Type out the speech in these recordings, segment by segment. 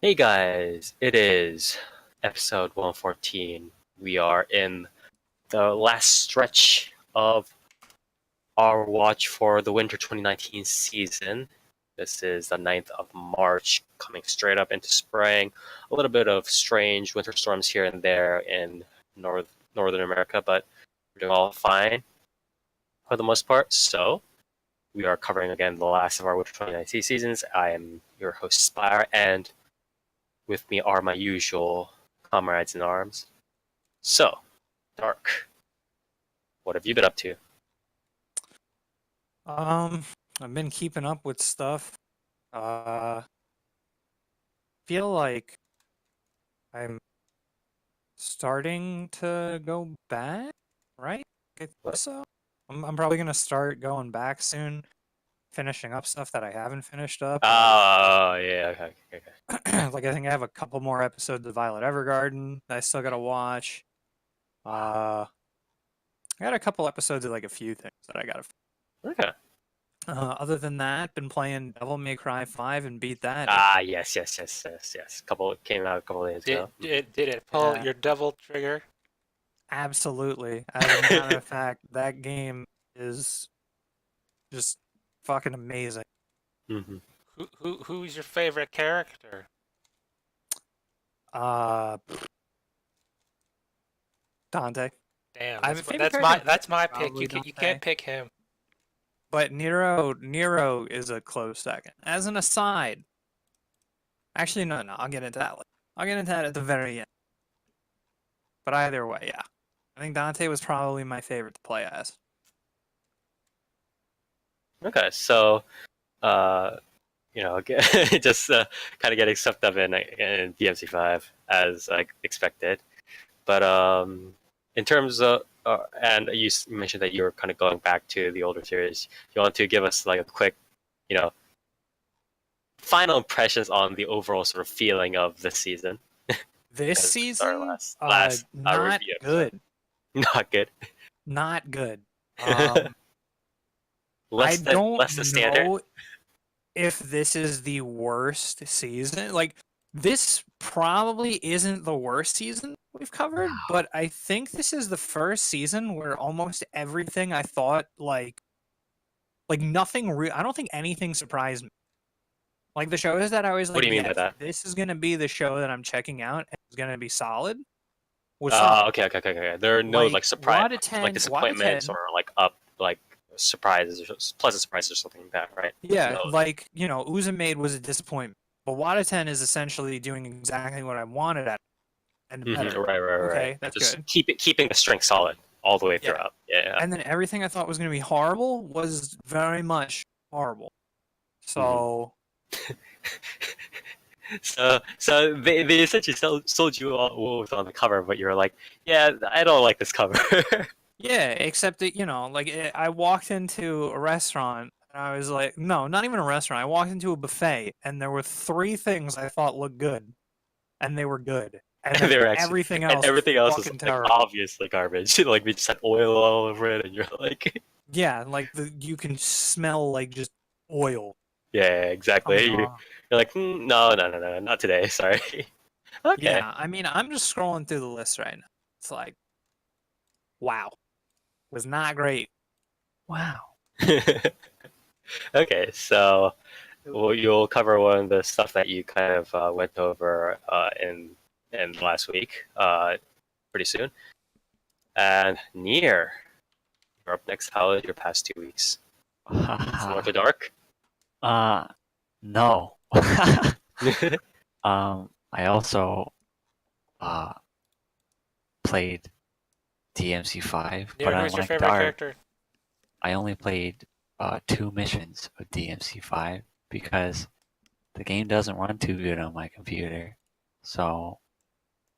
Hey guys, it is episode 114. We are in the last stretch of our watch for the winter 2019 season. This is the 9th of March, coming straight up into spring. A little bit of strange winter storms here and there in Northern America, but we're doing all fine for the most part. So, we are covering again the last of our winter 2019 seasons. I am your host, Spire, and with me are my usual comrades in arms. So, Dark, what have you been up to? I've been keeping up with stuff. Feel like I'm starting to go back, right? I think so. I'm probably gonna start going back soon, finishing up stuff that I haven't finished up. Oh, yeah, okay. Like I think I have a couple more episodes of Violet Evergarden that I still gotta watch. I got a couple episodes of like a few things that I gotta. Okay. Other than that, been playing Devil May Cry 5 and beat that. Yes. Couple came out a couple days ago. Did it pull your devil trigger? Absolutely. As a matter of fact, that game is just fucking amazing. Mm-hmm. Who's your favorite character? Dante. Damn, I have a favorite that's character, that's my pick. probably You can't pick him. But Nero is a close second. As an aside, actually no, I'll get into that later. I'll get into that at the very end. But either way, yeah. I think Dante was probably my favorite to play as. Okay, so, just kind of getting sucked up in DMC5 as I expected. But in terms of, and you mentioned that you're kind of going back to the older series. You want to give us like a quick, final impressions on the overall sort of feeling of this season? This season, last not good. Not good. Not good. Less than standard. Know if this is the worst season. Like, this probably isn't the worst season we've covered, but I think this is the first season where almost everything I thought, like nothing I don't think anything surprised me. Like, the shows that I was like, What do you mean by that? This is going to be the show that I'm checking out and it's going to be solid. Okay. There are no surprise, disappointments or surprises or pleasant surprises or something like that, right? Yeah, Uzumade was a disappointment, but Wataten is essentially doing exactly what I wanted at, and better. Right. Okay, that's just good. Keeping the strength solid all the way throughout. Yeah. And then everything I thought was going to be horrible was very much horrible. So. So they essentially sold you all what was on the cover, but you're like, yeah, I don't like this cover. Yeah, except that, I walked into a restaurant and I was like, no, not even a restaurant. I walked into a buffet and there were 3 things I thought looked good, and they were good. And they were everything else was like, obviously garbage. Like, they just had oil all over it, and you're like, yeah, like you can smell like just oil. Yeah, exactly. You're like, no, not today. Sorry. Okay. Yeah, I mean, I'm just scrolling through the list right now. It's like, wow, was not great. Wow. Okay, so you'll cover one of the stuff that you kind of went over in last week pretty soon. And Nier, you're up next. How was your past 2 weeks? Similar to Dark? No. I also played DMC5, Nier, but who's your unlike favorite Dark, character? I only played 2 missions of DMC5 because the game doesn't run too good on my computer. So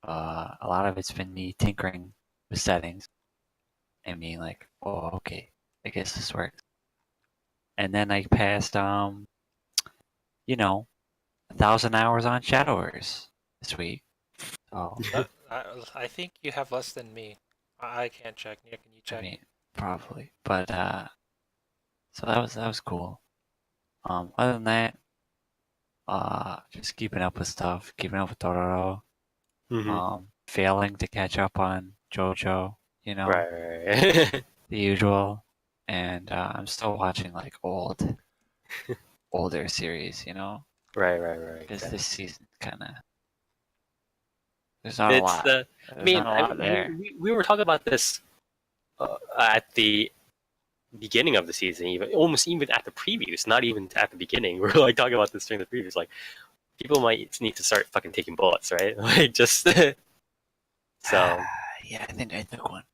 a lot of it's been me tinkering with settings and being like, oh, okay, I guess this works. And then I passed 1,000 hours on Shadowverse this week. So I think you have less than me. I can't check. Nick, can you check? I mean, probably, but so that was cool. Other than that, just keeping up with stuff, keeping up with Dororo, Mm-hmm. failing to catch up on JoJo, you know, Right. the usual. And I'm still watching like older series, you know, Right. because Okay. this season kind of there's not a It's lot. the. I There's mean, not a lot there. we were talking about this at the beginning of the season, almost even at the previews, not even at the beginning. We're like talking about this during the previews. Like people might need to start fucking taking bullets, right? Like just so Yeah, I think I took one.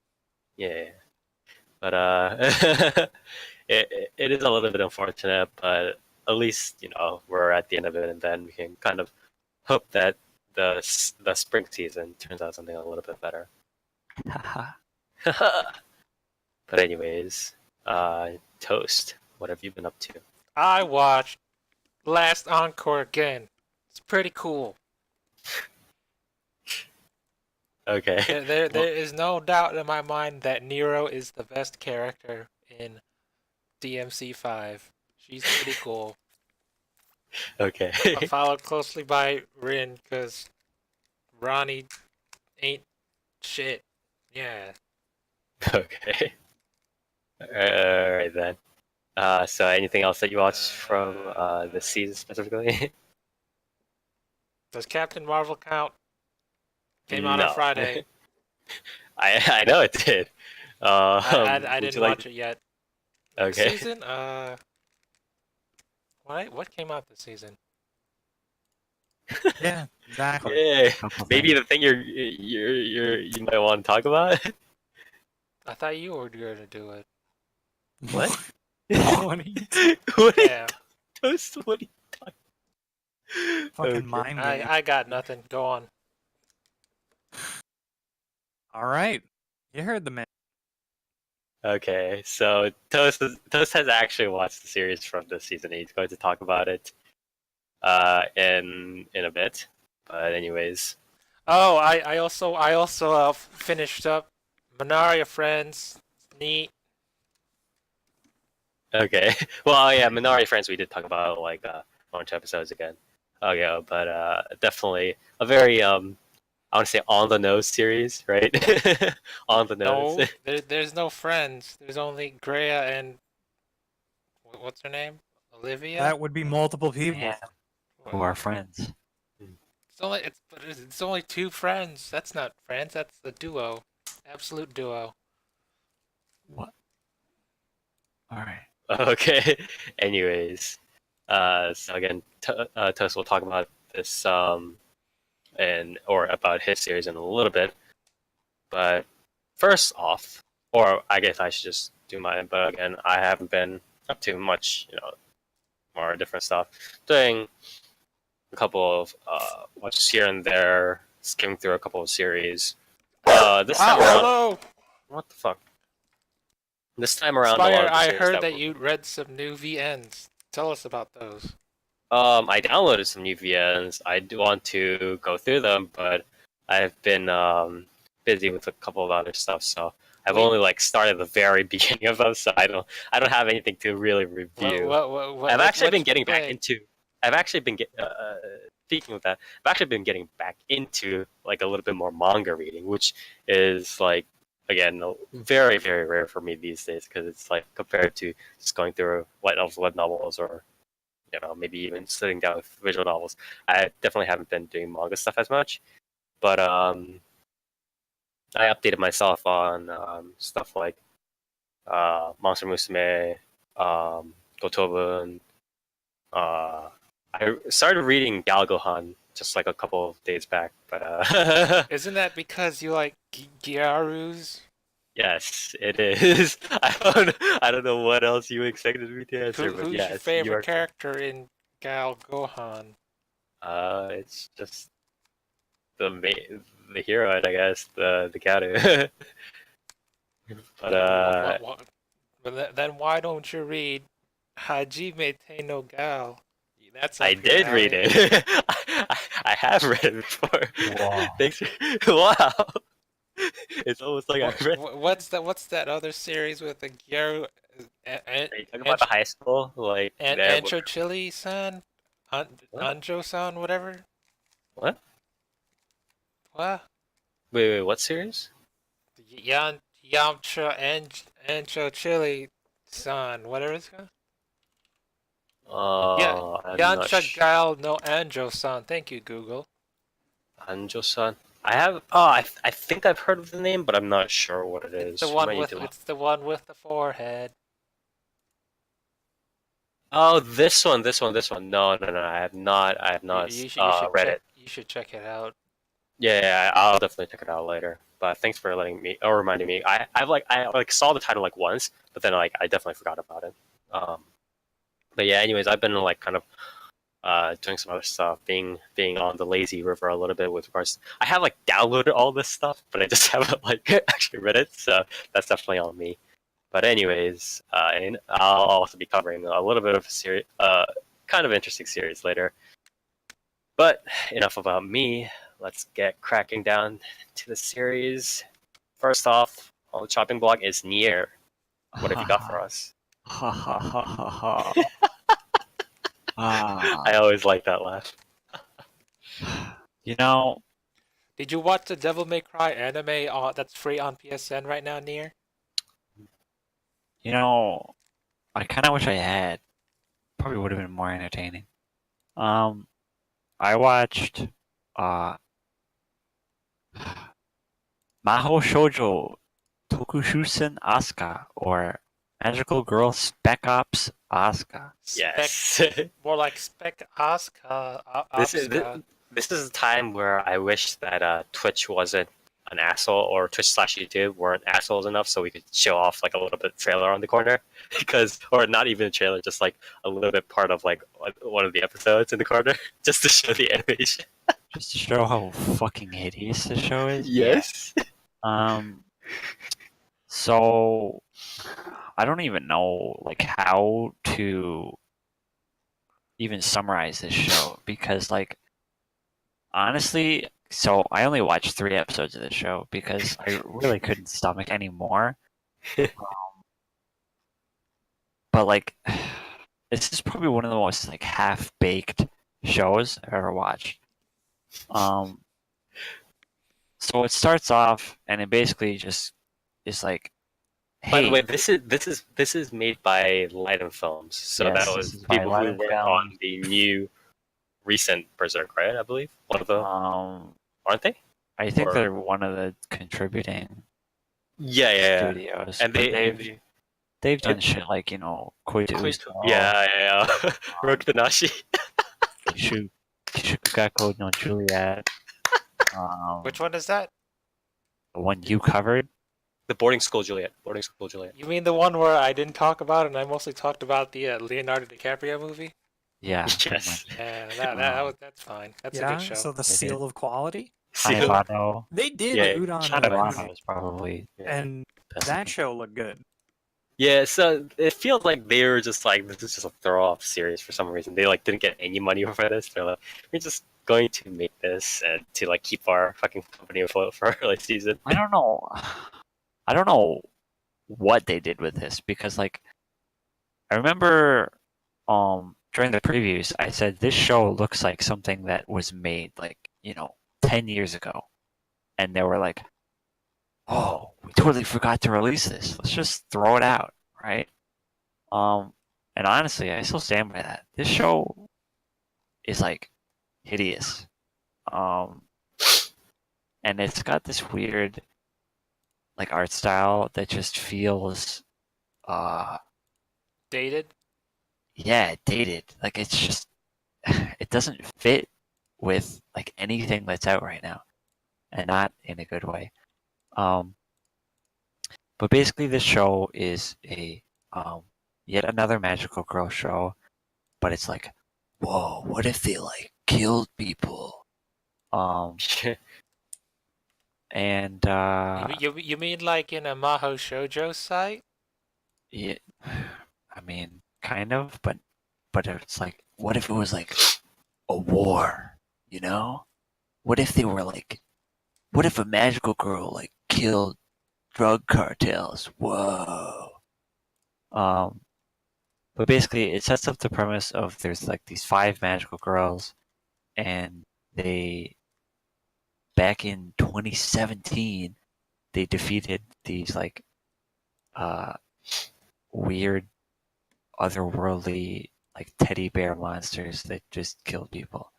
yeah. But it is a little bit unfortunate, but at least we're at the end of it, and then we can kind of hope that the spring season turns out something a little bit better. But anyways, Toast, what have you been up to? I watched Last Encore again. It's pretty cool. Okay. There is no doubt in my mind that Nero is the best character in DMC5. She's pretty cool. Okay. Followed closely by Rin, because Ronnie ain't shit. Yeah. Okay. Alright then. So anything else that you watched from this season specifically? Does Captain Marvel count? Came out No. on Friday. I know it did. I would didn't you like? watch it yet. Next Okay. season? What came out this season? Yeah, exactly. Yeah. Couple Maybe things. the thing you might want to talk about. I thought you were gonna do it. What? What are you What are you Yeah, Toast? What are you talking? fucking Okay. mind games? I got nothing. Go on. All right, you heard the man. Okay, so Toast has actually watched the series from this season. He's going to talk about it in a bit. But anyways, Oh, I also finished up Manaria Friends. Neat. okay. Well, yeah, Minari Friends we did talk about like one or two episodes ago, but definitely a very I want to say on the nose series, right? On the nose. No, there's no friends. There's only Greya and what's her name? Olivia. That would be multiple people. Yeah, who are friends. It's only two friends. That's not friends. That's the duo, absolute duo. What? All right. Okay. Anyways, so again, Toast will talk about this or about his series in a little bit. But first off, or I guess I should just do mine. But again, I haven't been up to much, more different stuff. Doing a couple of watches here and there, skimming through a couple of series. This time around, Hello, what the fuck? This time around, a lot Spire. of the I series heard that you read some new VNs. Tell us about those. I downloaded some new VNs. I do want to go through them, but I've been busy with a couple of other stuff, so I've Wait. only like started the very beginning of them, so I don't have anything to really review. I've actually been getting back into. I've actually been speaking of that. I've actually been getting back into like a little bit more manga reading, which is like again very very rare for me these days because it's like compared to just going through light novels, web novels, or maybe even sitting down with visual novels. I definitely haven't been doing manga stuff as much, but I updated myself on stuff like Monster Musume, Kotobuki. I started reading Galgohan just like a couple of days back, but Isn't that because you like Gyarus? yes, it is. I don't know what else you expected me to answer, but Who's yes, your favorite you are. character in Gal Gohan? It's just the hero, I guess, the Karu. But But then why don't you read Hajime Te no Gal? That's I up your did read alley. it. I have read it before. Wow. Thanks. Wow. It's almost like I read. What's that other series with the Gyaru? Are you talking about the high school? Like And that? Ancho Chili San? Anjo-san, whatever. What? What? Wait, what series? Yamcha Ancho Chili san, whatever it's called. Yeah, I'm not Yancha Gal no Anjo san. Thank you, Google. Anjo-san. I have. I think I've heard of the name, but I'm not sure what it It's is. the You one might need with to- the forehead. Oh, this one. No. I have not. I have not You should read check. it. You should check it out. Yeah, I'll definitely check it out later. But thanks for letting me or reminding me. I saw the title like once, but then like I definitely forgot about it. But yeah, anyways, I've been like kind of doing some other stuff, being on the lazy river a little bit with regards. I have like downloaded all this stuff, but I just haven't like actually read it. So that's definitely on me. But anyways, and I'll also be covering a little bit of a series, kind of interesting series later. But enough about me. Let's get cracking down to the series. First off, on the chopping block is Nier. What have you got for us? Ha ha ha ha ha. I always like that laugh. You know, Did you watch the Devil May Cry anime that's free on PSN right now, Nier? I kind of wish I had. Probably would have been more entertaining. I watched Mahou Shoujo Tokushusen Asuka, or Magical Girl Spec-Ops Asuka. Yes. More like Spec-Ops. This is a time where I wish that Twitch wasn't an asshole, or Twitch/YouTube weren't assholes enough, so we could show off like a little bit trailer on the corner, or not even a trailer, just like a little bit part of like one of the episodes in the corner, just to show the animation. Just to show how fucking hideous the show is. Yes. So I don't even know like how to even summarize this show, because like honestly, so I only watched 3 episodes of this show because I really couldn't stomach any more. But like this is probably one of the most like half-baked shows I've ever watched. So it starts off and it basically just is like, By the hey, way, this is made by Light and Films, so Yes, that this was is by people Light who and worked on the new recent Berserk, right? I believe one of them, aren't they? I think or- they're one of the contributing Yeah. studios. And but they they've done shit like, Kotobuki, yeah. Rogue Tanashi. Kishukugako no Juliet. Which one is that? The one you covered? The Boarding School Juliet. You mean the one where I didn't talk about, and I mostly talked about the Leonardo DiCaprio movie? Yeah. pretty Yes. much. Yeah, that's fine. That's a good show. So the They seal did. of quality. Hanebano. They did Yeah, Udon Hanebano is probably and that show looked good. Yeah, so it feels like they were just like, this is just a throw off series for some reason. They like didn't get any money for this. They're like, we're just going to make this and to like keep our fucking company afloat for our like season. I don't know. I don't know what they did with this, because like I remember during the previews I said this show looks like something that was made like, 10 years ago. And they were like, "Oh, we totally forgot to release this. Let's just throw it out," right? And honestly, I still stand by that. This show is like hideous. And it's got this weird like art style that just feels Dated? dated. Like it's just it doesn't fit with like anything that's out right now, and not in a good way. But basically this show is a yet another magical girl show, but it's like, whoa, what if they like killed people? And You mean like in a Mahou Shoujo site? yeah, I mean, kind of, but it's like, what if it was like a war? What if they were like, what if a magical girl like killed drug cartels? Whoa. But basically, it sets up the premise of there's like these 5 magical girls, and they back in 2017 they defeated these like weird otherworldly like teddy bear monsters that just killed people.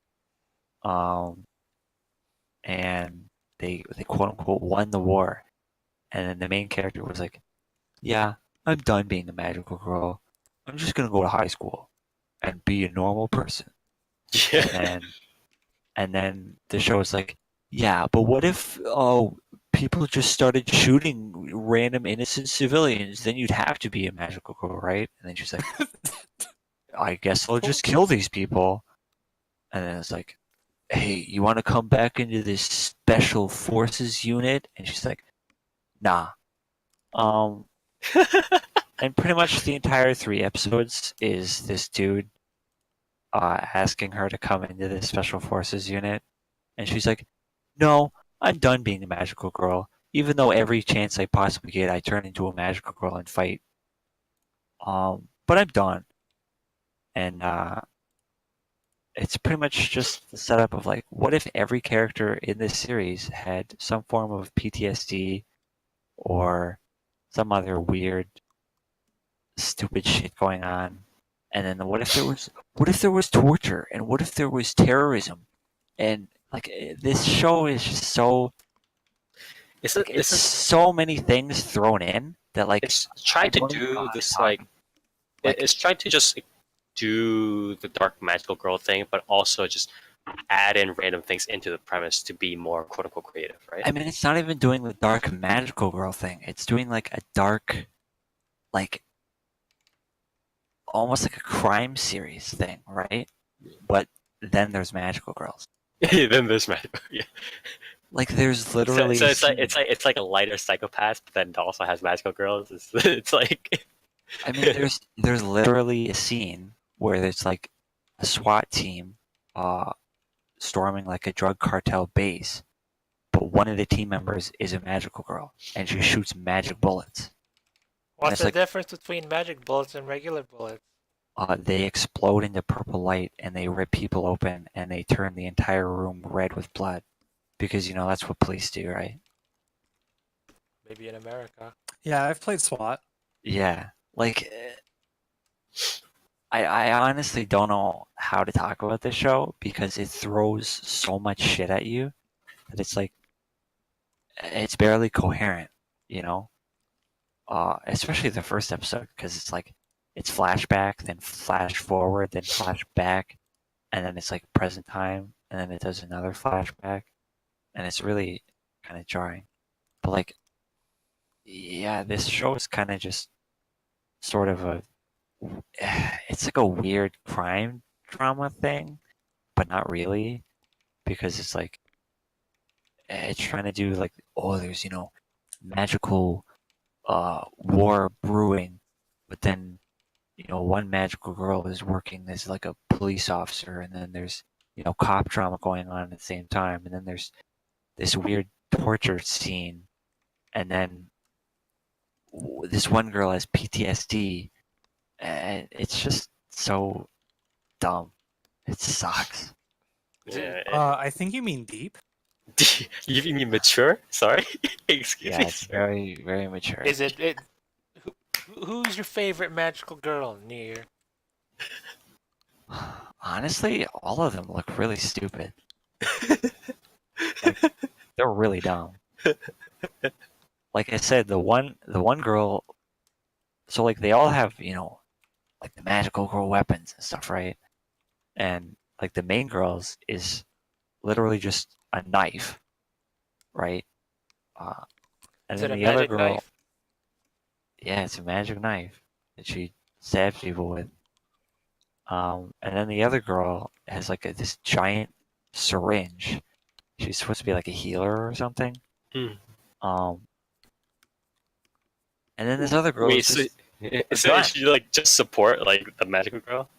And they quote unquote won the war. And then the main character was like, "Yeah, I'm done being a magical girl. I'm just gonna go to high school and be a normal person." Yeah. And then the show is like, "Yeah, but what if people just started shooting random innocent civilians? Then you'd have to be a magical girl, right?" And then she's like, "I guess I'll just kill these people." And then it's like, "Hey, you want to come back into this special forces unit?" And she's like, "Nah." And pretty much the entire 3 episodes is this dude asking her to come into this special forces unit, and she's like, "No, I'm done being a magical girl. Even though every chance I possibly get, I turn into a magical girl and fight. But I'm done." And it's pretty much just the setup of like, what if every character in this series had some form of PTSD or some other weird, stupid shit going on? And then what if there was torture, and what if there was terrorism? And like this show is just so it's so many things thrown in that like It's trying to don't even know do how to this talk. like it's trying to just do the dark magical girl thing, but also just add in random things into the premise to be more quote unquote creative, right? I mean, it's not even doing the dark magical girl thing. It's doing like a dark, like almost like a crime series thing, right? But then there's magical girls. Then there's magical. Yeah. Like there's literally So it's like a lighter psychopath, but then it also has magical girls. It's like I mean, there's literally a scene where there's like a SWAT team storming like a drug cartel base, but one of the team members is a magical girl, and she shoots magic bullets. What's it's the like- difference between magic bullets and regular bullets? They explode into purple light, and they rip people open, and they turn the entire room red with blood, because you know that's what police do, right? Maybe in America. Yeah, I've played SWAT. Yeah, like I honestly don't know how to talk about this show because it throws so much shit at you that it's like it's barely coherent, you know. Especially the first episode because it's like it's flashback, then flash forward, then flash back, and then it's like present time, and then it does another flashback, and it's really kind of jarring. But like, yeah, this show is kind of just sort of a it's like a weird crime drama thing, but not really because it's like it's trying to do like, oh, there's magical war brewing, but then one magical girl is working as like a police officer, and then there's cop drama going on at the same time, and then there's this weird torture scene, and then this one girl has PTSD, and it's just so dumb. It sucks. yeah. I think you mean deep. You mean mature? Sorry, excuse Yeah, me. it's very, very mature. Is it? Who's your favorite magical girl, Nier? Honestly, all of them look really stupid. Like, they're really dumb. Like I said, the one girl. So like they all have like the magical girl weapons and stuff, right? And like the main girl's is literally just a knife, right? And Is then it a the other magic girl, knife? yeah, it's a magic knife that she stabs people with. And then the other girl has like this giant syringe. She's supposed to be like a healer or something. Hmm. And then this other girl Wait, is so, just so gun. she like just support like the magical girl?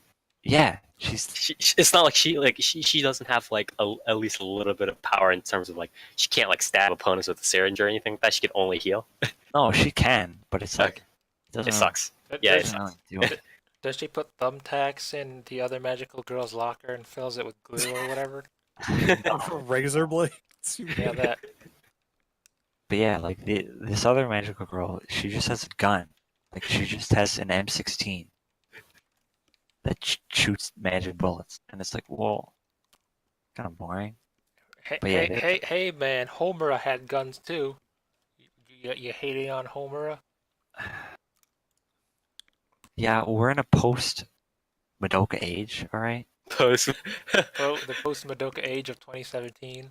Yeah, she's It's not like she doesn't have like at least a little bit of power in terms of like she can't like stab opponents with a syringe or anything like that. She can only heal. no, she can, but it's like Okay. it doesn't It really- sucks. Th- Yeah, there's- it doesn't sucks. really do it. Does she put thumbtacks in the other magical girl's locker and fills it with glue or whatever? Razor blades. Yeah, that. But yeah, like this other magical girl, she just has a gun. Like she just has an M16 that shoots magic bullets, and it's like, whoa, kind of boring. Hey, But yeah, hey, man! Homura had guns too. You hating on Homura? yeah, we're in a post Madoka age, all right? Post. The post Madoka age of 2017.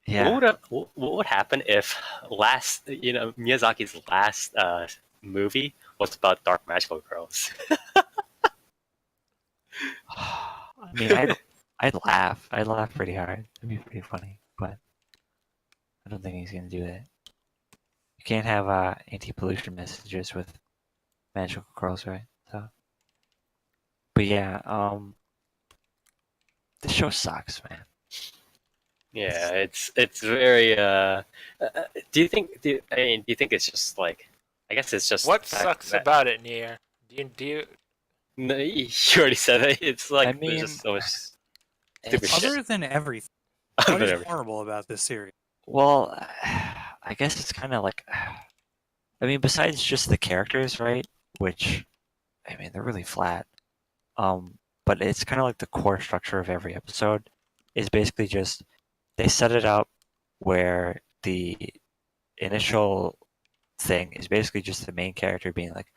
Yeah. What would happen if Miyazaki's last movie was about dark magical girls? I mean, I'd laugh. I'd laugh pretty hard. It'd be pretty funny, but I don't think he's gonna do that. You can't have anti-pollution messages with magical girls, right? So, but yeah, this show sucks, man. Yeah, it's very. Do you think? Do you think it's just like? I guess it's just. What the fact sucks that- about it, Nier? Do you No, you already said it. It's like I there's mean, just so much stupid it's- shit. Other than everything, Other what than is everything. horrible about this series? Well, I guess it's kind of like, I mean, besides just the characters, right? Which, I mean, they're really flat. But it's kind of like the core structure of every episode is basically just they set it up where the initial thing is basically just the main character being like,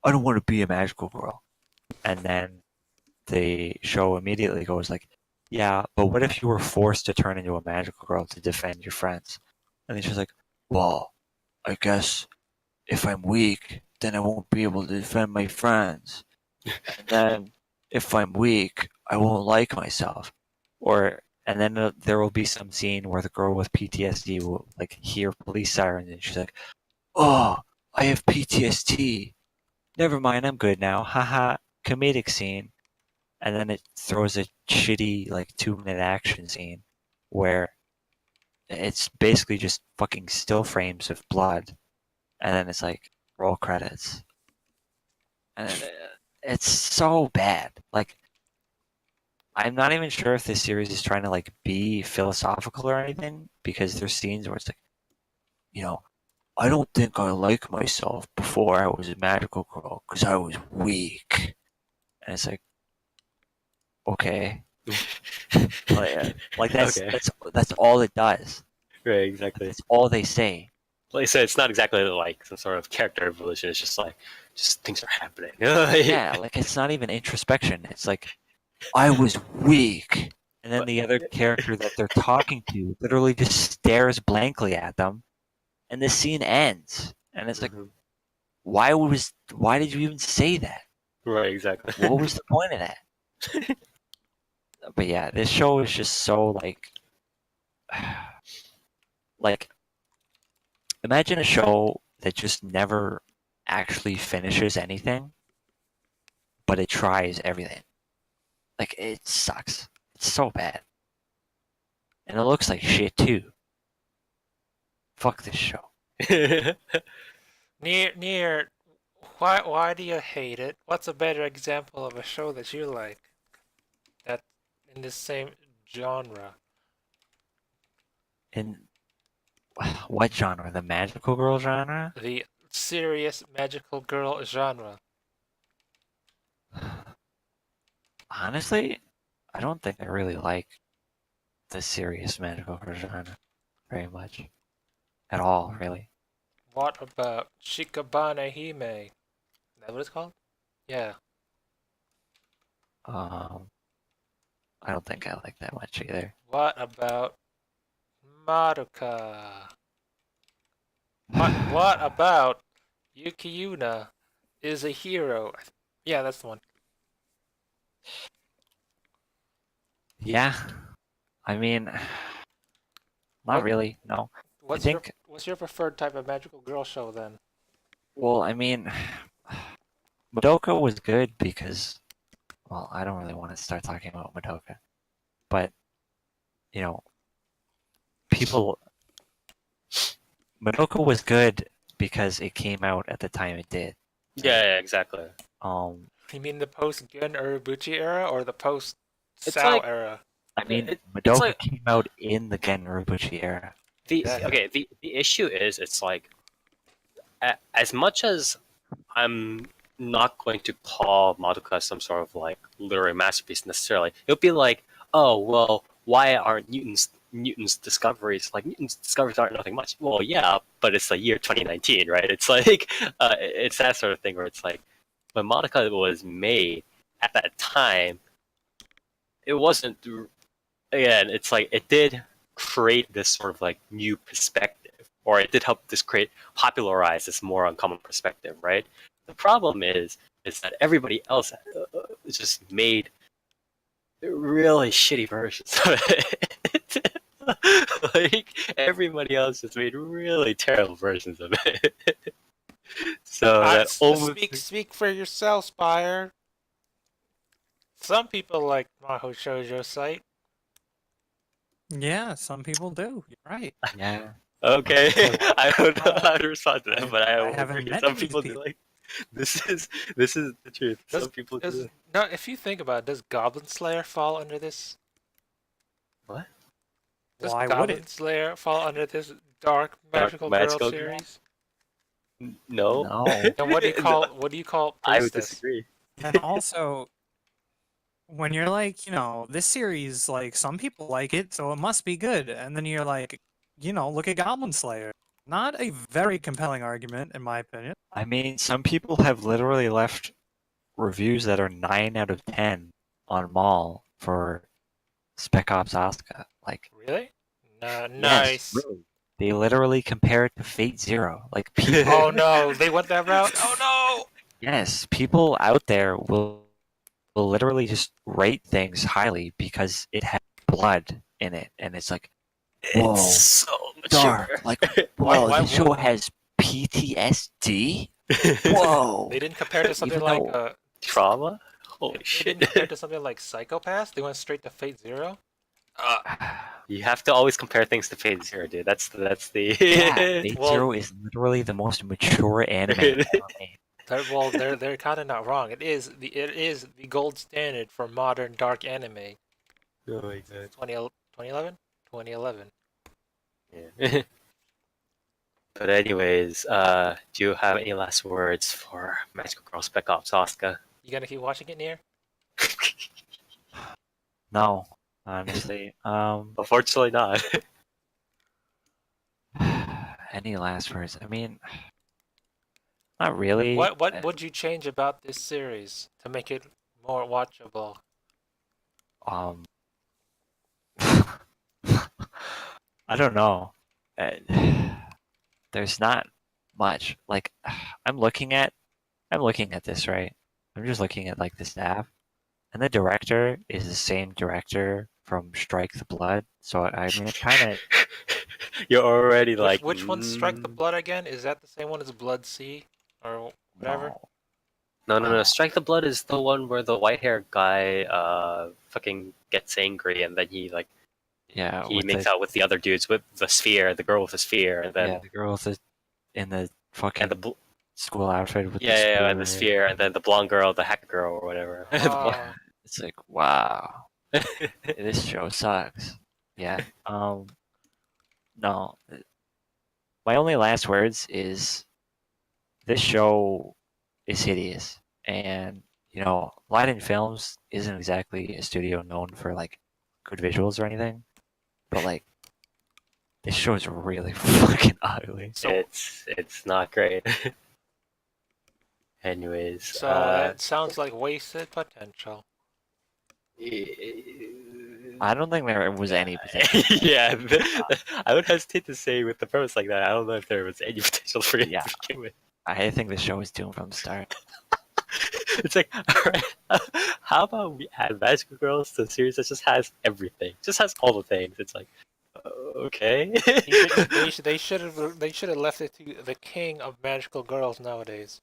I don't want to be a magical girl. And then the show immediately goes like, yeah, but what if you were forced to turn into a magical girl to defend your friends? And then she's like, well, I guess if I'm weak, then I won't be able to defend my friends. And then if I'm weak, I won't like myself. And then there will be some scene where the girl with PTSD will like hear police sirens and she's like, oh, I have PTSD. Never mind, I'm good now. Haha, comedic scene. And then it throws a shitty like 2-minute action scene where it's basically just fucking still frames of blood. And then it's like roll credits. And it's so bad. Like, I'm not even sure if this series is trying to like be philosophical or anything because there's scenes where it's like, I don't think I like myself before I was a magical girl because I was weak. And it's like, okay, like that's Okay. that's all it does. Right, exactly. That's all they say. Like I said, it's not exactly like some sort of character evolution. It's just like, just things are happening. Yeah, like it's not even introspection. It's like, I was weak. And then the other character that they're talking to literally just stares blankly at them. And the scene ends. And it's like, Mhm. why did you even say that? Right, exactly. What was the point of that? But yeah, this show is just so like, imagine a show that just never actually finishes anything, but it tries everything. Like, it sucks. It's so bad. And it looks like shit too. Fuck this show. Nier, why do you hate it? What's a better example of a show that you like that in the same genre? In what genre? The magical girl genre? The serious magical girl genre. Honestly, I don't think I really like the serious magical girl genre very much. At all, really. What about Shikabane Hime? Is that what it's called? Yeah. I don't think I like that much either. What about Madoka? What about Yukiuna is a hero? Yeah, that's the one. Yeah, I mean, not What- really. No, What's think- what's your preferred type of magical girl show then? well, I mean, Madoka was good because, well, I don't really want to start talking about Madoka, but people. Madoka was good because it came out at the time it did. Yeah, exactly. You mean the post-Gen Urobuchi era or the It's post-Sao like- era? I mean, it's Madoka like- came out in the Gen Urobuchi era. the issue is it's like as much as I'm not going to call Madoka some sort of like literary masterpiece necessarily. It'll be like, oh well, why aren't Newton's discoveries like Newton's discoveries aren't nothing much? Well, yeah, but it's the year 2019, right? It's like it's that sort of thing where it's like when Madoka was made at that time, it wasn't. Again, it's like it did create this sort of like new perspective, or it did help this popularize this more uncommon perspective, right? The problem is that everybody else just made really shitty versions of it. Like everybody else just made really terrible versions of it. So that almost Speak for yourself, Spire. Some people like Mahou Shoujo site. Yeah, some people do. You're right. Yeah. okay. I don't know how to respond to that, but I haven't agree. met Some these people do people. like this is the truth. Some people do. No, if you think about it, does Goblin Slayer fall under this? What? Does Why would Goblin it? Slayer fall under this dark magical magical girl girl? series? No. No. And what do you call I would Priestess? disagree. And also, when you're like, this series, like, some people like it, so it must be good. And then you're like, look at Goblin Slayer. Not a very compelling argument, in my opinion. I mean, some people have literally left reviews that are 9 out of 10 on Mall for Spec-Ops Asuka. Like, Really? yes, Nice. really. They literally compare it to Fate Zero. Like, people, Oh no, they went that route. Oh no. yes, people out there will literally just rate things highly because it has blood in it, and it's like, whoa, It's so dark. mature. Like, Why- whoa, why this show would- has PTSD. Whoa. They didn't compare it to something Even like though- Trauma? Holy they shit. didn't compare it to something like Psychopath. They went straight to Fate Zero. You have to always compare things to Fate Zero, dude. That's the Yeah, Fate Well- Zero is literally the most mature anime ever made. They're kind of not wrong. It is the gold standard for modern dark anime. Oh my god. 2011. 2011. Yeah. But anyways, do you have any last words for Magical Girl Spec-Ops Asuka? You gonna keep watching it, Nier? No, honestly. Unfortunately not. Any last words? I mean, not really. What would you change about this series to make it more watchable? Um, I don't know. There's not much. Like, I'm looking at this, right? I'm just looking at like the staff, and the director is the same director from Strike the Blood. So I mean, it kind of You're already like. Which one's Strike the Blood again? Is that the same one as Blood Sea or whatever? No. Strike the Blood is the one where the white haired guy fucking gets angry and then he like Yeah, he with makes the, out with the other dudes with the sphere, the girl with the sphere, and then yeah, the girl with in the fucking and the school outfit with yeah, and the sphere, and then the blonde girl, the hacker girl, or whatever. The blonde- Oh, It's like, wow, this show sucks. Yeah. No. My only last words is this show is hideous, and Light Films isn't exactly a studio known for like good visuals or anything, but like this show is really fucking ugly. so it's not great. Anyways, so that sounds like wasted potential. I don't think there was any potential. yeah, I would hesitate to say with the premise like that. I don't know if there was any potential for it Yeah. to begin with. I think the show was doomed from the start. It's like, alright, how about we add Magical Girls to a series that just has everything, just has all the things. It's like, okay. They should have left it to the king of magical girls nowadays.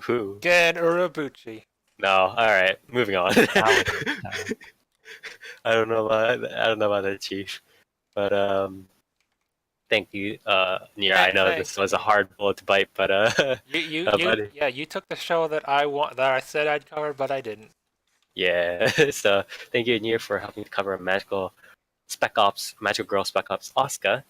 Who? Gen Urobuchi. No. All right, moving on. Now I don't know about that, Chief, but Thank you. Yeah, I know Thank this was a you. hard bullet to bite, but buddy. Yeah, you took the show that I said I'd cover, but I didn't. Yeah. So thank you, Nier, for helping to cover magical Spec-Ops, Magical Girl Spec-Ops Asuka.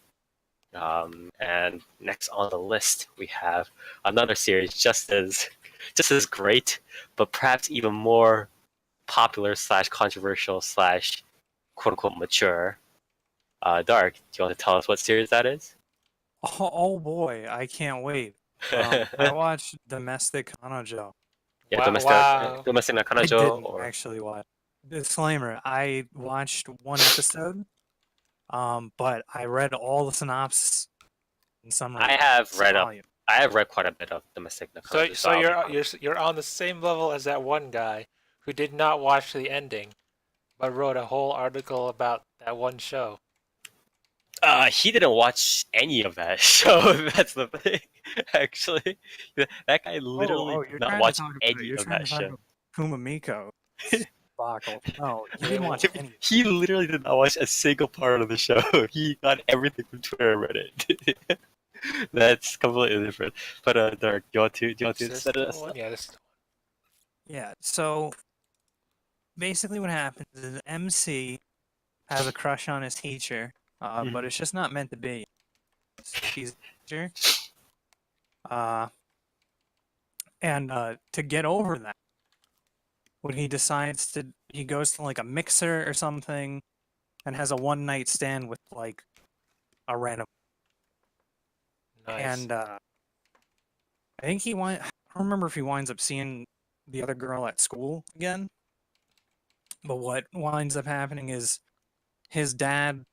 And next on the list, we have another series just as great, but perhaps even more popular slash controversial slash quote unquote mature. Dark, do you want to tell us what series that is? Oh boy, I can't wait. I watched Domestic Kanojo. Yeah, Wow. domestic I Nakanojo didn't or actually watch. Disclaimer: I watched one episode, but I read all the synopsis and summary. I have read up. volume. I have read quite a bit of domestic Nakanojo, So I'll be fine. you're on the same level as that one guy who did not watch the ending, but wrote a whole article about that one show. He didn't watch any of that show. That's the thing. Actually, that guy literally Oh, did you're not trying watch to talk about, any you're of trying that to talk show. about Kumamiko debacle. No, he didn't watch any. He literally did not watch a single part of the show. He got everything from Twitter and Reddit. That's completely different. But Dark, do you want to Is this set the us one? up? Yeah, this is the Yeah. So basically, what happens is MC has a crush on his teacher, but it's just not meant to be. She's a teacher. And to get over that, when he goes to like a mixer or something and has a one night stand with like a random. one. Nice. And I think I don't remember if he winds up seeing the other girl at school again. But what winds up happening is his dad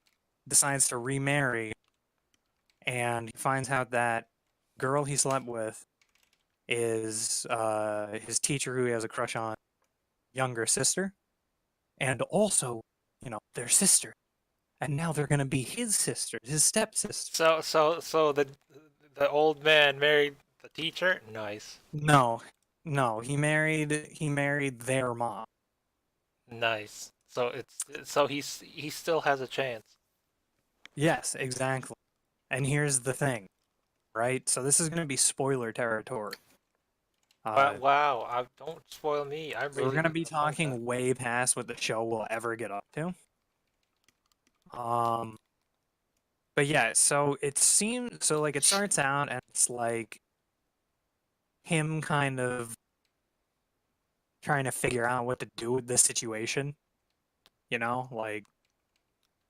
decides to remarry, and he finds out that girl he slept with is his teacher who he has a crush on, younger sister, and also, their sister. And now they're gonna be his sister, his stepsister. So the old man married the teacher. Nice. No, he married their mom. Nice. So he still has a chance. Yes, exactly. And here's the thing, right? So this is gonna be spoiler territory. Wow, don't spoil me. I'm So we're reading gonna be the manga. talking way past what the show will ever get up to. But yeah, so it starts out and it's like him kind of trying to figure out what to do with this situation. Like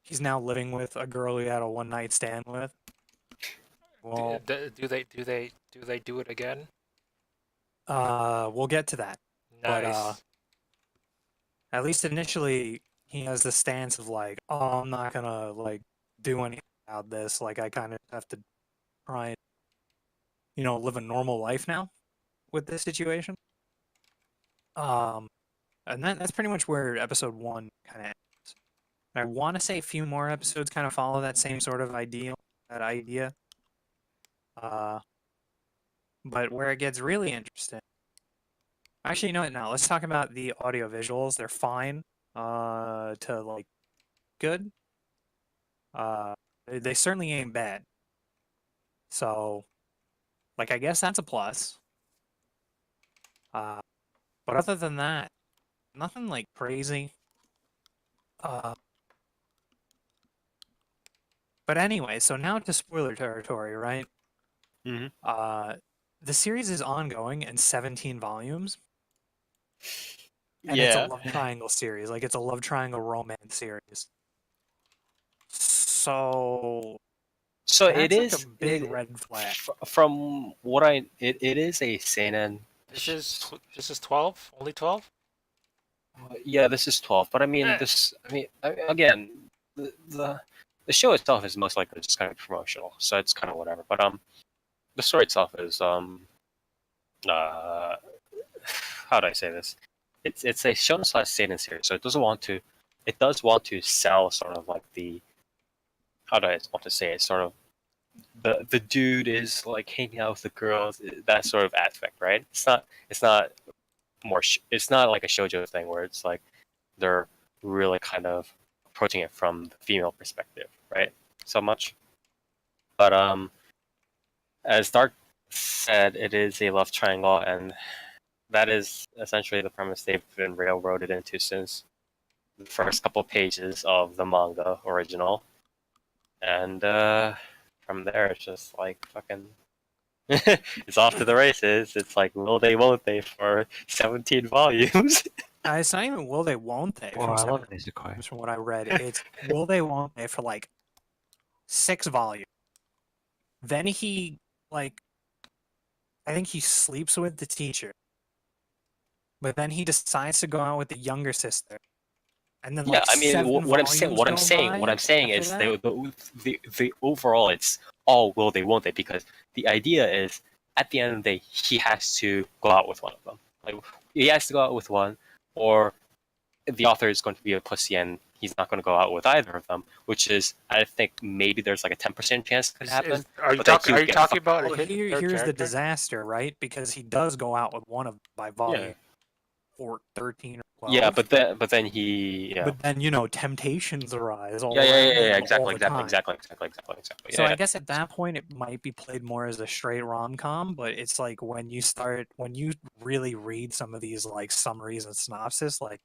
he's now living with a girl he had a one night stand with. Well, Do they do it again? we'll get to that. But Nice. at least initially he has the stance of like, oh, I'm not gonna like do anything about this. Like I kind of have to try and live a normal life now with this situation. And that's pretty much where episode 1 kind of ends. I want to say a few more episodes kind of follow that same sort of idea. But where it gets really interesting. Actually, you know what? Now let's talk about the audio visuals. They're fine. To like good. They certainly ain't bad. So, like, I guess that's a plus. But other than that, nothing like crazy. But anyway, so now to spoiler territory, right? Mm-hmm. The series is ongoing in 17 volumes. And Yeah. it's a love triangle series. Like, it's a love triangle romance series. So it that's like is a big red flag. From what it is a seinen. This is 12. Only 12. Yeah, this is 12. But I mean, again, the show itself is most likely just kind of promotional, so it's kind of whatever. But the story itself is how do I say this? It's a shonen slash seinen series, so it does want to sell sort of like the, how do I want to say it, sort of the dude is like hanging out with the girls, that sort of aspect, right? It's not like a shoujo thing where it's like they're really kind of approaching it from the female perspective, right? So much. But as Dark said, it is a love triangle, and that is essentially the premise they've been railroaded into since the first couple pages of the manga original. And from there, it's just like fucking. It's off to the races. It's like will they, won't they for 17 volumes. It's not even will they, won't they. Oh, From I seven love Nisekoi. volumes from what I read, it's will they, won't they for like 6 volumes. Then he like, I think he sleeps with the teacher, but then he decides to go out with the younger sister. And then Yeah, like I mean, 7 what I'm saying, volumes go what I'm by saying after is that? the overall, it's all will they, won't they, because the idea is at the end of the day, he has to go out with one of them. Like he has to go out with one, or the author is going to be a pussy and he's not going to go out with either of them. Which is, I think maybe there's like a 10% chance it could happen. Are you but then talking? he Are would you get talking fucked. about Well, his here's third the character? disaster, right? Because he does go out with one of them by volume 13 or 12. Yeah, but then he But then, you know, temptations arise all yeah, around him all exactly, the time. exactly. So Yeah, I guess at that point it might be played more as a straight rom-com, but it's like when you really read some of these like summaries and synopsis, like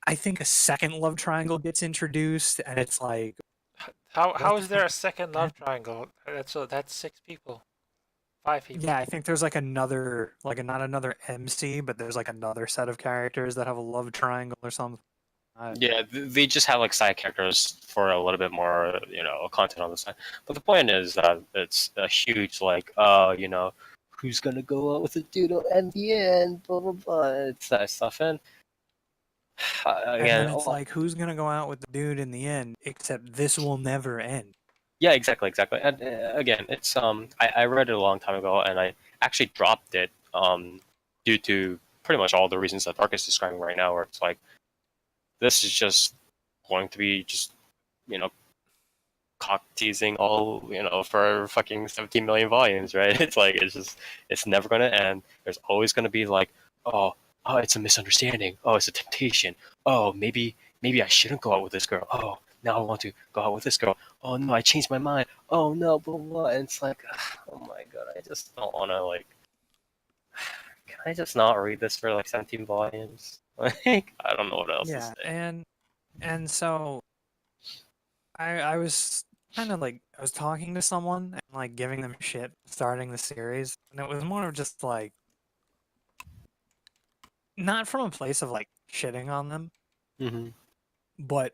I think a second love triangle gets introduced, and it's like, How what is the there a fuck? second love triangle? That's 6 people, 5 people. Yeah, I think there's like another, like not another MC, but there's like another set of characters that have a love triangle or something. yeah. They just have like side characters for a little bit more, content on the side. But the point is that it's a huge like, who's gonna go out with the dude at the end? Blah blah blah. It's that stuff, and And again, then it's like, who's gonna go out with the dude in the end? Except this will never end. yeah, exactly. And again, it's I read it a long time ago, and I actually dropped it due to pretty much all the reasons that Dark is describing right now, where it's like this is just going to be just you know cock teasing all for fucking 17 million volumes, right? It's like it's never gonna end. There's always gonna be like, oh, it's a misunderstanding. Oh, it's a temptation. Oh, maybe I shouldn't go out with this girl. Oh, now I want to go out with this girl. Oh no, I changed my mind. Oh no, blah blah. And it's like, oh my god, I just don't want to like. Can I just not read this for like 17 volumes? Like, I don't know what else to Yeah, say. and so I was kind of like I was talking to someone and like giving them shit starting the series, and it was more of just like not from a place of like shitting on them, Hmm. but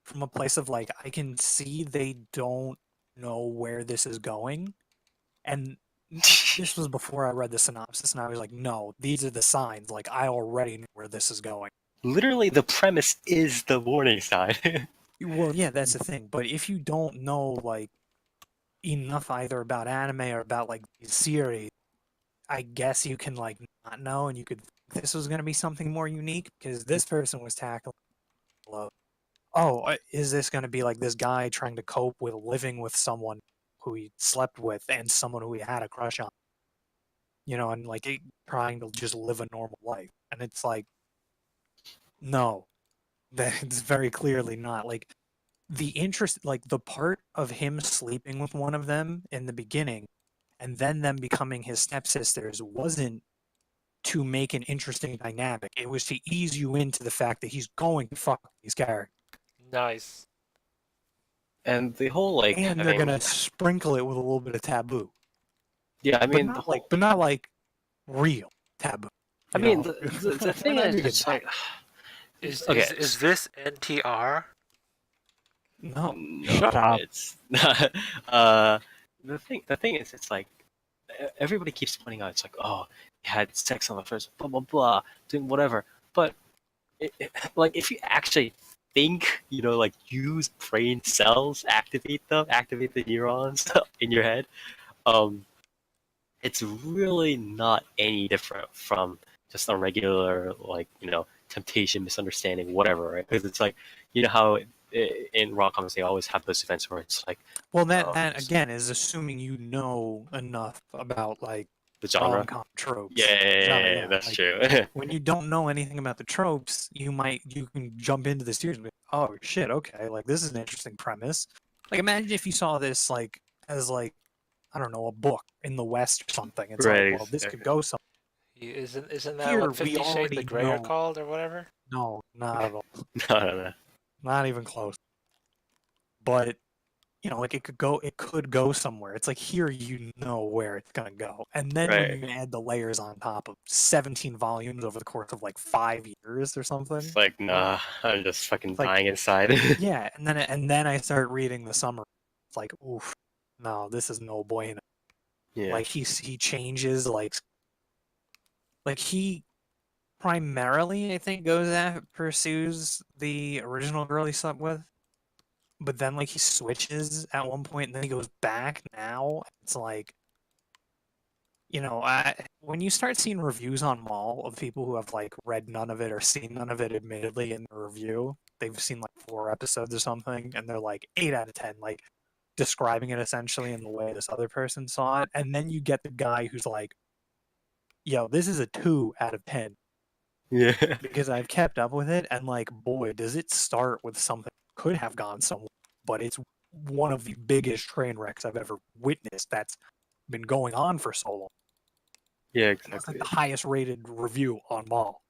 from a place of like I can see they don't know where this is going, and this was before I read the synopsis, and I was like, no, these are the signs. Like I already know where this is going. Literally, the premise is the warning sign. Well, yeah, that's the thing. But if you don't know like enough either about anime or about like these series, I guess you can like not know, and you could think this was going to be something more unique because this person was tackling love. Oh, is this going to be like this guy trying to cope with living with someone who he slept with and someone who he had a crush on? You know, and like trying to just live a normal life. And it's like, no, that's very clearly not. Like the interest, like the part of him sleeping with one of them in the beginning and then them becoming his stepsisters wasn't to make an interesting dynamic. It was to ease you into the fact that he's going to fuck these characters. Nice. And the whole like, And I they're mean, gonna sprinkle it with a little bit of taboo. yeah, I But mean, not like real taboo. I you mean, know? the thing We're not is, gonna it's get like, Is okay, this NTR? no. no, Shut up. it's the thing is, it's like everybody keeps pointing out, it's like, oh, he had sex on the first, blah blah blah, doing whatever, but like if you actually think, like use brain cells, activate the neurons in your head, um, it's really not any different from just a regular like temptation, misunderstanding, whatever, right? Because it's like how in rom-coms they always have those events where it's like Well, that just again is assuming you know enough about like the genre. rom-com tropes. Yeah, that's like, true. when you don't know anything about the tropes, you can jump into the series and be, oh shit, okay, like this is an interesting premise. Like, imagine if you saw this like as like, I don't know, a book in the West or something. It's Right, like, well, this could exactly. go somewhere. Isn't that Here what we 50 Shades already of Grey are know. called or whatever? No, not at all. No. Not even close. But like it could go somewhere. It's like here you know where it's gonna go. And then when Right. you add the layers on top of 17 volumes over the course of like 5 years or something. It's like, nah, I'm just fucking It's like- dying inside. Yeah, and then I start reading the summary. It's like, oof, no, this is no bueno. Yeah. Like he changes like he primarily I think pursues the original girl he slept with. But then like he switches at one point and then he goes back now. It's like when you start seeing reviews on Mall of people who have like read none of it or seen none of it admittedly in the review, they've seen like 4 episodes or something and they're like 8 out of 10, like describing it essentially in the way this other person saw it. And then you get the guy who's like, yo, this is a 2 out of 10 Yeah. because I've kept up with it and like, boy, does it start with something that could have gone somewhere, but it's one of the biggest train wrecks I've ever witnessed that's been going on for so long. Yeah, It's like exactly. the highest rated review on Mall.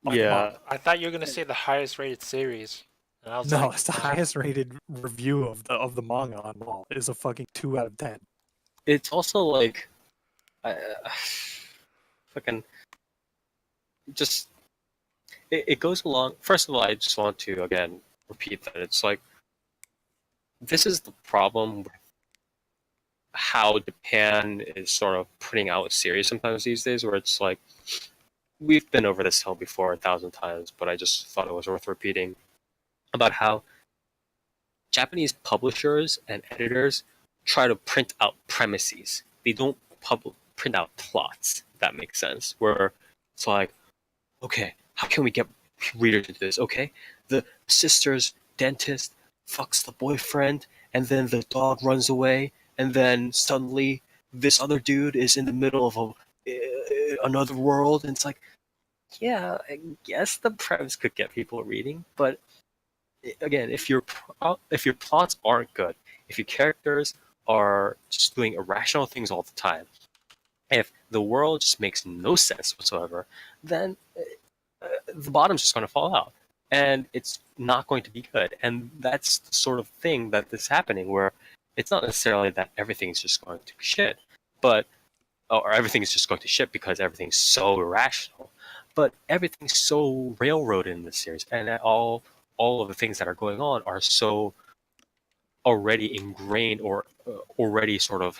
Yeah. I thought you were gonna say the highest rated series. And I was No, like, it's the highest rated review of the manga on Mall. Is a fucking 2 out of 10. It's also like, uh, fucking, just it goes along. First of all, I just want to again repeat that it's like this is the problem with how Japan is sort of putting out a series sometimes these days, where it's like we've been over this hill before 1,000 times, but I just thought it was worth repeating about how Japanese publishers and editors try to print out premises. They don't print out plots, if that makes sense. Where it's like, okay, how can we get readers into this? Okay, the sister's dentist fucks the boyfriend, and then the dog runs away, and then suddenly this other dude is in the middle of another world, and it's like, yeah, I guess the premise could get people reading, but again, if your plots aren't good, if your characters are just doing irrational things all the time, if the world just makes no sense whatsoever, then the bottom's just going to fall out, and it's not going to be good. And that's the sort of thing that is happening, where it's not necessarily that everything's just going to shit, but or everything's just going to shit because everything's so irrational, but everything's so railroaded in this series, and all of the things that are going on are so already ingrained or already sort of,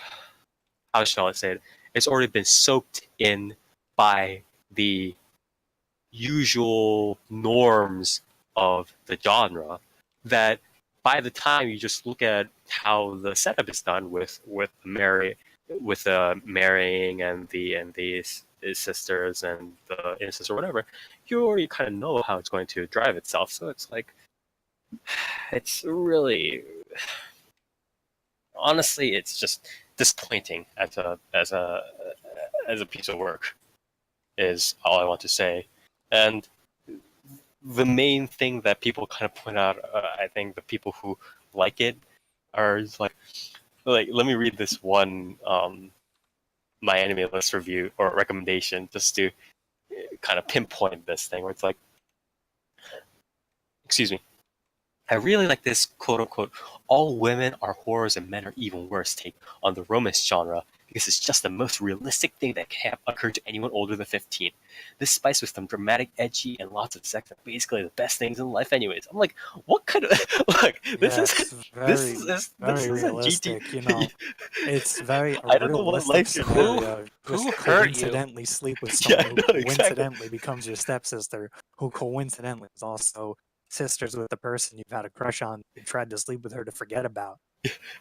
how shall I say it? It's already been soaked in by the usual norms of the genre that by the time you just look at how the setup is done with marrying and the sisters and the incest or whatever, you already kind of know how it's going to drive itself. So it's like, it's really, honestly, it's just disappointing as a piece of work, is all I want to say. And the main thing that people kind of point out, I think the people who like it are like let me read this one My Anime List review or recommendation just to kind of pinpoint this thing, where it's like, excuse me, I really like this quote-unquote all women are whores and men are even worse take on the romance genre because it's just the most realistic thing that can have occurred to anyone older than 15. This spiced with some dramatic, edgy, and lots of sex are basically the best things in life anyways. I'm like, what kind of... Look, this is very a realistic, GT... It's very I don't know what realistic life you're scenario. Who Just hurt you? coincidentally sleep with Yeah, someone no, who exactly. coincidentally becomes your stepsister, who coincidentally is also sisters with the person you've had a crush on. You tried to sleep with her to forget about.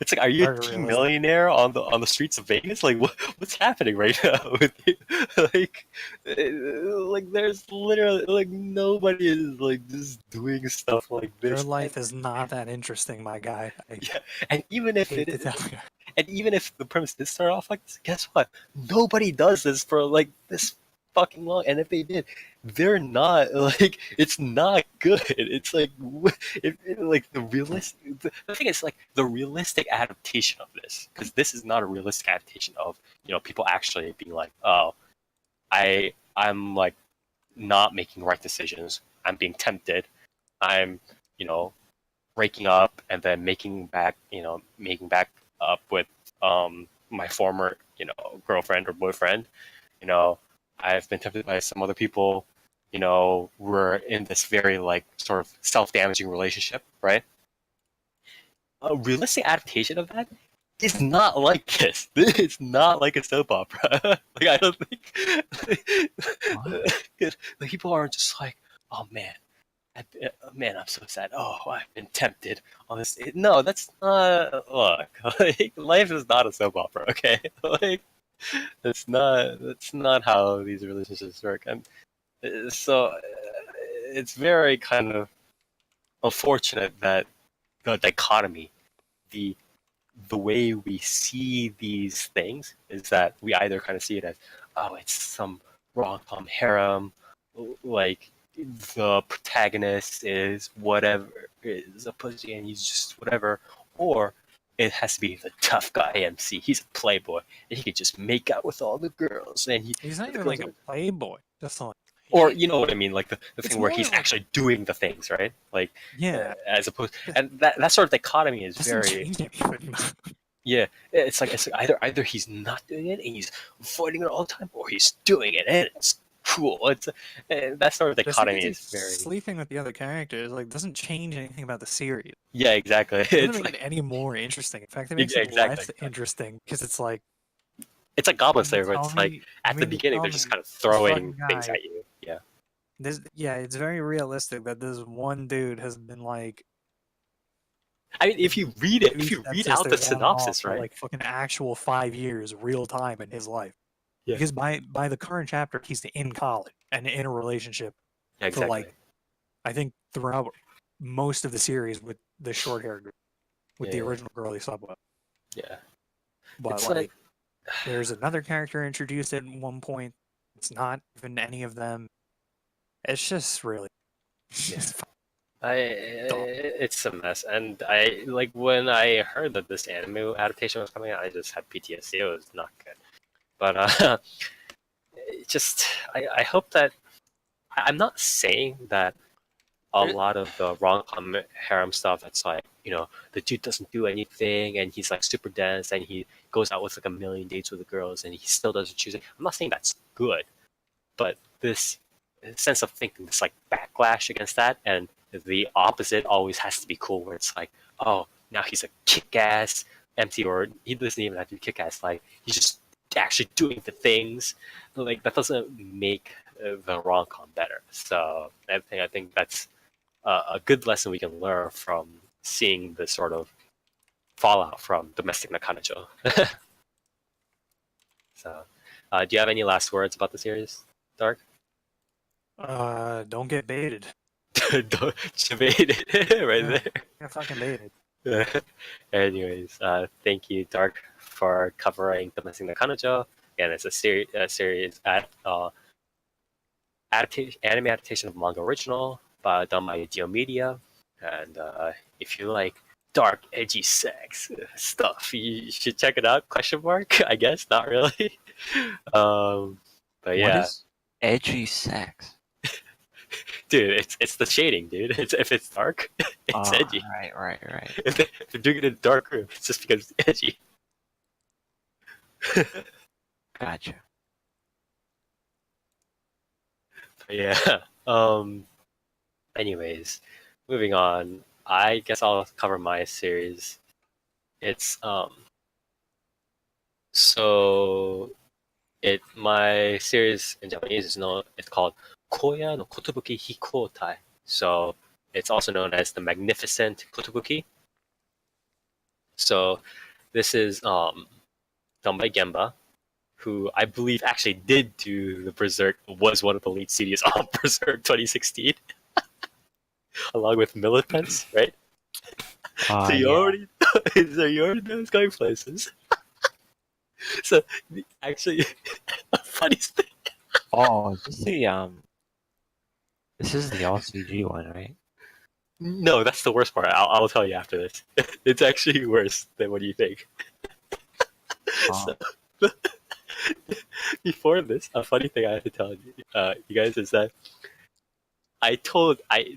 It's like, are you a Very teen realistic. millionaire on the streets of Vegas? Like, what's happening right now with you? Like, there's literally like nobody is like just doing stuff like this. Your life is not that interesting, my guy. I Yeah, and even if hate it to is, tell you. and even if the premise did start off like this, guess what? Nobody does this for like this fucking long, and if they did, they're not like it's not good. It's like like the thing is like the realistic adaptation of this, because this is not a realistic adaptation of people actually being like, oh, I'm like not making right decisions. I'm being tempted. I'm breaking up and then making back up with my former girlfriend or boyfriend. I've been tempted by some other people. We're in this very like sort of self-damaging relationship, right? A realistic adaptation of that is not like this. It's not like a soap opera. Like I don't think like, people aren't just like, oh man, man, I'm so sad. Oh, I've been tempted on this. No, that's not. Look, like, life is not a soap opera. Okay, like that's not how these relationships work. And so it's very kind of unfortunate that the dichotomy, the the way we see these things is that we either kind of see it as, oh, it's some rom-com harem, like the protagonist is whatever, is a pussy and he's just whatever, or it has to be the tough guy MC. He's a playboy and he can just make out with all the girls, and He's not the even girls like a playboy. Just like or you know what I mean, like the It's thing where more he's like- actually doing the things, right? Like yeah, as opposed, and that sort of dichotomy is doesn't very. change anything. Yeah, it's like either he's not doing it and he's avoiding it all the time, or he's doing it and it's cool. It's that sort of Just dichotomy because is he's very. sleeping with the other characters like doesn't change anything about the series. Yeah, exactly. It doesn't It's make like it any more interesting. In fact, it makes it exactly. less interesting because it's like It's like Goblin you Slayer, where tell it's like me- at you the mean to beginning tell they're just me kind of this throwing fucking things guy- at you. Yeah. it's very realistic that this one dude has been like I mean, if you read it, if two you read out the stepsisters on and off synopsis, for right? like fucking actual 5 years, real time in his life. Yeah. Because by the current chapter, he's in college and in a relationship Yeah, for exactly. like I think throughout most of the series with the short hair group, with the Yeah. original girl he slept with. Yeah. But It's like, like there's another character introduced at one point. It's not even any of them. It's just really. Yeah. it's it's a mess, and I like when I heard that this anime adaptation was coming out, I just had PTSD. It was not good, but it just I hope that I'm not saying that a lot of the rom-com harem stuff that's like the dude doesn't do anything and he's like super dense and he goes out with like a million dates with the girls and he still doesn't choose it. I'm not saying that's good, but this sense of thinking, this like backlash against that, and the opposite always has to be cool, where it's like, oh, now he's a kick-ass MC, or he doesn't even have to be kick-ass, like he's just actually doing the things. Like that doesn't make the rom-com better. So I think that's a good lesson we can learn from seeing the sort of fallout from domestic Nakanojo. So, do you have any last words about the series, Dark? Don't get baited. Don't debate it right Yeah. there. Get fucking baited. Anyways, thank you, Dark, for covering Domestic Nakanojo. Again, it's a series anime adaptation of manga original done by Dio Media. And if you like dark, edgy sex stuff, you should check it out. Question mark? I guess not really. But yeah, What is edgy sex? dude, it's the shading, dude. If it's dark, it's edgy. Right. If they're doing it in a dark room, it's just because it's edgy. Gotcha. But yeah. Anyways, moving on. I guess I'll cover my series. It's so my series in Japanese is known. It's called Kouya no Kotobuki Hikoutai. So it's also known as the Magnificent Kotobuki. So this is done by Gemba, who I believe actually did do the Berserk, was one of the lead studios on Berserk 2016, along with Militants, right? So you already know it's going places. So actually, a funny thing. Oh, this is the all CG one, right? No, that's the worst part. I'll tell you after this. It's actually worse than what you think. Oh, So, before this, a funny thing I have to tell you guys is that I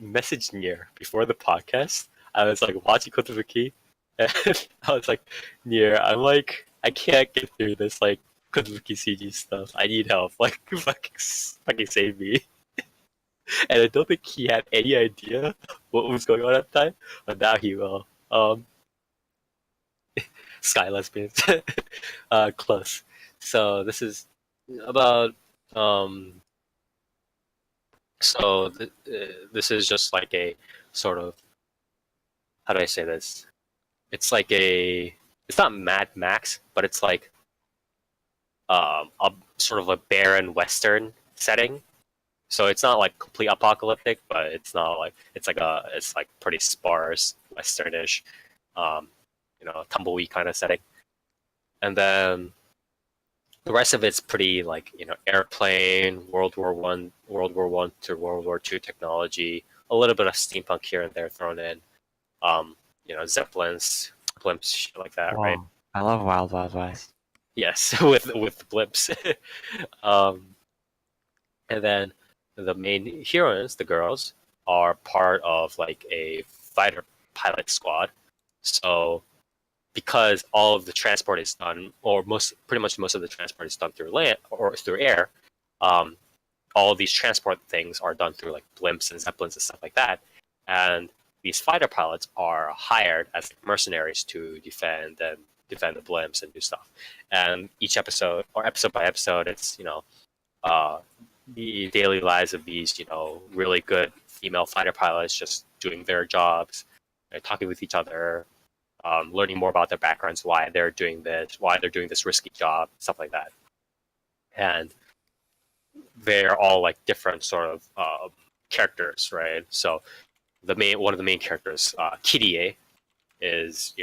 messaged Nier before the podcast. I was like watching Kotobuki, and I was like, Nier, I can't get through this like Kotobuki CG stuff. I need help. Like, fucking save me. And I don't think he had any idea what was going on at the time, but now he will. Sky lesbians, close. So this is about So this is just like a sort of, how do I say this? It's like it's not Mad Max, but it's like a sort of a barren western setting. So it's not like complete apocalyptic, but it's not like it's like pretty sparse westernish, um, tumbleweed kind of setting. And then the rest of it's pretty like airplane, World War I to World War II technology, a little bit of steampunk here and there thrown in, zeppelins, blimps, shit like that, right? wow. I love Wild Wild West. Yes, with the blimps. um, and then the main heroines, the girls, are part of like a fighter pilot squad. So because all of the transport is done, or pretty much most of the transport is done through land or through air, um, all of these transport things are done through like blimps and zeppelins and stuff like that. And these fighter pilots are hired as mercenaries to defend the blimps and do stuff. And each episode, or episode by episode, it's the daily lives of these really good female fighter pilots just doing their jobs, talking with each other, learning more about their backgrounds, why they're doing this risky job, stuff like that. And they're all like different sort of characters, right? So one of the main characters, Kirie, is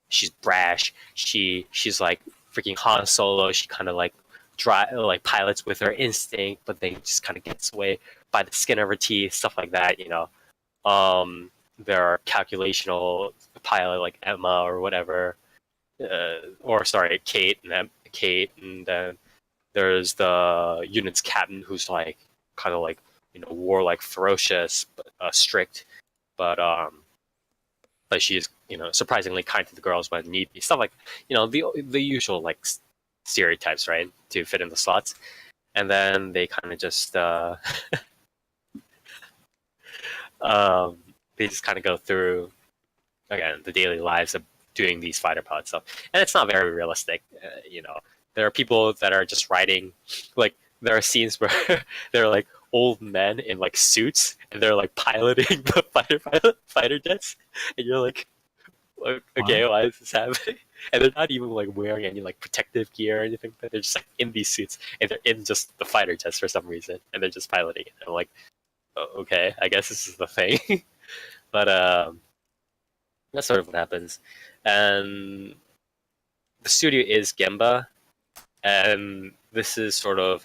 she's brash. She's like freaking Han Solo. She kind of like pilots with her instinct, but then just kind of gets away by the skin of her teeth, stuff like that. There are calculational pilot like Emma or whatever, or sorry, Kate, and then there's the unit's captain who's like kind of like warlike, ferocious, but strict, but she is surprisingly kind to the girls when need be. Stuff like the usual like stereotypes, right, to fit in the slots. And then they kind of just they just kind of go through again the daily lives of doing these fighter pilot stuff, and it's not very realistic. There are people that are just riding, like there are scenes where they're like old men in like suits and they're like piloting the fighter jets, and you're like, okay, Wow. why is this happening? And they're not even like wearing any like protective gear or anything, but they're just like in these suits and they're in just the fighter jets for some reason, and they're just piloting it. And I'm like, okay, I guess this is the thing. But that's sort of what happens. And the studio is Gemba, and this is sort of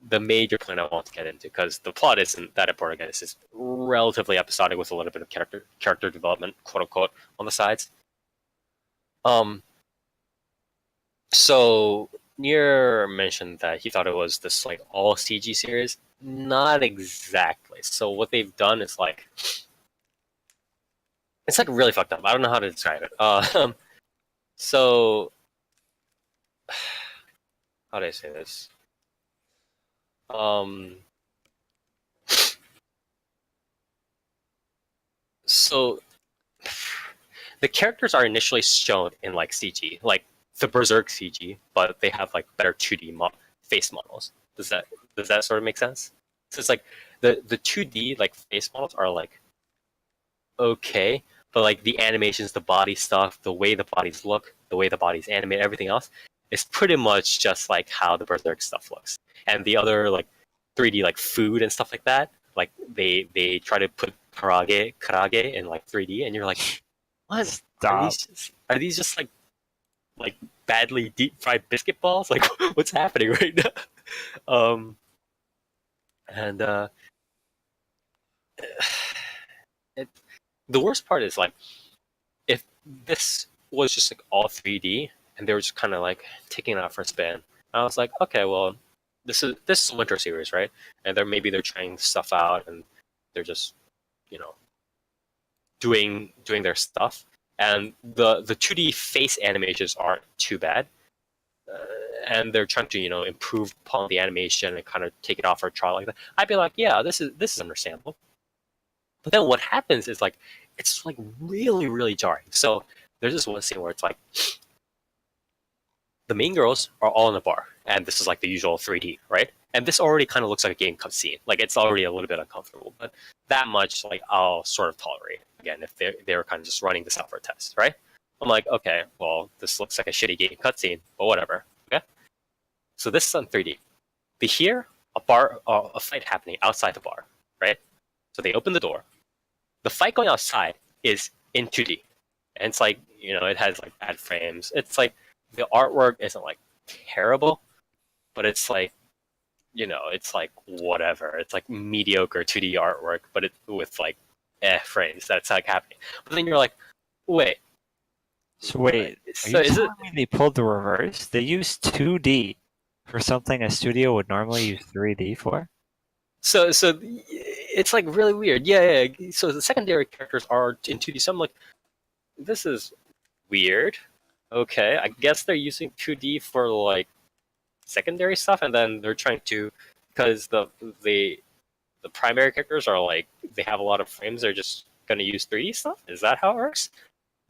the major point I want to get into, because the plot isn't that important. Again, it's just relatively episodic with a little bit of character development, quote unquote, on the sides. So Nier mentioned that he thought it was this like all CG series. Not exactly. So what they've done is like, it's like really fucked up. I don't know how to describe it. So how do I say this? So the characters are initially shown in like CG, like the Berserk CG, but they have like better 2D face models. Does that sort of make sense? So it's like the 2D like face models are like okay, but like the animations, the body stuff, the way the bodies look, the way the bodies animate, everything else is pretty much just like how the Berserk stuff looks. And the other like 3D like food and stuff like that, like they try to put karage in like 3D, and you're like, what? Stop. Are these just like badly deep fried biscuit balls? Like what's happening right now? um, and it, the worst part is like if this was just like all 3D and they were just kind of like taking it out for a spin. I was like, okay, well, this is a winter series, right? And they're trying stuff out and they're just you know doing their stuff. And the 2D face animations aren't too bad. And they're trying to improve upon the animation and kind of take it off for a trial like that. I'd be like, yeah, this is understandable. But then what happens is like it's like really really jarring. So there's this one scene where it's like the main girls are all in a bar, and this is like the usual 3D, right? And this already kind of looks like a game cutscene. Like it's already a little bit uncomfortable, but that much like I'll sort of tolerate. Again, if they're kind of just running this out for a test, right? I'm like, okay, well, this looks like a shitty game cutscene, but whatever. Okay. So this is on 3D. They hear a fight happening outside the bar, right? So they open the door. The fight going outside is in 2D, and it's like it has like bad frames. It's like the artwork isn't like terrible, but it's like it's like whatever. It's like mediocre 2D artwork, but it with like frames. That's like happening. But then you're like, wait. So wait, So are you is telling it? me they pulled the reverse? They used 2D for something a studio would normally use 3D for? So it's like really weird. Yeah, yeah. So the secondary characters are in 2D. So I'm like, this is weird. Okay, I guess they're using 2D for like secondary stuff, and then they're trying to because the primary characters are like they have a lot of frames. They're just gonna use 3D stuff. Is that how it works?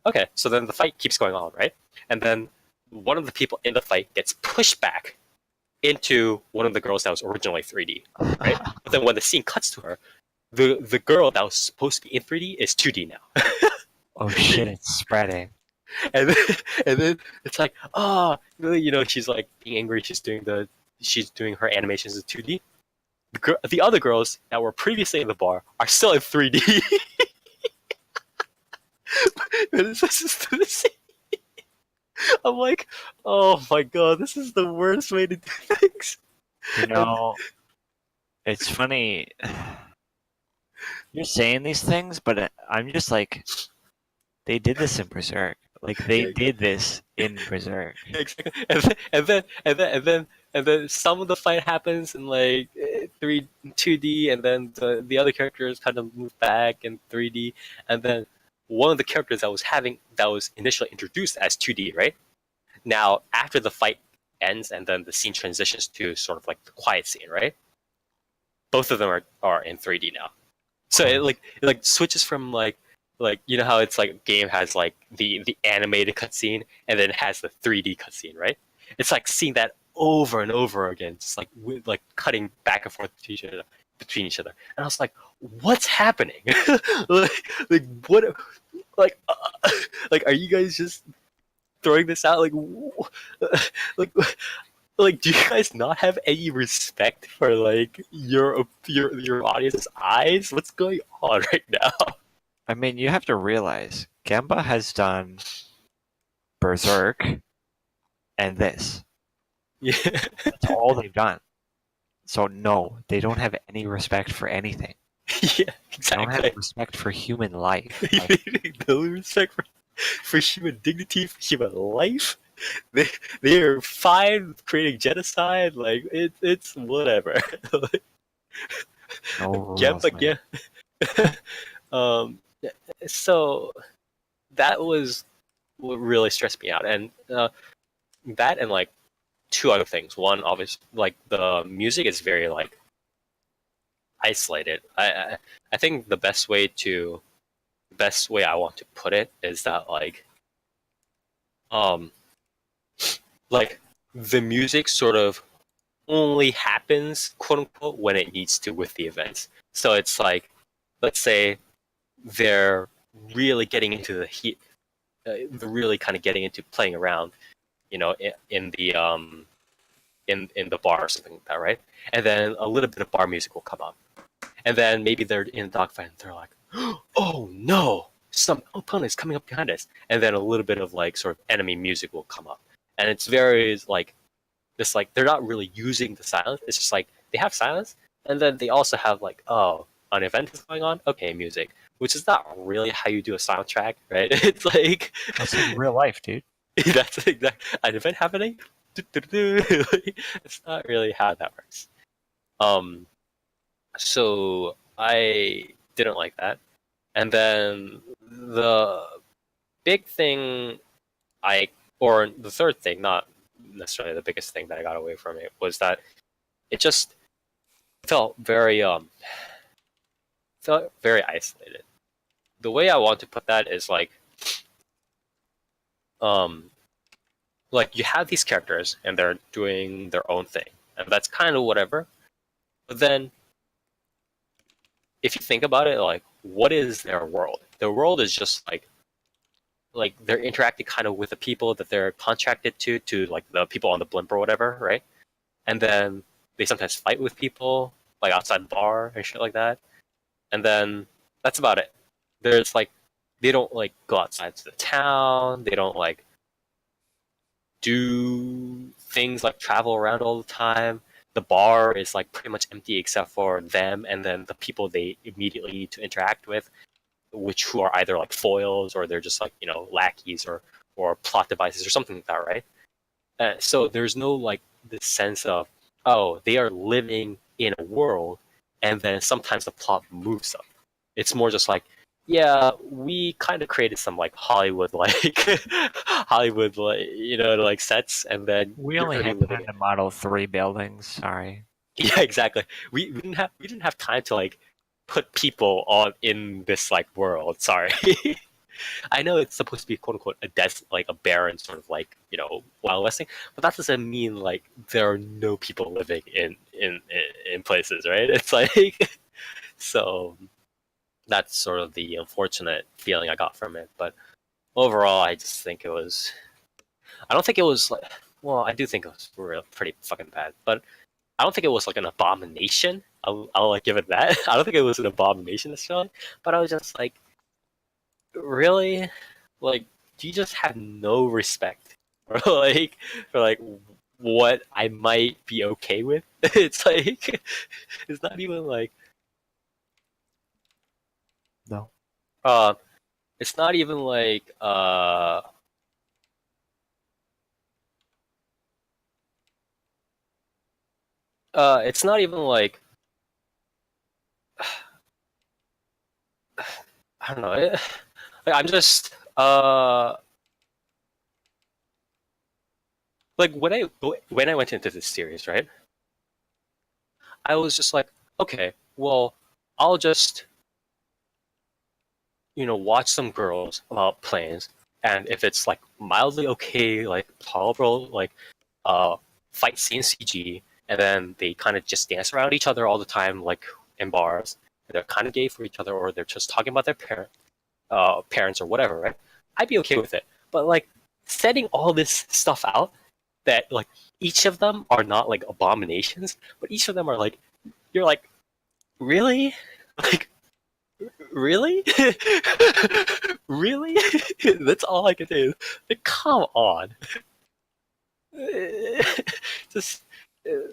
Okay, so then the fight keeps going on, right? And then one of the people in the fight gets pushed back into one of the girls that was originally 3D, right? But then when the scene cuts to her, the girl that was supposed to be in 3D is 2D now. Oh shit, it's spreading. and then it's like, she's like being angry. She's doing her animations in 2D. The other girls that were previously in the bar are still in 3D. I'm like, oh my god, this is the worst way to do things. It's funny. You're saying these things, but I'm just like, they did this in Berserk. Like they did this in Berserk. Exactly. And then some of the fight happens in like 2D, and then the other characters kind of move back in 3D, and then one of the characters that was initially introduced as 2D, right? Now after the fight ends and then the scene transitions to sort of like the quiet scene, right? Both of them are in 3D now. So it switches from like how it's like game has like the animated cutscene and then it has the 3D cutscene, right? It's like seeing that over and over again, just like cutting back and forth between each other. And I was like, what's happening? like what? Like are you guys just throwing this out? Like like do you guys not have any respect for like your audience's eyes? What's going on right now? I mean, you have to realize Gemba has done Berserk and this. Yeah. That's all they've done. So no, they don't have any respect for anything. Yeah, They don't exactly. have respect for human life. No respect for human dignity, for human life. They are fine with creating genocide. Like it's whatever. No rules, Yeah, but man. so that was what really stressed me out, and that and like two other things. One, obviously, like the music is very like isolated. I think the best way I want to put it is that like the music sort of only happens quote unquote when it needs to with the events. So it's like, let's say they're really getting into the heat, they're really kind of getting into playing around, in the bar or something like that, right? And then a little bit of bar music will come up, and then maybe they're in a dogfight and they're like, oh no, some opponent is coming up behind us, and then a little bit of like sort of enemy music will come up, and it's very like it's like they're not really using the silence. It's just like they have silence, and then they also have like, oh, an event is going on. Okay, music, which is not really how you do a soundtrack, right? It's like That's like real life, dude. that's an event happening. It's not really how that works. So I didn't like that, and then the big thing or the third thing, not necessarily the biggest thing that I got away from it, was that it just felt very isolated. The way I want to put that is like you have these characters and they're doing their own thing, and that's kind of whatever. But then, if you think about it, like, what is their world? Their world is just like they're interacting kind of with the people that they're contracted to like the people on the blimp or whatever, right? And then they sometimes fight with people like outside the bar and shit like that. And then that's about it. There's like they don't like go outside to the town. They don't like do things like travel around all the time. The bar is like pretty much empty except for them and then the people they immediately need to interact with, who are either like foils or they're just like, you know, lackeys or plot devices or something like that, right? So there's no like this sense of, oh, they are living in a world and then sometimes the plot moves them. It's more just like, yeah, we kind of created some like Hollywood like Hollywood like, you know, like sets, and then We you're only already had living time in to it. model 3 buildings. Sorry. Yeah, exactly. We didn't have time to like put people on in this like world. Sorry. I know it's supposed to be quote unquote like a barren sort of like, you know, Wild Westing, but that doesn't mean like there are no people living in places, right? It's like so that's sort of the unfortunate feeling I got from it. But overall, I just think it was. I don't think it was like. Well, I do think it was pretty fucking bad, but I don't think it was like an abomination. I'll like give it that. I don't think it was an abomination necessarily, but I was just like, really, like, do you just have no respect for like what I might be okay with? It's like it's not even like No. uh, it's not even like it's not even like I don't know. Like, I'm just like when I went into this series, right? I was just like, okay, well, I'll just watch some girls about planes, and if it's like mildly okay, like tolerable, like uh fight scene CG, and then they kind of just dance around each other all the time, like in bars, and they're kind of gay for each other, or they're just talking about their parents or whatever, right? I'd be okay with it. But like setting all this stuff out, that like each of them are not like abominations, but each of them are like, you're like, really? Like, really? Really? That's all I can do. Like, come on. Just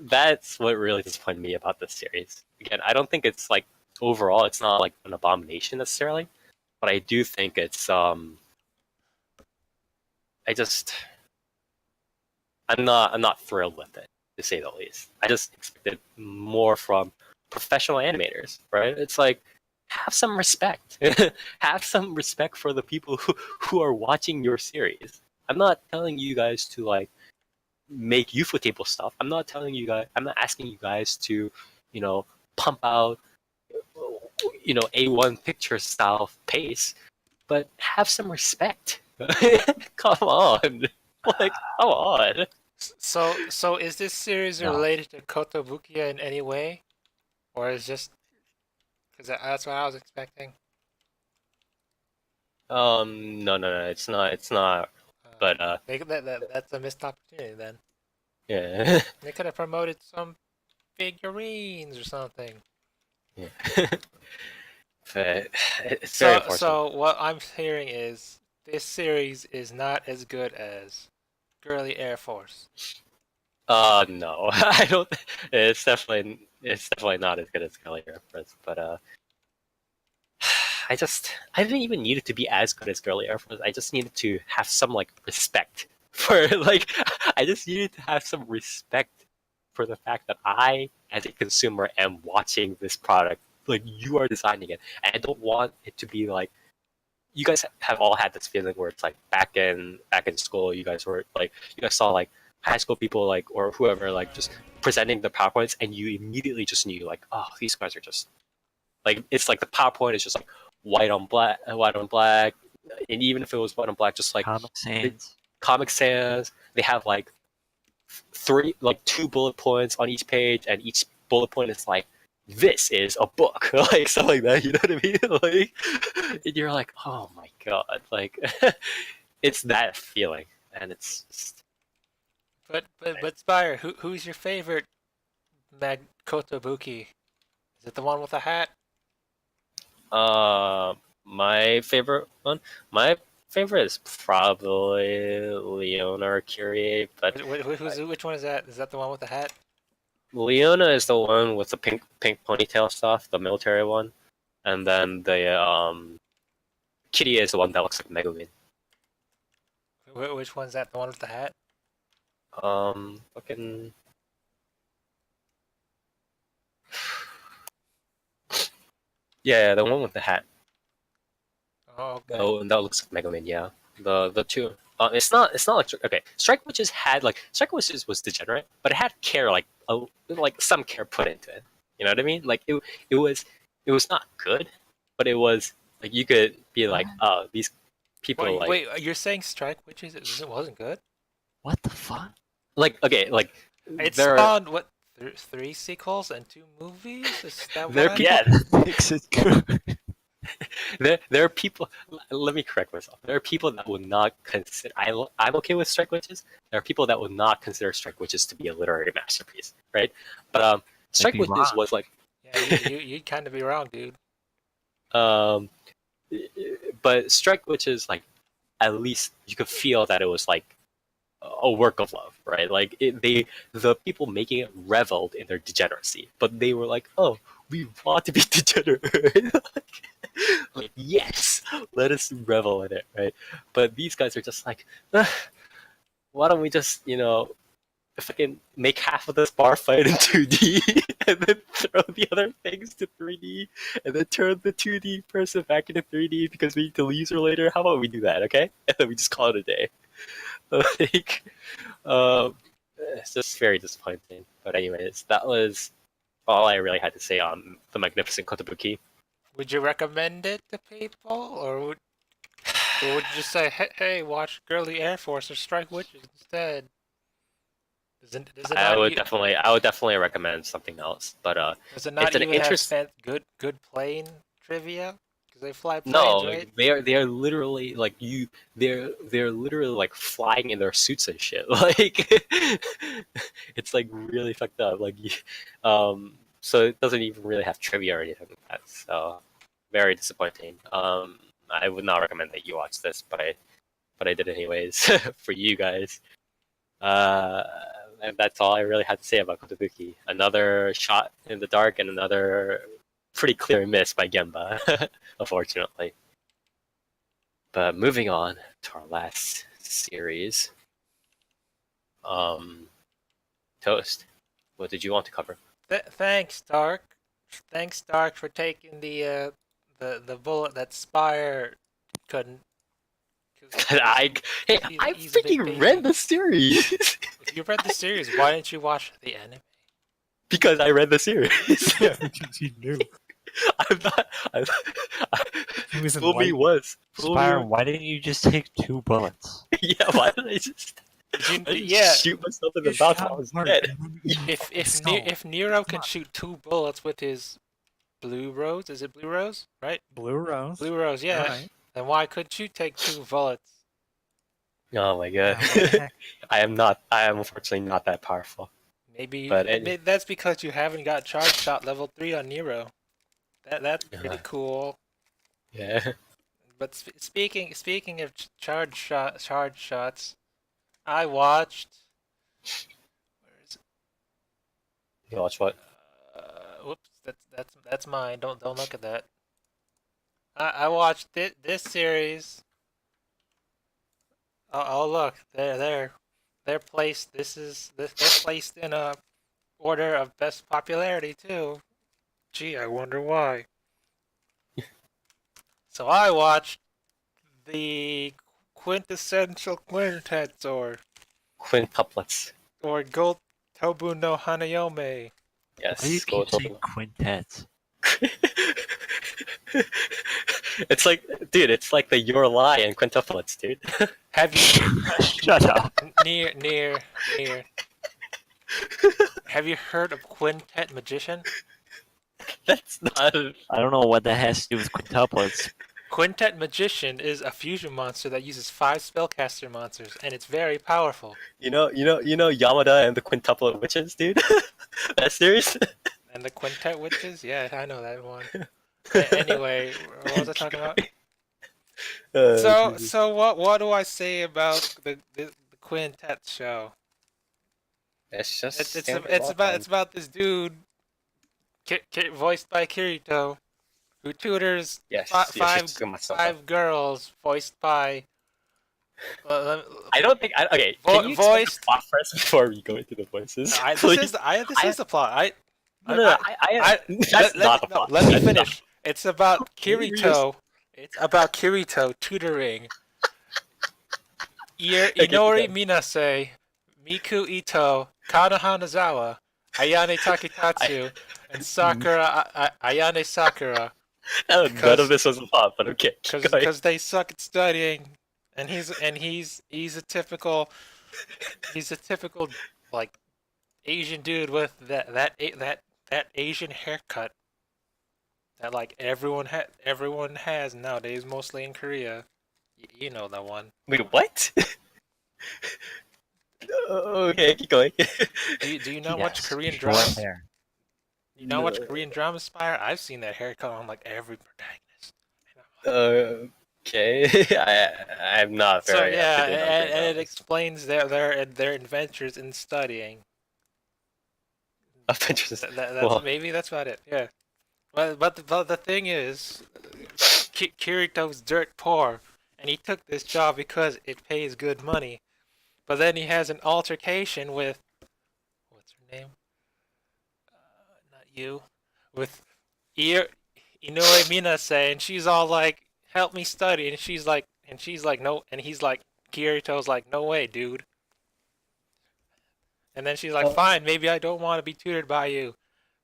that's what really disappointed me about this series. Again, I don't think it's like overall it's not like an abomination necessarily, but I do think it's I just I'm not thrilled with it, to say the least. I just expected more from professional animators, right? It's like have some respect. Have some respect for the people who are watching your series. I'm not telling you guys to like make Ufotable stuff. I'm not asking you guys to, pump out A1 picture style pace, but have some respect. Come on. Like, come on. So is this series No. related to Kotobuki in any way, or is just because that's what I was expecting? No, it's not. But That's a missed opportunity then. yeah, They could have promoted some figurines or something. yeah. But it's very So unfortunate. so what I'm hearing is this series is not as good as Girly Air Force. No, I don't. It's definitely not as good as Girly Reference, but I didn't even need it to be as good as Girly Reference. I just needed to have some like respect for like I just needed to have some respect for the fact that I, as a consumer, am watching this product. Like you are designing it, and I don't want it to be like you guys have all had this feeling where it's like back in school, you guys were like you guys saw like high school people like or whoever like just presenting the PowerPoints, and you immediately just knew like, oh, these guys are just like it's like the PowerPoint is just like white on black, and even if it was white on black, just like Comic Sans. Comic Sans, they have like two bullet points on each page, and each bullet point is like, this is a book, like stuff like that. You know what I mean? Like, and you're like, oh my god, like, it's that feeling, and it's just, But Spire, who's your favorite Kotobuki? Is it the one with the hat? my favorite one. My favorite is probably Leona or Curie, but Which one is that? Is that the one with the hat? Leona is the one with the pink ponytail stuff, the military one, and then the Kitty is the one that looks like Megumin. Which one's that? The one with the hat? Fucking. Yeah, the one with the hat. Oh, okay. Oh, and that looks like Megumin. Yeah, the two. It's not like okay. Strike Witches had like Strike Witches was degenerate, but it had care like some care put into it. You know what I mean? Like it was not good, but it was like you could be like, oh, these people Wait, like you're saying Strike Witches it wasn't good? What the fuck? like okay like It there are spawned what? Three sequels and 2 movies? Is that There are what? people- Yeah, makes it good. there are people. Let me correct myself. There are people that would not consider. I'm okay with Strike Witches. There are people that would not consider Strike Witches to be a literary masterpiece, right? But Strike be Witches wrong. was like Yeah, you'd kind of be wrong, dude. um, but Strike Witches like at least you could feel that it was like a work of love, right? Like the people making it reveled in their degeneracy, but they were like, oh, we want to be degenerate. Like, yes, let us revel in it, right? But these guys are just like, why don't we just, fucking make half of this bar fight in 2D and then throw the other things to 3D and then turn the 2D person back into 3D because we need to lose her later? How about we do that, okay? And then we just call it a day. Like, it's just very disappointing. But anyways, that was all I really had to say on the Magnificent Kotobuki. Would you recommend it to people, or would you just say, hey, watch Girly Air Force or Strike Witches instead? I would definitely recommend something else, but does it not it's an even have interest. good plane trivia? Because they fly planes, No, right? they are literally like they're literally like flying in their suits and shit. Like it's like really fucked up. Like so it doesn't even really have trivia or anything like that. So very disappointing. I would not recommend that you watch this, but I did anyways for you guys. And that's all I really had to say about Kotobuki. Another shot in the dark and another pretty clear miss by Gemba, unfortunately. But moving on to our last series. Toast, what did you want to cover? Thanks, Dark. Thanks, Dark, for taking the bullet that Spire couldn't. I He's a big freaking baby. read the series If you read the series, why didn't you watch the anime? because I read the series. Because you knew. I'm not. He was Fool me enlightened. once. Spire, why didn't you just take 2 bullets? Yeah, why did I just? Did I you, just yeah, shoot myself in the You mouth shot while I was Mark dead. and then you if Nero can shoot 2 bullets with his blue rose, is it blue rose? Right? Blue Rose. Blue rose, yeah. Alright. Then why couldn't you take 2 bullets? Oh my god. Now, what the heck? I am unfortunately not that powerful. Maybe But that's because you haven't got charge shot level 3 on Nero. That's pretty cool. Yeah. But speaking of charge shots, I watched. Where You watch what? Whoops, that's mine. Don't look at that. I watched this series. Oh look, they're placed. They're placed in a order of best popularity too. Gee, I wonder why. So I watched the Quintessential Quintets Quintuplets. or Gotobu no Hanayome. Yes. Why do you go keep saying Tobu. quintets? It's like, dude, it's like the Your Lie and Quintuplets, dude. Have you Shut up. near? Have you heard of Quintet Magician? That's not. I don't know what that has to do with quintuplets. Quintet Magician is a fusion monster that uses 5 spellcaster monsters, and it's very powerful. You know Yamada and the Quintuplet Witches, dude. That series. And the Quintet Witches? Yeah, I know that one. Anyway, what was I talking about? So what do I say about the Quintet show? It's just. It's about this dude, voiced by Kirito, who tutors Yes. five girls, voiced by. I don't think. Okay. Vo- Can you explain the voiced- plot first before we go into the voices? This Please? is the plot. That's not the plot. Let me That's finish. It's about Can you Kirito. It's about Kirito tutoring Okay, Inori okay. Minase, Miku Ito, Kana Hanazawa, Ayane Takitatsu, and Sakura Ayane Sakura. None of this was a plot, but okay. Go ahead. Because they suck at studying, and he's a typical like Asian dude with that Asian haircut that like everyone has nowadays, mostly in Korea. You know that one. Wait, what? Okay, keep going. Do you not watch Yes, Korean short dramas? hair. You not watch No. Korean dramas, Spire? I've seen that haircut on like every protagonist. Okay, I'm not So very. yeah, up to date on Korean and it dramas. explains their adventures in studying. Adventures. That's Well, maybe that's about it. Yeah, but the thing is, Kirito's dirt poor, and he took this job because it pays good money. But then he has an altercation with what's her name? Not you, with Inoue Minase, and she's all like, "Help me study," and she's like, "No," and he's like, Kirito's like, "No way, dude." And then she's like, Oh. "Fine, maybe I don't want to be tutored by you."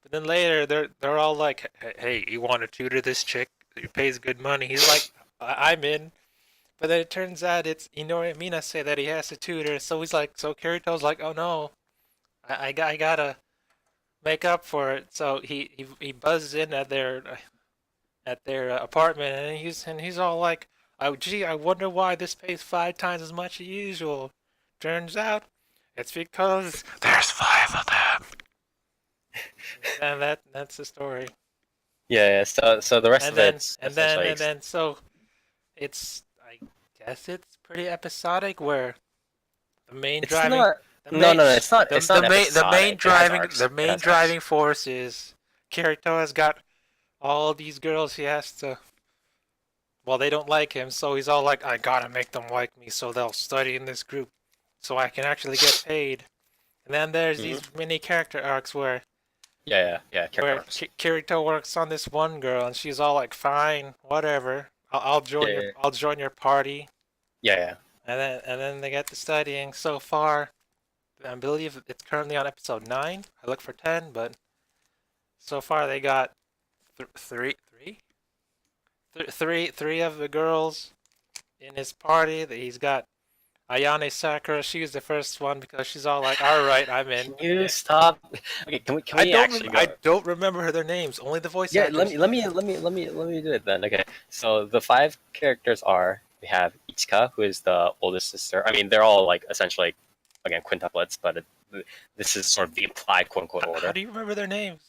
But then later, they're all like, "Hey, you want to tutor this chick? It pays good money." He's like, "I'm in." But then it turns out it's Inoue Minase that he has to tutor. So Kirito's like, "Oh no, I gotta make up for it." So he buzzes in at their apartment, and he's all like, "Oh gee, I wonder why this pays 5 times as much as usual." Turns out it's because there's 5 of them. And that's the story. yeah. So the rest And of then it's and then essentially and then so it's, I guess it's pretty episodic, where the main it's driving not. the No, main- no, it's not. the, It's not the main episodic. It has arcs. the It main has driving arcs. force is Kirito has got all these girls he has to. Well, they don't like him, so he's all like, "I gotta make them like me, so they'll study in this group, so I can actually get paid." And then there's these mini character arcs where Yeah. Character arcs. Kirito works on this one girl, and she's all like, "Fine, whatever. I'll join Yeah. I'll join your party." Yeah. And then they get to studying. So far, I believe it's currently on episode 9. I look for 10, but so far they got three of the girls in his party. That he's got Ayane Sakura. She's the first one because she's all like, "All right, I'm in." Can you stop? Okay, can we actually go? I don't remember their names. Only the voice Yeah, actors. let me do it then. Okay, so the 5 characters are, we have Ichika, who is the oldest sister. I mean, they're all like essentially, again, quintuplets, but this is sort of the implied quote unquote How order. do you remember their names?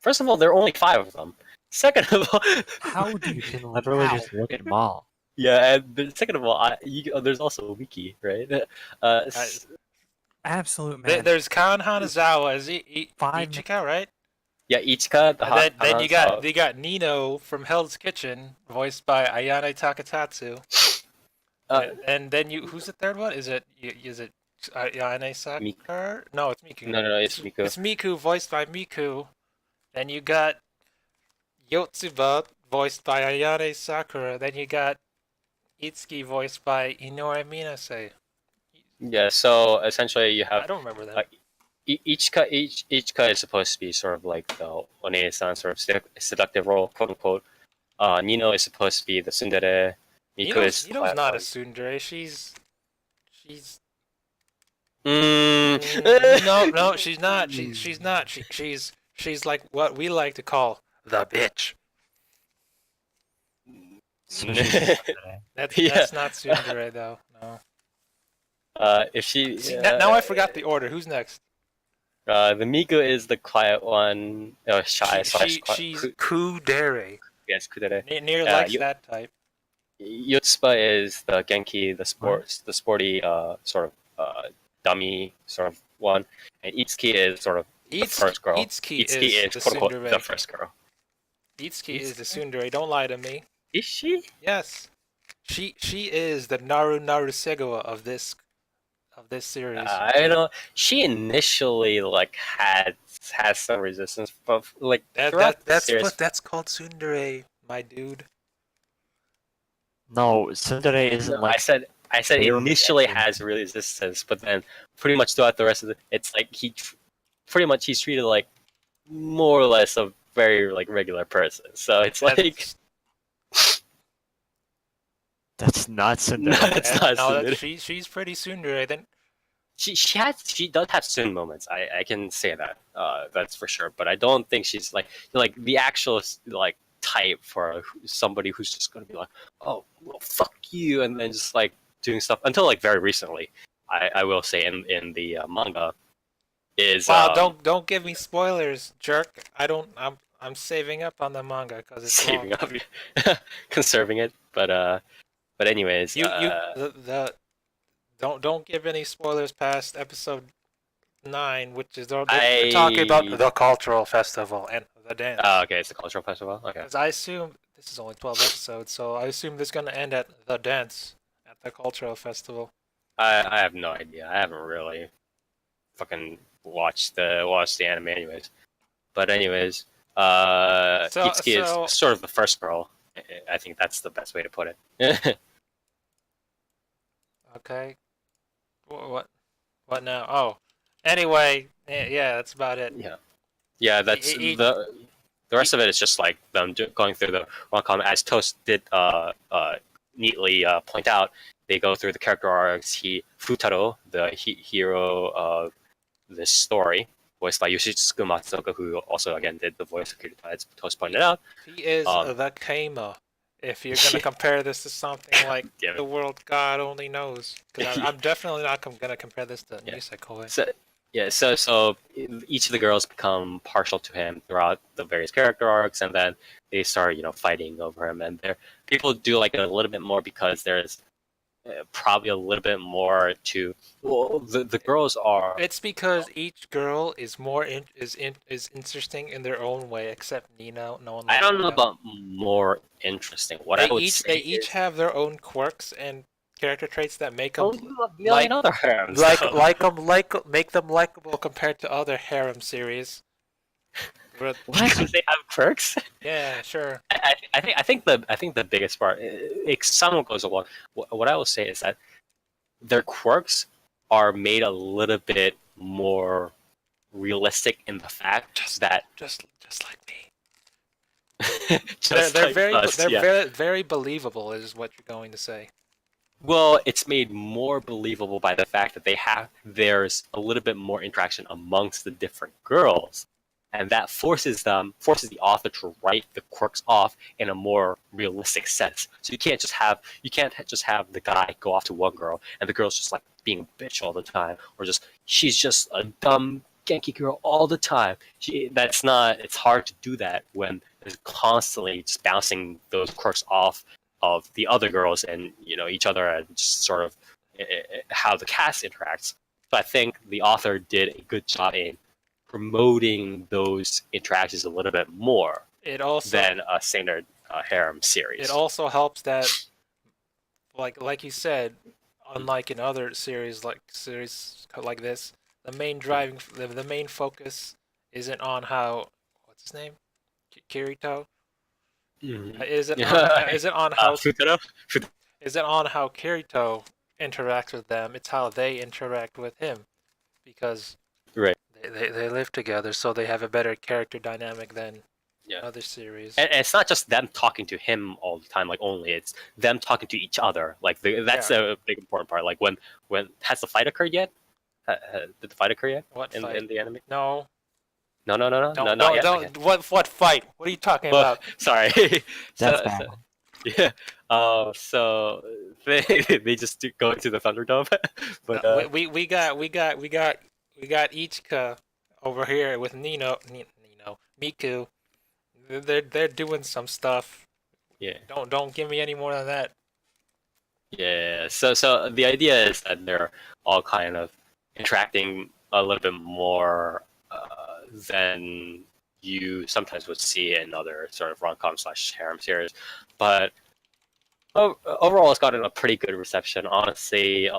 First of all, there are only 5 of them. Second of all, How do You you? can literally How? just look at them all. yeah, and second of all, there's also Wiki, right? absolute man. There's Kan Hanazawa as 5 Ichika, right? Yeah, Ichika, the And then hot you got Nino from Hell's Kitchen, voiced by Ayane Takatatsu. And then who's the third one? Is it Ayane Sakura? No, it's Miku. No, it's Miku. It's Miku, voiced by Miku. Then you got Yotsuba, voiced by Ayane Sakura. Then you got Itsuki, voiced by Inoue Minase. Yeah, so essentially you have I don't remember that. Ichika is supposed to be sort of like the One-san sort of seductive role, quote unquote. Nino is supposed to be the tsundere. Nino's not a tsundere. She's no, she's not. She's not. She's like what we like to call the bitch. That's not tsundere though. No. If she now I forgot the order. Who's next? The Miku is the quiet one, shy. She's kudere. Yes, kudere. Near likes that type. Yotsuba is the Genki, the sporty sort of dummy sort of one, and Itsuki is sort of the first girl. Itsuki is quote unquote tsundere. the first girl. Itsuki is the tsundere. Don't lie to me. Is she? Yes, she is the Naru Segawa of this series. I don't. She initially like had some resistance, but like that's called tsundere, my dude. No, tsundere isn't like. I said initially has resistance, but then pretty much throughout the rest of it's like he's treated like more or less a very like regular person. So it's that's not tsundere. No, it's not tsundere. She's pretty tsundere. Then she does have tsundere moments. I can say that. That's for sure. But I don't think she's like the actual like type for somebody who's just going to be like, oh, well, fuck you, and then just like doing stuff until like very recently. I will say in the manga is wow. Don't give me spoilers, jerk. I'm saving up on the manga because it's saving long. up, conserving it. But anyways, don't give any spoilers past episode 9, which is they're talking about the cultural festival and the dance. Oh, okay, it's the cultural festival. Okay. Because I assume this is only 12 episodes, so I assume this is gonna end at the dance at the cultural festival. I have no idea. I haven't really fucking watched the anime anyways. But anyways, Itsuki is sort of the first girl. I think that's the best way to put it. Okay. What now? Oh. Anyway, yeah, that's about it. Yeah, that's the rest of it is just like them going through the rom-com. As Toast did neatly point out, they go through the character arcs. Futaro, the hero of this story, voiced by Yoshitsugu Matsuoka, who also again did the voice of Kouya, as Toast pointed out. He is the Keima. If you're gonna compare this to something like the world God only knows, because I'm definitely not gonna compare this to Nisekoi. So each of the girls become partial to him throughout the various character arcs, and then they start, fighting over him. And people do like it a little bit more because there's probably a little bit more to. Well, the girls are. It's because each girl is is interesting in their own way, except Nina. No one. I don't know about more interesting. They each have their own quirks and character traits that make them other harems. Make them likable compared to other harem series. What? Because they have quirks? Yeah, sure. I think the biggest part, someone goes along. What I will say is that their quirks are made a little bit more realistic in the fact that just like me. They're very believable, is what you're going to say. Well, it's made more believable by the fact that there's a little bit more interaction amongst the different girls. And that forces the author to write the quirks off in a more realistic sense. So you can't just have the guy go off to one girl and the girl's just like being a bitch all the time, or she's just a dumb Genki girl all the time. It's hard to do that when there's constantly just bouncing those quirks off of the other girls and each other, and just sort of how the cast interacts. So I think the author did a good job in promoting those interactions a little bit more It also than a standard harem series. it also helps that, like you said, unlike in other series like this, the main focus isn't on how what's his name, Kirito. Mhm. Is it on how Futaro? is it on how Kirito interacts with them? It's how they interact with him, because Right. they live together, so they have a better character dynamic than Yeah. other series. And it's not just them talking to him all the time, like only it's them talking to each other. Like that's a big important part. Like when has the fight occurred yet? Did the fight occur yet? What in fight? in the anime? No. No, not Don't, yet. don't. Okay. What fight? What are you talking Well, about? sorry. Death so, battle. yeah. So they they just go into the Thunderdome, but We got Ichika over here with Nino, Miku. They're doing some stuff. yeah. Don't give me any more than that. Yeah. So the idea is that they're all kind of interacting a little bit more than you sometimes would see in other sort of rom-com / harem series, but overall, it's gotten a pretty good reception. Honestly,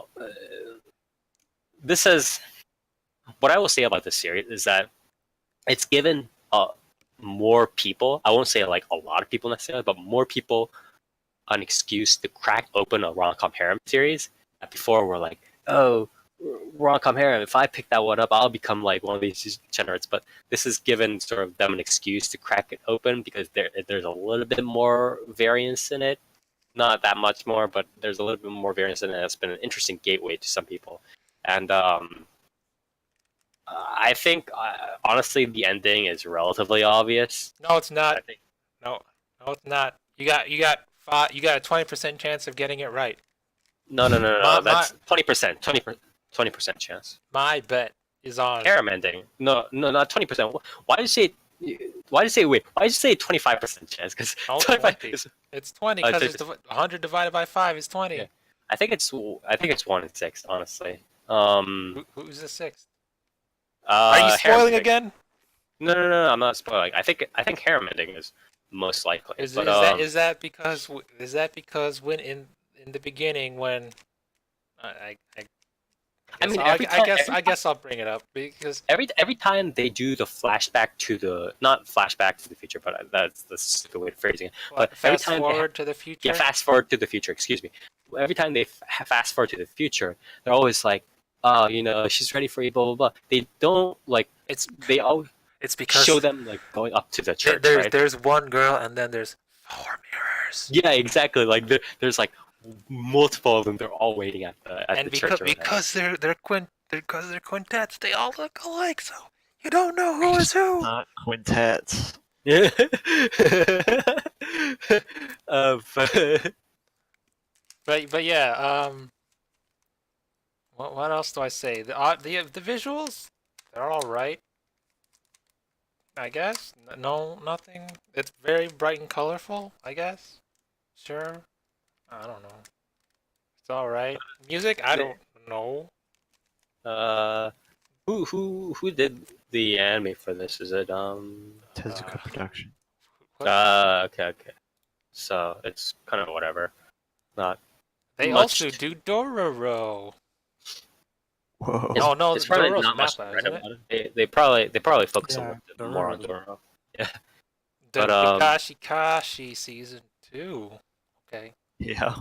this is what I will say about this series is that it's given more people. I won't say like a lot of people necessarily, but more people an excuse to crack open a rom-com harem series. Before we're like, oh, rom-com harem. If I pick that one up, I'll become like one of these degenerates. But this has given sort of them an excuse to crack it open because there's a little bit more variance in it. Not that much more, but there's a little bit more variance in it. It's been an interesting gateway to some people, and I think honestly the ending is relatively obvious. No, it's not. I think No, it's not. You got a 20% chance of getting it right. no. My- That's 20%. 20% chance. My bet is on. Harem ending. No, not 20%. Why did you say? Why did you say wait? Why did you say 25% chance? Because No, 25 20. is. It's 20 Oh, because 100 divided by 5 is 20. Yeah. I think it's 1/6. Honestly. Who's the sixth? Are you Harem spoiling ending. again? No. I'm not spoiling. I think harem ending is most likely. Is but, that because when in the beginning when I mean, I guess I'll bring it up because every time they do the flashback to the not flashback to the future, but that's the stupid way of phrasing it. But every fast time forward to the future. yeah, fast forward to the future. Excuse me. Every time they fast forward to the future, they're always like, "Oh, she's ready for you." Blah blah blah. They don't like. They all It's because show them like going up to the church, right? there's one girl and then there's 4 mirrors. Yeah, exactly. Like there's like multiple of them. They're all waiting at the church. Because they're quintets, they all look alike, so you don't know who is who. Not quintets. Yeah. But yeah, what else do I say? The visuals, they're all right. I guess. No, nothing. It's very bright and colorful. I guess. Sure. I don't know. It's all right. Music, I don't know. Who did the anime for this? Is it Tezuka production. okay. So it's kind of whatever. Not They much also do Dororo. Whoa. No, it's probably Dororo's not much Mappa, read isn't about it. They probably focus Yeah, a little bit more on Dororo. Yeah. The But, Kashi season 2. Okay. Yeah.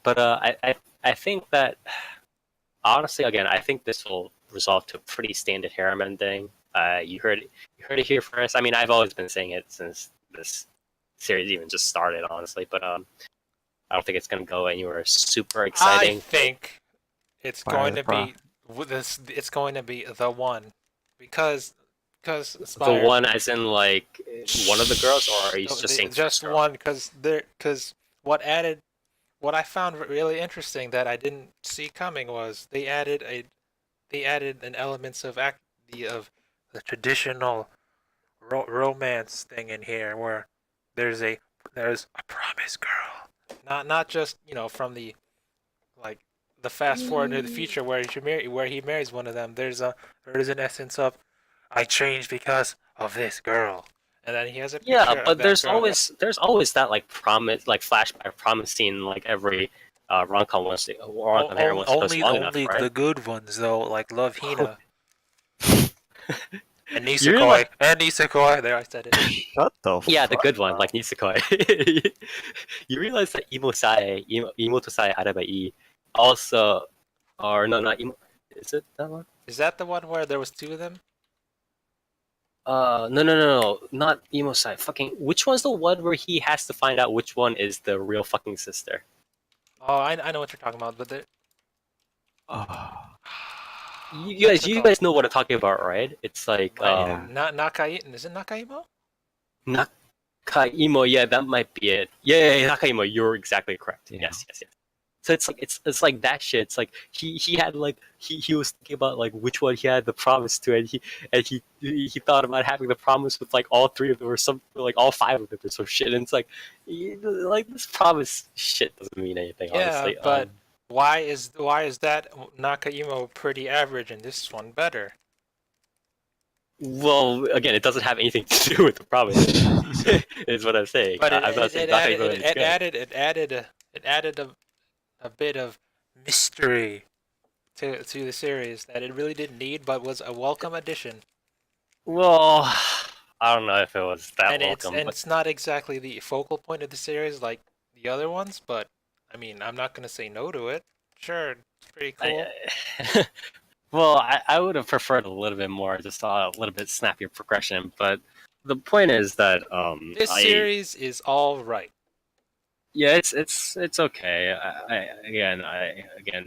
But I think that honestly, again, I think this will resolve to a pretty standard harem ending. You heard it here first. I mean, I've always been saying it since this series even just started, honestly. But I don't think it's gonna go anywhere super exciting. I think it's Fire going the to be it's going to be the one because The one as in like one of the girls, or are you just saying just first girl? one because what I found really interesting that I didn't see coming was they added an elements of the traditional romance thing in here where there's a promise girl, not just from the like the fast forward into the future where he marries one of them. There's an essence of, I changed because of this girl, and then he has a picture Yeah, of but that girl. there's always that like promise, like flashback promising like every rom-com wants to rom-com hair wants to post long enough, right? the good ones though, like Love Hina and You realize, Nisekoi. There, I said it. Shut the yeah, the fuck good one, up. like Nisekoi. You realize that Imoto Sae Arabai also, or no, not Imo, is it that one? Is that the one where there was two of them? No, not Emo Sae. Fucking, which one's the one where he has to find out which one is the real fucking sister? Oh, I know what you're talking about, but Oh, You guys know what I'm talking about, right? It's like Yeah. Is it Nakaimo? Nakaimo. Yeah, that might be it. Yeah, Nakaimo. You're exactly correct. Yeah. Yes. So it's like that shit. It's like he had like he was thinking about like which one he had the promise to, and he thought about having the promise with like all three of them or some like all five of them or some shit. And it's like this promise shit doesn't mean anything. Yeah, Honestly, but why is that Nakaimo pretty average and this one better? well, again, it doesn't have anything to do with the promise. Is what I'm saying. But I'm not saying Nakaimo is good. it added a bit of mystery to the series that it really didn't need, but was a welcome addition. Well, I don't know if it was that And welcome. it's not exactly the focal point of the series like the other ones, but I mean, I'm not gonna say no to it. Sure, it's pretty cool. Well, I would have preferred a little bit more, just a little bit snappier progression. But the point is that This series is all right. yeah, it's okay. Again,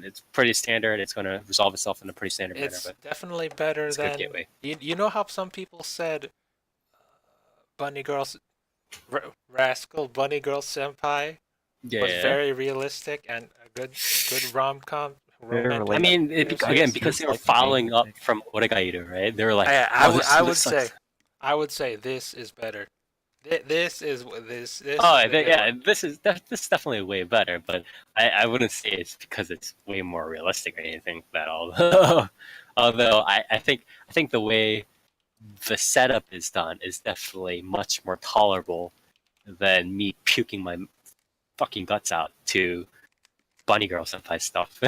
it's pretty standard. It's going to resolve itself in a pretty standard manner. It's But definitely better it's a good than gateway. you know how some people said Bunny Girls Rascal Bunny Girl Senpai was Yeah. very realistic and a good rom-com. Very romantic- I mean, It's again, because they were like following up amazing. from Oregairu, right? They were like, I would this sucks. say I would say this is better. This is this. Oh, is the good one. this is definitely way better, but I wouldn't say it's because it's way more realistic or anything at all. Although I think the way the setup is done is definitely much more tolerable than me puking my fucking guts out to Bunny Girl Senpai stuff.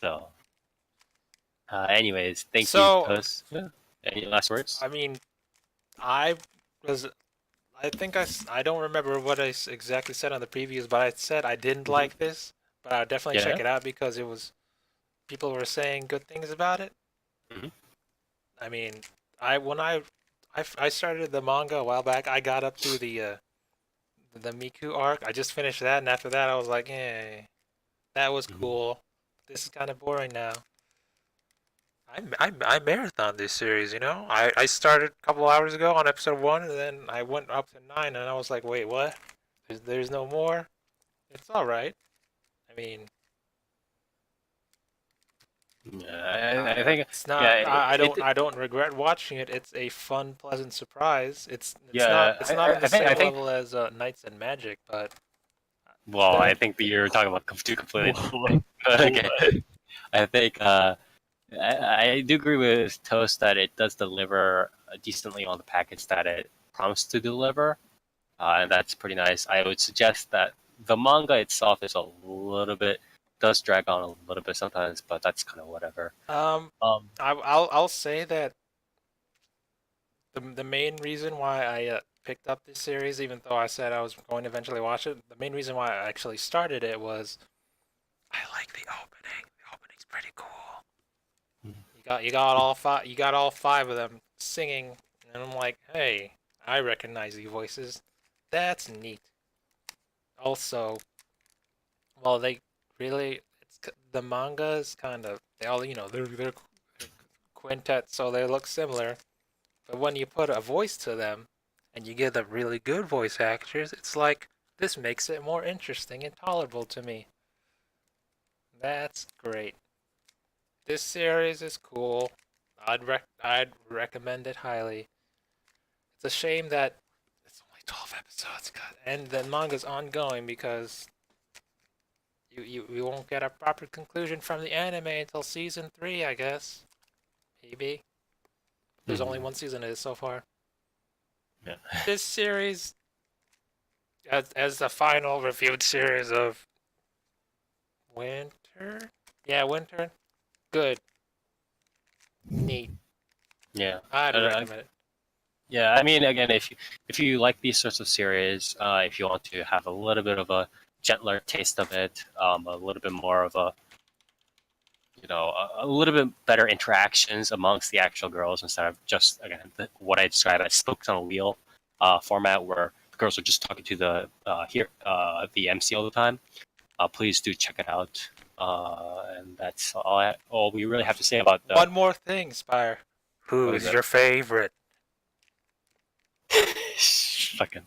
So, anyways, thank you, Toast. Any last words? I mean, I think I don't remember what I exactly said on the previews, but I said I didn't like this, but I'll definitely check it out because it was people were saying good things about it. Mhm. I mean, when I started the manga a while back, I got up to the Miku arc. I just finished that, and after that, I was like, "Hey, that was cool. This is kind of boring now." I marathon this series, you know. I started a couple hours ago on episode 1, and then I went up to 9, and I was like, "Wait, what? There's no more." It's all right. I mean, I think it's not. yeah, I don't regret watching it. It's a fun, pleasant surprise. It's Yeah, not on the I same think level as Knights and Magic, but well, I think that you're talking about two completely different. Okay. I think I do agree with Toast that it does deliver decently on the package that it promised to deliver, and that's pretty nice. I would suggest that the manga itself is a little bit does drag on a little bit sometimes, but that's kind of whatever. I'll say that the main reason why I picked up this series, even though I said I was going to eventually watch it, the main reason why I actually started it was I like the opening. The opening's pretty cool. You got all five of them singing, and I'm like, hey, I recognize these voices. That's neat. Also, well, they really the manga is kind of they all they're quintets, so they look similar. But when you put a voice to them, and you give them really good voice actors, it's like this makes it more interesting and tolerable to me. That's great. This series is cool. I'd recommend it highly. It's a shame that it's only 12 episodes, God, and the manga's ongoing because You won't get a proper conclusion from the anime until season 3, I guess. Maybe. There's only one season of this so far. Yeah. This series, as the final reviewed series of Winter? Yeah, Winter. Good. Neat. Yeah. I'd Uh, recommend it. Yeah, I mean, again, if you like these sorts of series, if you want to have a little bit of a gentler taste of it, a little bit more of a, a little bit better interactions amongst the actual girls instead of just again what I describe as spokes on a wheel format where the girls are just talking to the MC all the time. Please do check it out. And that's all we really have to say about the. One more thing, Spire. What is Who's it? your favorite? Fucking,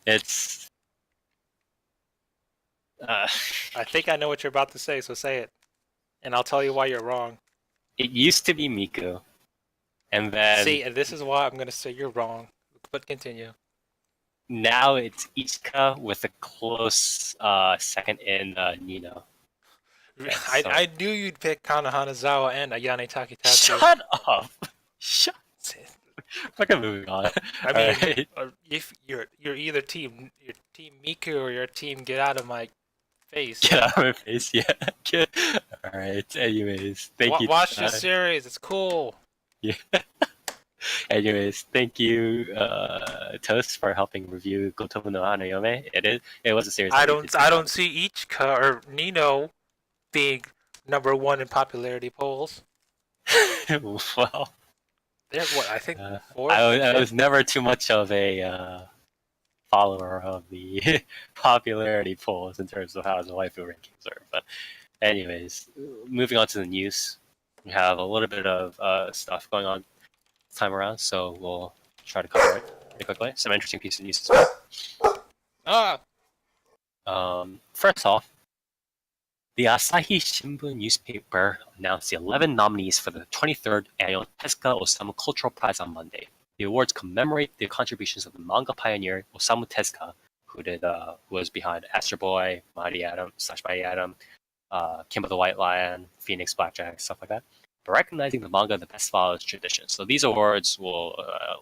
it's. I think I know what you're about to say, so say it. And I'll tell you why you're wrong. It used to be Miku, and then See, and this is why I'm going to say you're wrong. But continue. now it's Ichika with a close second in Nino. I knew you'd pick Kana Hanazawa and Ayane Takitatsu. Shut up! Shut. Fucking moving on. I mean, Alright. if you're either team Miku or your team get out of my face. Get out of my face, yeah. Alright, anyways, thank you. Watch this series, it's cool. Yeah. Anyways, thank you, Toast, for helping review Kotobu no Hanayome. It was a series. I don't see Ichika or Nino being #1 in popularity polls. Well, They're what I think fourth. I was never too much of a follower of the popularity polls in terms of how the waifu rankings are. But anyways, moving on to the news, we have a little bit of stuff going on this time around, so we'll try to cover it pretty quickly. Some interesting pieces of news as well. First off, the Asahi Shimbun newspaper announced the 11 nominees for the 23rd annual Tezuka Osamu Cultural Prize on Monday. The awards commemorate the contributions of the manga pioneer Osamu Tezuka, who was behind Astro Boy, Mighty Atom, Kimba the White Lion, Phoenix Blackjack, stuff like that. But recognizing the manga the best follows tradition. So these awards will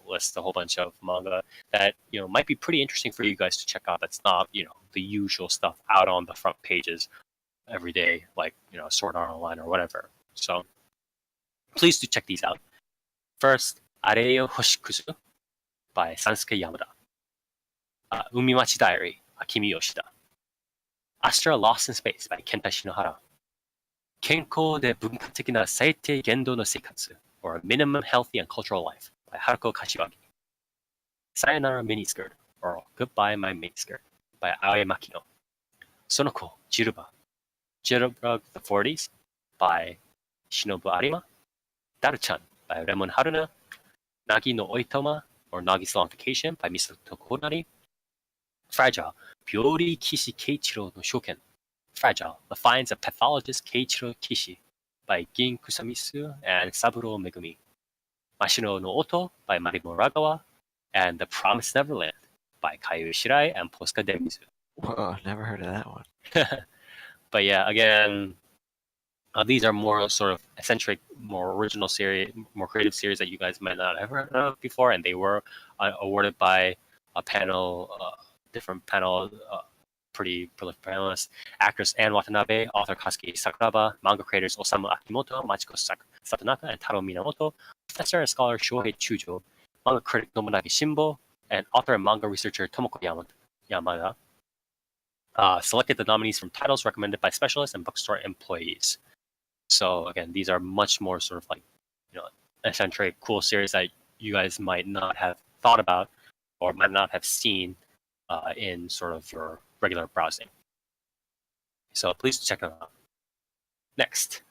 list a whole bunch of manga that might be pretty interesting for you guys to check out. That's not the usual stuff out on the front pages every day, like Sword Art Online or whatever. So please do check these out. First, Areo Hoshikuzu by Sansuke Yamada. Umimachi Diary, Akimi Yoshida. Astra Lost in Space by Kenta Shinohara. Kenkou de bunkatek na saitei gendo no seikatsu, or Minimum Healthy and Cultural Life by Haruko Kashiwagi. Sayonara Miniskirt, or Goodbye My Miniskirt by Aoi Makino. Sonoko Jiruba. Jitterbug the 40s by Shinobu Arima. Daru-chan by Remon Haruna. Nagi no Oitoma, or Nagi's Long Vacation by Misato Konari. Fragile, Byori Kishi Keiichiro no Shoken. Fragile, The Finds of Pathologist Keiichiro Kishi by Gin Kusamisu and Saburo Megumi. Mashino no Oto by Marimo Ragawa. And The Promised Neverland by Kayu Shirai and Posca Demizu. Whoa, never heard of that one. But yeah, again, these are more sort of eccentric, more original series, more creative series that you guys might not have heard of before, and they were awarded by a panel, different panel, pretty prolific panelists: actress Anne Watanabe, author Kazuki Sakuraba, manga creators Osamu Akimoto, Machiko Satonaka, and Taro Minamoto, professor and scholar Shohei Chujo, manga critic Nobunaga Shimbo, and author and manga researcher Tomoko Yamada. Selected the nominees from titles recommended by specialists and bookstore employees. So again, these are much more sort of like, eccentric, cool series that you guys might not have thought about or might not have seen in sort of your regular browsing. So please check them out. Next,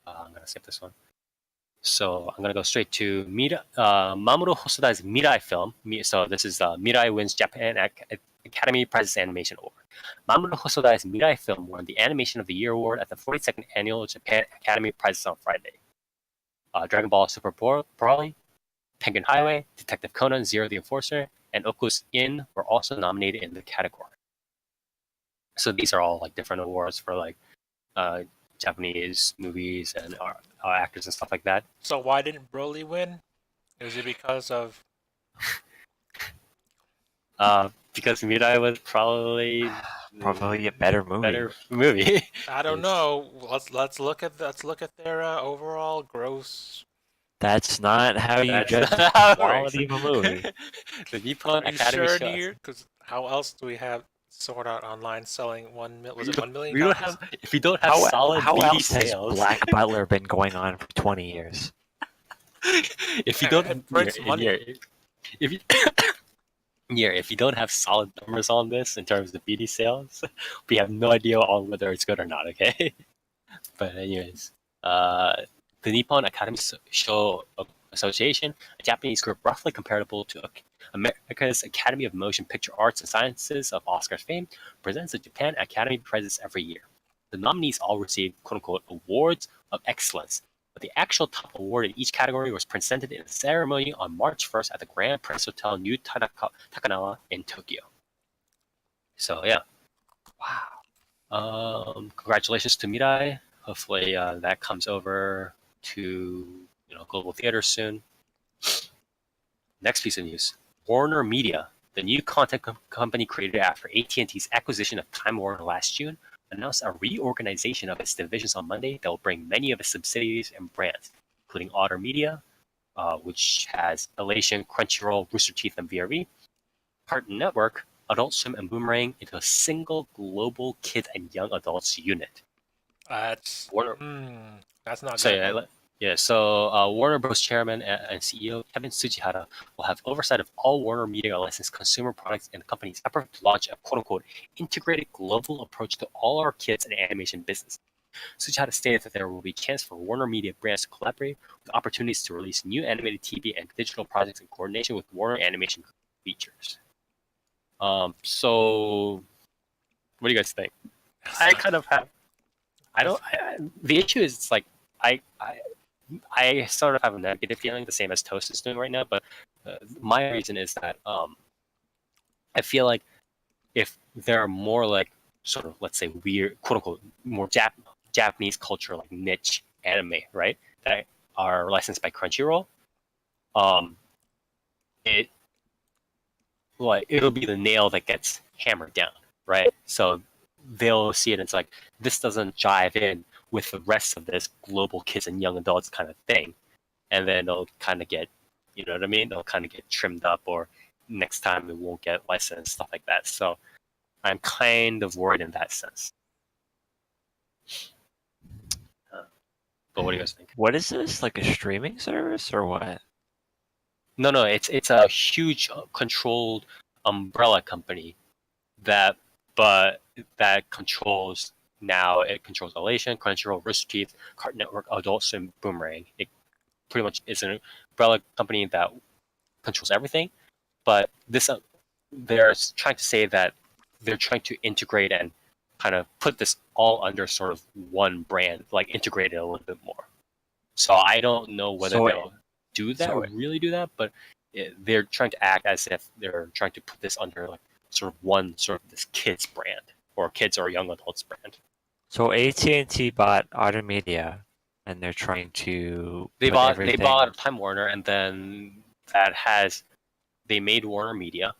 I'm gonna skip this one. So I'm gonna go straight to Mamoru Hosodai's Mirai film. So this is Mirai wins Japan Academy Prizes Animation Award. Mamoru Hosodai's Mirai film won the Animation of the Year award at the 42nd Annual Japan Academy Prizes on Friday. Dragon Ball Super Broly, Penguin Highway, Detective Conan, Zero the Enforcer, and Oku's Inn were also nominated in the category. So these are all like different awards for like Japanese movies and actors and stuff like that. So why didn't Broly win? Is it because of? Because Mirai was probably Probably a better movie. better movie. I don't know. Let's look at their overall gross. That's not how you That's judge not the how it quality of works. a movie. The Nippon Are you Academy sure, shows. Nier? Because how else do we have Sword Art Online selling 1 was it 1 million We don't copies? have if you don't have solid how BD else sales. has Black Butler been going on for 20 years? If you Yeah, don't it prints money. if you if you don't have solid numbers on this in terms of BD sales, we have no idea on whether it's good or not. Okay. But anyways, the Nippon Academy Show Association, a Japanese group roughly comparable to America's Academy of Motion Picture Arts and Sciences of Oscars fame, presents the Japan Academy Prizes every year. The nominees all receive quote-unquote awards of excellence, but the actual top award in each category was presented in a ceremony on March 1st at the Grand Prince Hotel New Takanawa in Tokyo. So yeah. Wow. Congratulations to Mirai. Hopefully that comes over to global theater soon. Next piece of news: Warner Media, the new content company created after AT&T's acquisition of Time Warner last June, announced a reorganization of its divisions on Monday that will bring many of its subsidiaries and brands, including Otter Media, which has Elation, Crunchyroll, Rooster Teeth, and VRV, Cartoon Network, Adult Swim, and Boomerang, into a single global kids and young adults unit. That's Warner. That's not So good. so Warner Bros. Chairman and CEO Kevin Tsujihara will have oversight of all Warner Media licensed consumer products in the company's effort to launch a quote-unquote integrated global approach to all our kids and animation business. Tsujihara stated that there will be a chance for Warner Media brands to collaborate with opportunities to release new animated TV and digital projects in coordination with Warner Animation features. So what do you guys think? I kind of have. The issue is it's like I sort of have a negative feeling, the same as Toast is doing right now. But my reason is that I feel like if there are more like sort of, let's say, weird, quote unquote, more Japanese culture, like niche anime, right, that are licensed by Crunchyroll, it'll be the nail that gets hammered down, right? So they'll see it and it's like, this doesn't jive in with the rest of this global kids and young adults kind of thing. And then they'll kind of get, you know what I mean? They'll kind of get trimmed up, or next time it won't get licensed, stuff like that. So I'm kind of worried in that sense. But what do you guys think? What is this? Like a streaming service or what? No, it's a huge controlled umbrella company that controls now. It controls Elation, Crunchyroll, Rooster Teeth, Cartoon Network, Adult Swim, Boomerang. It pretty much is an umbrella company that controls everything. But this, they're trying to say that they're trying to integrate and kind of put this all under sort of one brand, like integrate it a little bit more. So I don't know whether they'll do that or really do that, but they're trying to act as if they're trying to put this under like sort of one sort of this kids brand or kids or young adults brand. So AT&T bought Otter Media, and they're trying to they bought Time Warner, and then they made Warner Media,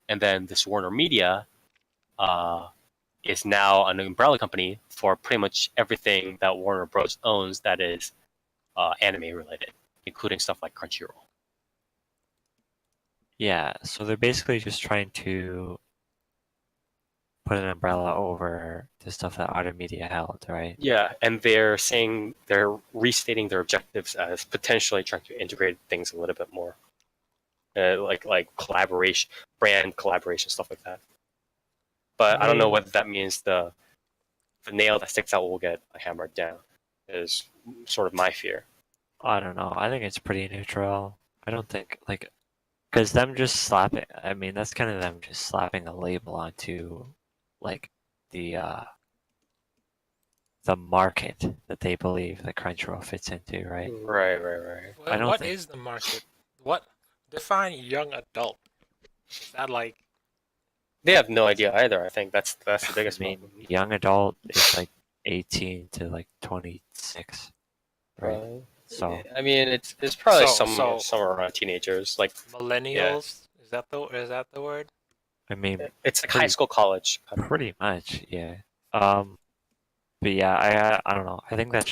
and then this Warner Media is now an umbrella company for pretty much everything that Warner Bros. Owns that is anime related, including stuff like Crunchyroll. Yeah, so they're basically just trying to put an umbrella over the stuff that Otter Media held, right? Yeah, and they're restating their objectives as potentially trying to integrate things a little bit more, like collaboration, brand collaboration, stuff like that. But I don't know whether that means the nail that sticks out will get hammered down. Is sort of my fear. I don't know. I think it's pretty neutral. I don't think because them just slapping. I mean, that's kind of them just slapping a label onto like the market that they believe that Crunchyroll fits into, right? Right. What is the market? What define young adult? Is that like They have no idea either. I think that's the I biggest mean, problem. young adult is like 18 to like 26, right? So I mean, it's probably So somewhere around teenagers. Like millennials, is that the word? I mean, it's like high school, college. Kind of. pretty much, yeah. But yeah, I don't know. I think that's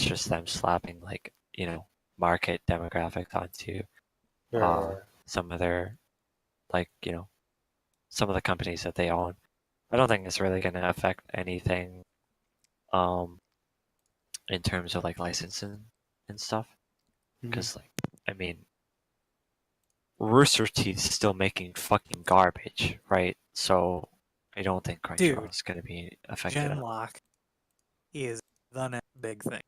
just them slapping like market demographics onto Yeah. some of their like some of the companies that they own. I don't think it's really going to affect anything um in terms of like licensing and stuff. Because like I mean, Rooster Teeth's still making fucking garbage, right? So I don't think Crunchyroll Dude, is going to be affected. Genlock is the next big thing.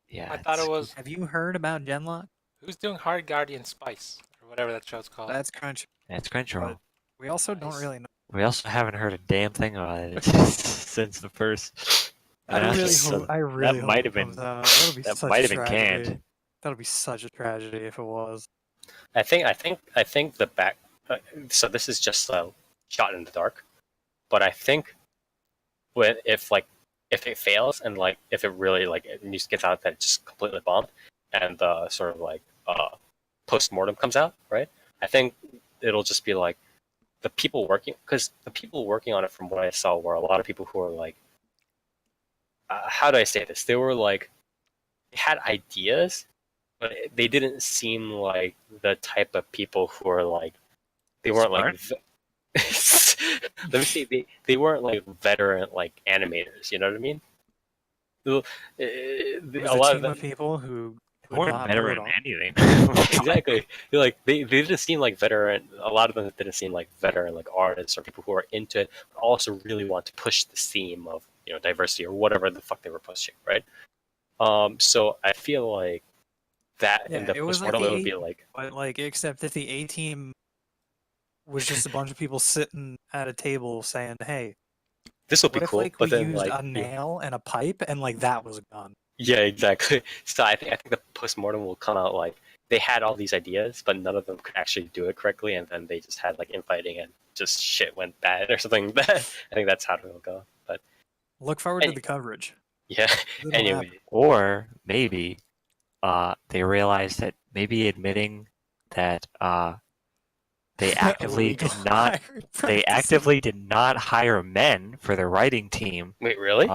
Yeah, I thought it was Have you heard about Genlock? who's doing Hard Guardian Spice or whatever that show's called. That's Crunch. it's Crunchyroll. We also don't Nice. really know. We also haven't heard a damn thing about it since the first. I really hope. I really that hope might it have been comes out. That'll be that such might a have been tragedy. canned. That'll be such a tragedy if it was. I think the back. So this is just a shot in the dark, but I think if it fails and like if it really like it news gets out that it just completely bombed and the sort of like post mortem comes out, right? I think it'll just be like the people working on it from what I saw were a lot of people who are like how do I say this? They were like they had ideas, but they didn't seem like the type of people who are like they weren't Smart? like let me see they weren't like veteran like animators, you know what I mean? It was A lot of team them of people who They weren't not better brutal. in anything. exactly. They didn't seem like veteran. A lot of them didn't seem like veteran like artists or people who are into it, but also really want to push the theme of diversity or whatever the fuck they were pushing, right? So I feel like that in Yeah, the it was like postmortem it the would be A, like but like except that the A team was just a bunch of people sitting at a table saying, "Hey, this would be what if cool, like but we then used like a nail and a pipe and like that was a gun?" yeah, exactly. So I think the postmortem will come out like they had all these ideas, but none of them could actually do it correctly, and then they just had like infighting and just shit went bad or something bad. I think that's how it'll go. But Look forward to Any- the coverage. yeah. It'll Anyway, happen. Or maybe they realized that maybe admitting that they actively Illegal did not hiring they practices. actively did not hire men for the writing team wait, really?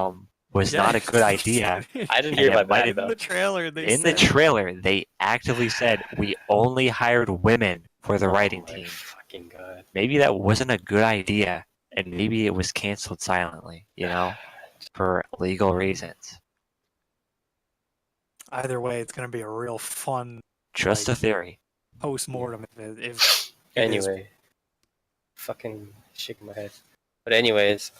was not a good idea. I didn't and hear it about might that have In though. the trailer, they In the said trailer, they actively said we only hired women for the writing Oh my team. fucking god. Maybe that wasn't a good idea, and maybe it was canceled silently, for legal reasons. either way, it's going to be a real fun Just a theory. post-mortem if it is. Anyway, fucking shaking my head. But anyways,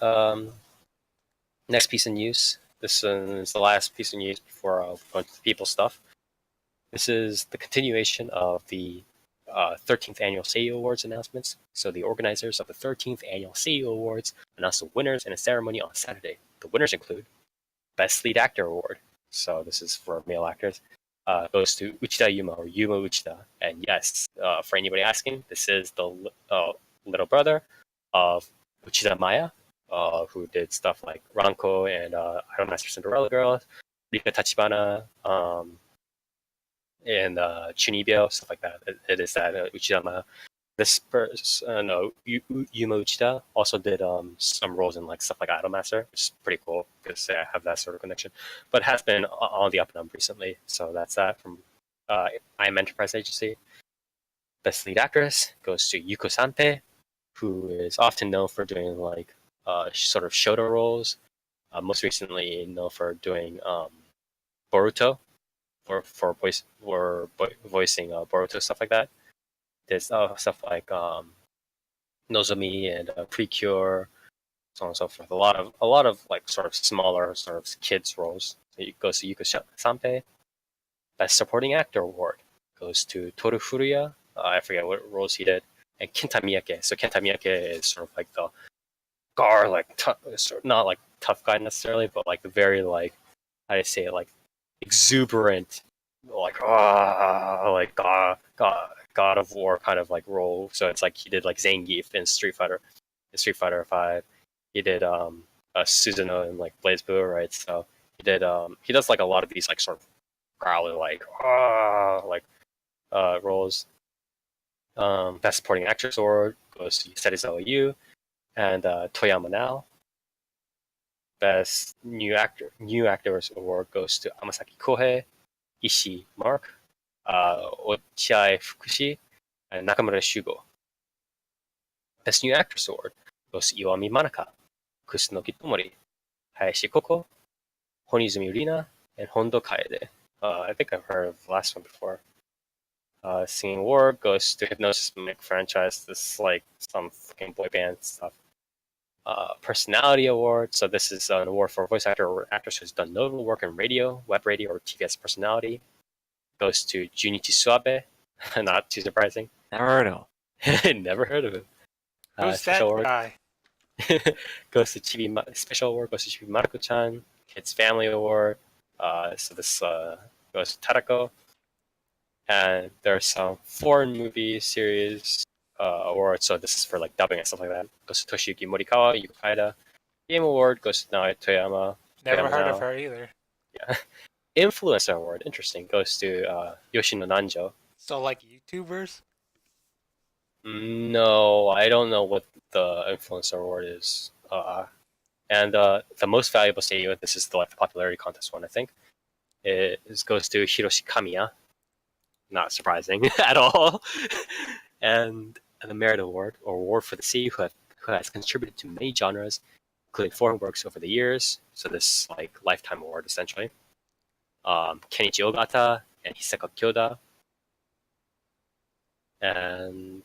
next piece of news. This is the last piece of news before I'll go into the people stuff. This is the continuation of the 13th Annual Seiyu Awards announcements. So the organizers of the 13th Annual Seiyu Awards announced the winners in a ceremony on Saturday. The winners include Best Lead Actor Award. So this is for male actors. Goes to Uchida Yuma or Yuma Uchida. And yes, for anybody asking, this is the little brother of Uchida Maya, who did stuff like Ranko and Idolmaster Cinderella Girls, Rika Tachibana, and Chunibyo, stuff like that. It is that Uchida Maya. This person, Yuma Uchida, also did some roles in like stuff like Idolmaster, which is pretty cool because I have that sort of connection. But has been on the up and up recently, so that's that from IM Enterprise Agency. Best lead actress goes to Yuko Sante, who is often known for doing like sort of Shoujo roles. Most recently known for doing Boruto, for voicing Boruto, stuff like that. There's stuff like Nozomi and Precure, so on and so forth. A lot of like sort of smaller sort of kids roles. So it goes to Yuko Sanpei. Best Supporting Actor award goes to Toru Furuya. I forget what roles he did, and Kenta Miyake. So Kenta Miyake is sort of like the like not like tough guy necessarily, but like the very like how do I say it, like exuberant, like God of War kind of like role. So it's like he did like Zangief in Street Fighter 5. He did Susanoo in like BlazBlue, right? So he does like a lot of these like sort of growly like roles. Best Supporting Actress award goes to Serizawa Yu and Toyama Nao. Best New Actors award goes to Amasaki Kohei, Ishii Mark, Ochiai Fukushi, and Nakamura Shugo. Best New Actress award goes to Iwami Manaka, Kusunoki Tomori, Hayashi Koko, Honizumi Rina, and Hondo Kaede. I think I've heard of the last one before. Singing award goes to Hypnosis Mimic franchise. This is like some fucking boy band stuff. Personality award. So this is an award for a voice actor or actress who's done notable work in radio, web radio, or TV as personality. Goes to Junichi Suabe. Not too surprising. Never heard of him. Never heard of him. Who's that award guy? goes to Special award goes to Chibi Mariko-chan. Kids Family Award. So this goes to Tarako. And there's some foreign movie series awards. So this is for like dubbing and stuff like that. Goes to Toshiyuki Morikawa, Yuko Kaida. Game award goes to Naoya Toyama. Never heard Nao. of her either. Yeah. Influencer award, interesting, goes to Yoshino Nanjo. So like YouTubers? No, I don't know what the influencer award is. And the most valuable seiyuu, this is the like the popularity contest one, I think. Goes to Hiroshi Kamiya. Not surprising at all. And the Merit Award, or award for the seiyuu who has contributed to many genres, including foreign works over the years. So this like lifetime award essentially. Kenichi Ogata and Hisaka Kyoda. And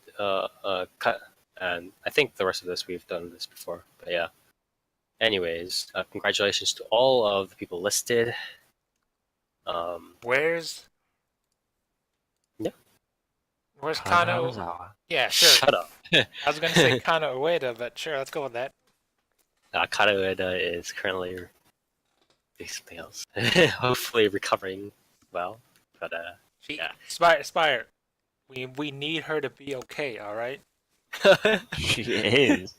I think the rest of this we've done this before, but yeah. Anyways, congratulations to all of the people listed. Where's Kano? Kanazawa. Yeah, sure. Shut up. I was gonna say Kano Ueda, but sure, let's go with that. Kata Ueda is currently doing something else. Hopefully recovering well, but yeah. Spire. We need her to be okay, alright? She is.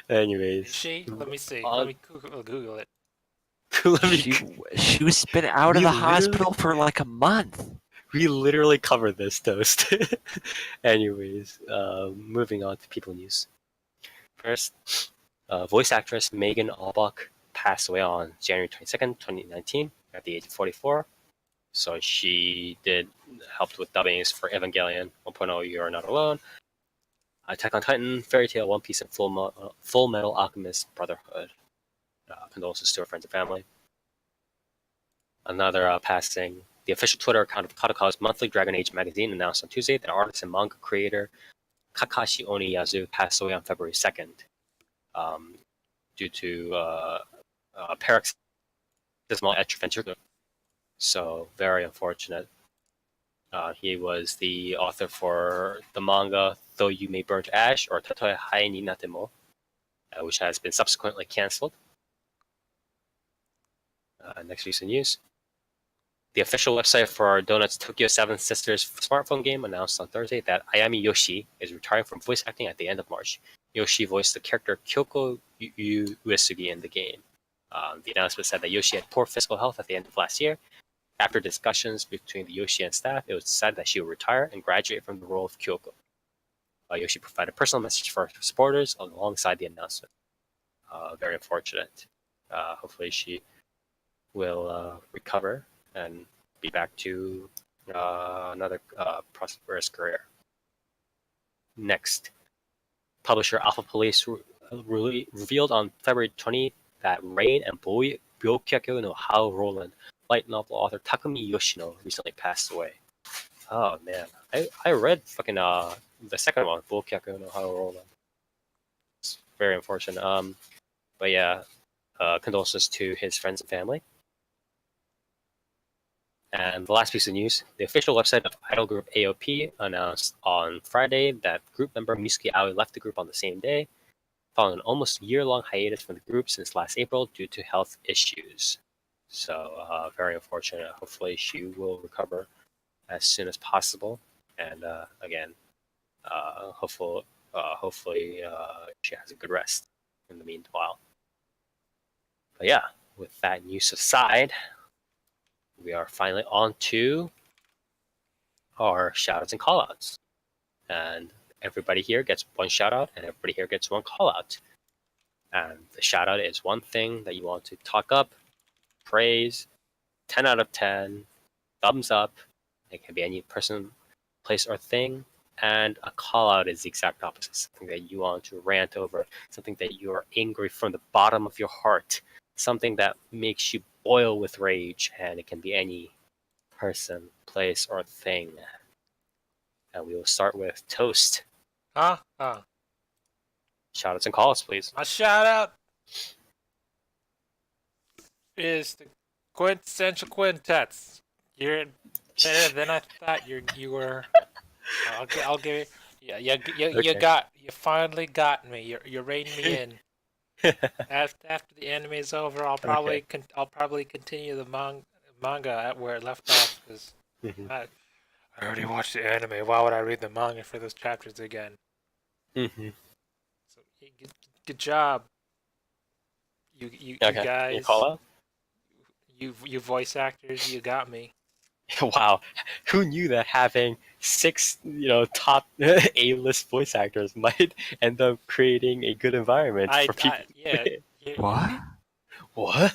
Anyways, Is she? Let me see. On- Let me Google it. let me She was been out of We the literally- hospital for like a month. We literally covered this toast. Anyways, moving on to people news. First, voice actress Megan Albach passed away on January 22nd, 2019, at the age of 44. So she helped with dubbings for Evangelion 1.0, You Are Not Alone, Attack on Titan, Fairy Tail, One Piece, and Full Metal Alchemist Brotherhood. Condolences to her friends and family. Another passing. The official Twitter account of Kadokawa's monthly Dragon Age magazine announced on Tuesday that artist and manga creator Kakashi Oniyazu passed away on February 2nd due to paroxysmal ventricular. So, very unfortunate. He was the author for the manga Though You May Burn to Ash, or Tatoe Hai ni Natemo, which has been subsequently cancelled. Next recent news. The official website for Donut's Tokyo 7 Sisters smartphone game announced on Thursday that Ayami Yoshi is retiring from voice acting at the end of March. Yoshi voiced the character Kyoko Uesugi in the game. The announcement said that Yoshi had poor physical health at the end of last year. After discussions between the Yoshi and staff, it was decided that she would retire and graduate from the role of Kyoko. Yoshi provided a personal message for her supporters alongside the announcement. Very unfortunate. Hopefully she will recover and be back to another prosperous career. Next, publisher Alpha Police revealed on February 20 that Rain and Byokyaku no Hao Roland light novel author Takumi Yoshino recently passed away. Oh man, I read fucking the second one, Byokyaku no Hao Roland. It's very unfortunate. But yeah, condolences to his friends and family. And the last piece of news, the official website of idol group AOP announced on Friday that group member Misuki Aoi left the group on the same day, following an almost year-long hiatus from the group since last April due to health issues. So, very unfortunate. Hopefully she will recover as soon as possible. And again, hopefully she has a good rest in the meanwhile. But yeah, with that news aside, we are finally on to our shoutouts and callouts. And everybody here gets one shoutout, and everybody here gets one callout. And the shoutout is one thing that you want to talk up, praise, 10 out of 10, thumbs up. It can be any person, place, or thing. And a call out is the exact opposite. Something that you want to rant over, something that you are angry from the bottom of your heart, something that makes you boil with rage, and it can be any person, place, or thing. And we will start with Toast. Huh? Shoutouts and calls, please. My shout out is the Quintessential Quintets. You're better than I thought you were. I'll give it. Yeah, you Okay. finally got me. You're reining me in. After the anime is over, I'll probably continue the manga at where it left off because Mhm. I already watched the anime. Why would I read the manga for those chapters again? Mhm. So good job, you Okay. guys, You call out? you voice actors, you got me. Wow. Who knew that having 6, top A-list voice actors might end up creating a good environment for people to Yeah. play? What? What?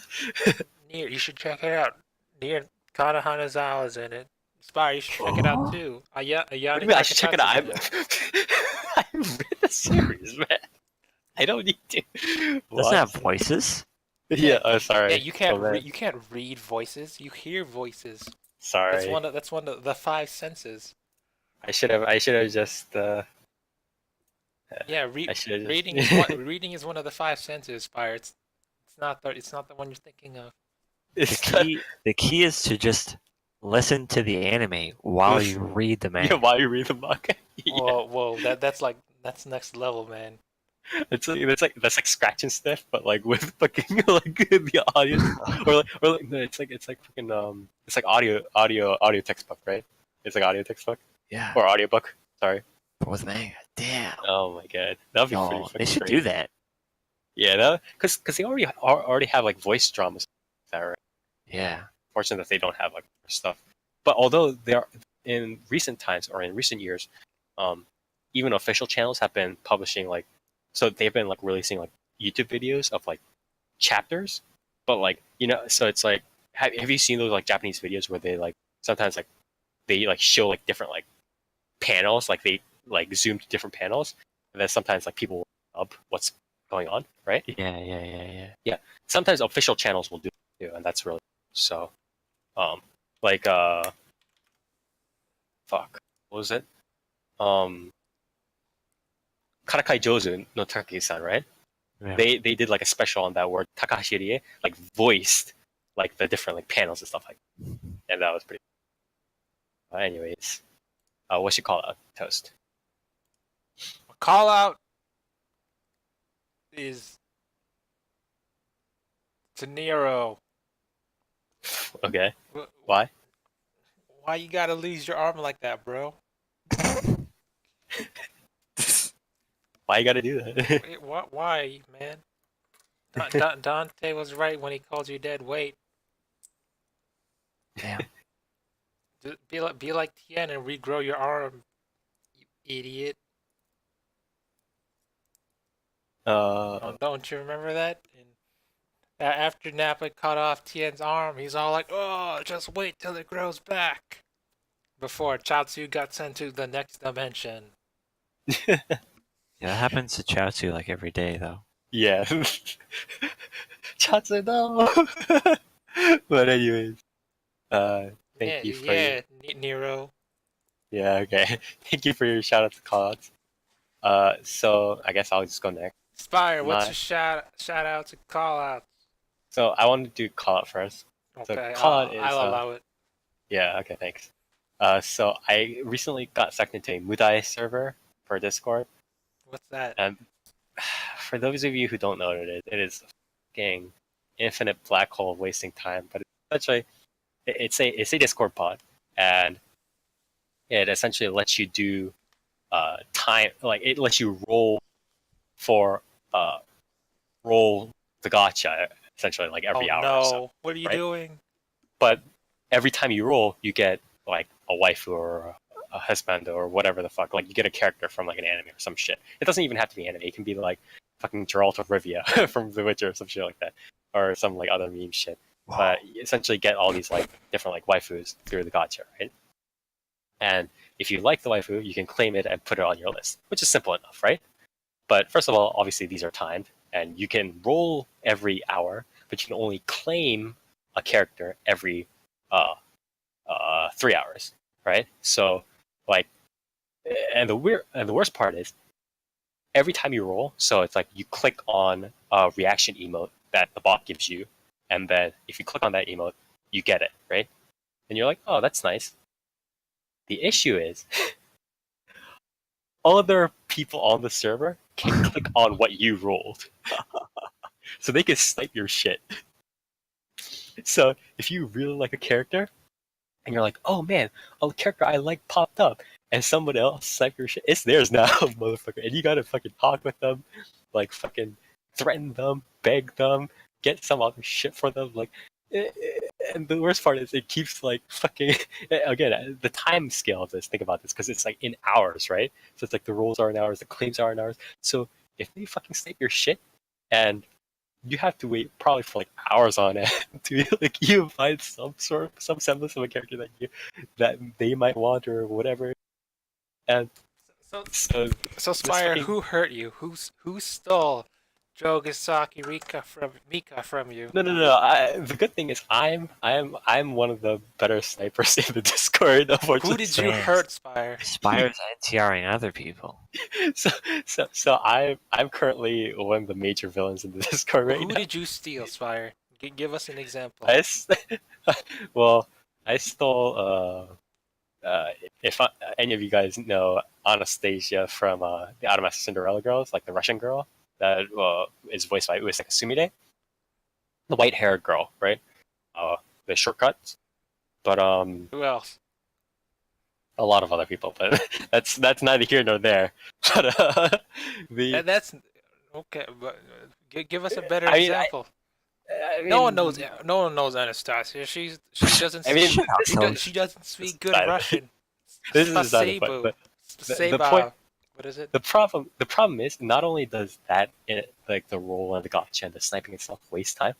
Near, you should check it out. Near Kana Hanazawa's in it. Spire, you should check it out too. What do Ayane you mean I should check it out? Nakatatsu's in it. I read the series, man. I don't need to. Doesn't What? have voices. Yeah, Yeah, sorry. you can't Oh, man. you can't read voices. You hear voices. Sorry. That's one of the five senses. I should have just Yeah, I should have just reading is one of the five senses. Spire, it's not the one you're thinking of. It's not- The key is to just listen to the anime while you Listen. read the yeah, manga. while you read the manga. Yeah. Whoa, that's next level, man. It's like scratch and sniff, but like with fucking like the audio, or like no, it's like fucking it's like audio textbook, right? It's like audio textbook Yeah, or audiobook. Sorry. but with manga. Damn. Oh my god, that'd be pretty No, fucking they should crazy. do that. Yeah, that because they already have like voice dramas, that right? Yeah. Fortunate that they don't have like stuff. But although they are in recent times or in recent years, even official channels have been publishing like, so they've been like releasing like YouTube videos of like chapters, but like so it's like have you seen those like Japanese videos where they like sometimes like they like show like different like panels, like they like zoom to different panels, and then sometimes like people will up what's going on, right? Yeah. Sometimes official channels will do it too, and that's really so. Like fuck, what was it? Karakai Jozu no Takagi-san, right? Yeah. They did like a special on that where Takahashi Rie like voiced like the different like panels and stuff like that. And that was pretty. Anyways, what should call out Toast? A call out is to Nero. Okay, why? Why you gotta lose your arm like that, bro? Why you gotta do that? Why, man? Dante was right when he called you dead weight. Damn. Be like Tien and regrow your arm, you idiot. Don't you remember that? And after Nappa cut off Tien's arm, he's all like, "Oh, just wait till it grows back." Before Chaozu got sent to the next dimension. Yeah, that happens to Chaozu like every day though. Yeah. Chatsu no. But anyways, thank you for your... Nero. Yeah, okay. Thank you for your shout out to callouts. So I guess I'll just go next. Spire, what's My- your shout out to call out? So I want to do call out first. So Okay, call out is I'll allow it. yeah, okay, thanks. So I recently got sucked into a Mudai server for Discord, What's that? and for those of you who don't know what it is a fucking infinite black hole of wasting time. But it's such a it's a Discord pod, and it essentially lets you do time, like it lets you roll for roll the gacha essentially like every hour or so, no! What are you right? doing? But every time you roll, you get like a waifu or a husband or whatever the fuck. Like you get a character from like an anime or some shit. It doesn't even have to be anime. It can be like fucking Geralt of Rivia from The Witcher or some shit like that, or some like other meme shit. But you essentially get all these like different like waifus through the gacha, right? And if you like the waifu, you can claim it and put it on your list, which is simple enough, right? But first of all, obviously these are timed, and you can roll every hour, but you can only claim a character every 3 hours, right? So, like, and the worst part is every time you roll, so it's like you click on a reaction emote that the bot gives you, and then if you click on that emote, you get it, right? And you're like, oh, that's nice. The issue is other people on the server can click on what you rolled. So they can snipe your shit. So if you really like a character, and you're like, oh man, a character I like popped up, and someone else sniped your shit, it's theirs now, motherfucker. And you gotta fucking talk with them, like fucking threaten them, beg them, get some other shit for them, like. And the worst part is it keeps like fucking again the time scale of this. Think about this because it's like in hours, right? So it's like the rolls are in hours, the claims are in hours. So if they fucking snipe your shit, and you have to wait probably for like hours on end to like you find some semblance of a character that they might want or whatever. And So, so so Spire, fucking, who hurt you? Who stole Jogasaki Mika from you? no. The good thing is I'm one of the better snipers in the Discord. Who did you Yes. hurt, Spire? Spire's NTRing other people. So I'm currently one of the major villains in the Discord right Who now. did you steal, Spire? Give us an example. Well, I stole if any of you guys know Anastasia from the Automatic Cinderella Girls, like the Russian girl that is voiced by Uesaka Sumide, the white-haired girl, right? The shortcuts, but Who else? a lot of other people, but that's neither here nor there. But the That's okay. But give us a better I mean, example. I mean, No one knows. No one knows Anastasia. She doesn't. I mean, she doesn't speak good not- Russian. this is not the point, but the point. What is it? The problem is not only does that like the roll and the gotcha and the sniping itself waste time.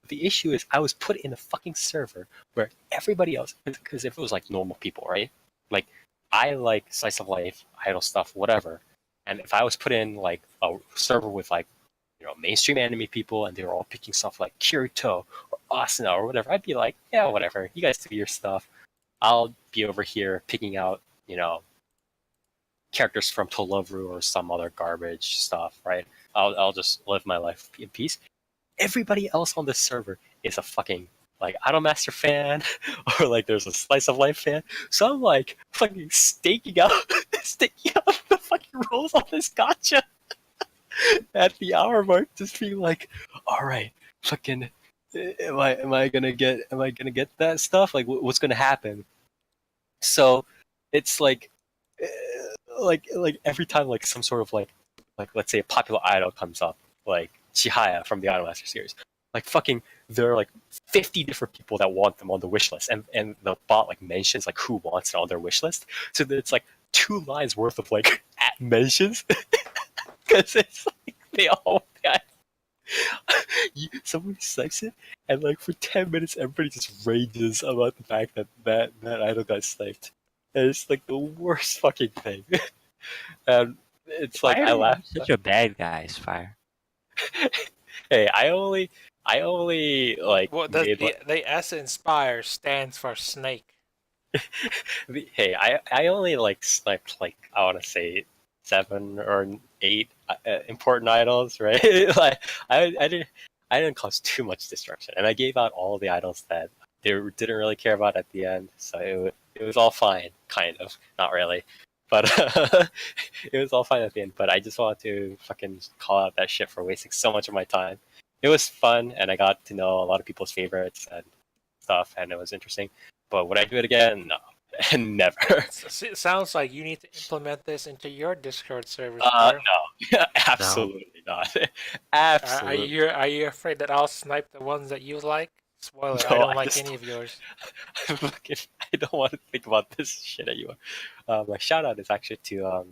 The issue is I was put in a fucking server where everybody else, because if it was like normal people, right? Like I like slice of life, idle stuff, whatever. And if I was put in like a server with like mainstream anime people and they were all picking stuff like Kirito or Asuna or whatever, I'd be like, yeah, whatever. You guys do your stuff. I'll be over here picking out characters from Tolovru or some other garbage stuff, right? I'll just live my life in peace. Everybody else on this server is a fucking like Idolmaster fan or like there's a slice of life fan. So I'm like fucking staking out the fucking rolls on this gotcha at the hour mark, just being like, all right, fucking am I gonna get that stuff? Like what's gonna happen? So it's like every time like some sort of like let's say a popular idol comes up, like Chihaya from the Idolmaster series, like fucking there are like 50 different people that want them on the wish list, and the bot like mentions like who wants it on their wish list, so it's like 2 lines worth of like at mentions because it's like they all got somebody snipes it, and like for 10 minutes everybody just rages about the fact that idol got sniped. And it's like the worst fucking thing. And it's like I laugh. Such a bad guy, Spire. Hey, I only like What made, the S in Spire stands for snake. hey, I only like sniped like I want to say 7 or 8 important idols, right? Like I didn't cause too much destruction, and I gave out all the idols that they didn't really care about at the end, so it was all fine, kind of, not really, but it was all fine at the end. But I just wanted to fucking call out that shit for wasting so much of my time. It was fun, and I got to know a lot of people's favorites and stuff, and it was interesting. But would I do it again? No. And never. It sounds like you need to implement this into your Discord servers, No, bro. absolutely not. Are Absolutely you afraid that I'll snipe the ones that you like? Spoiler, I no. don't I like just any of yours. I don't want to think about this shit anymore. My shout out is actually to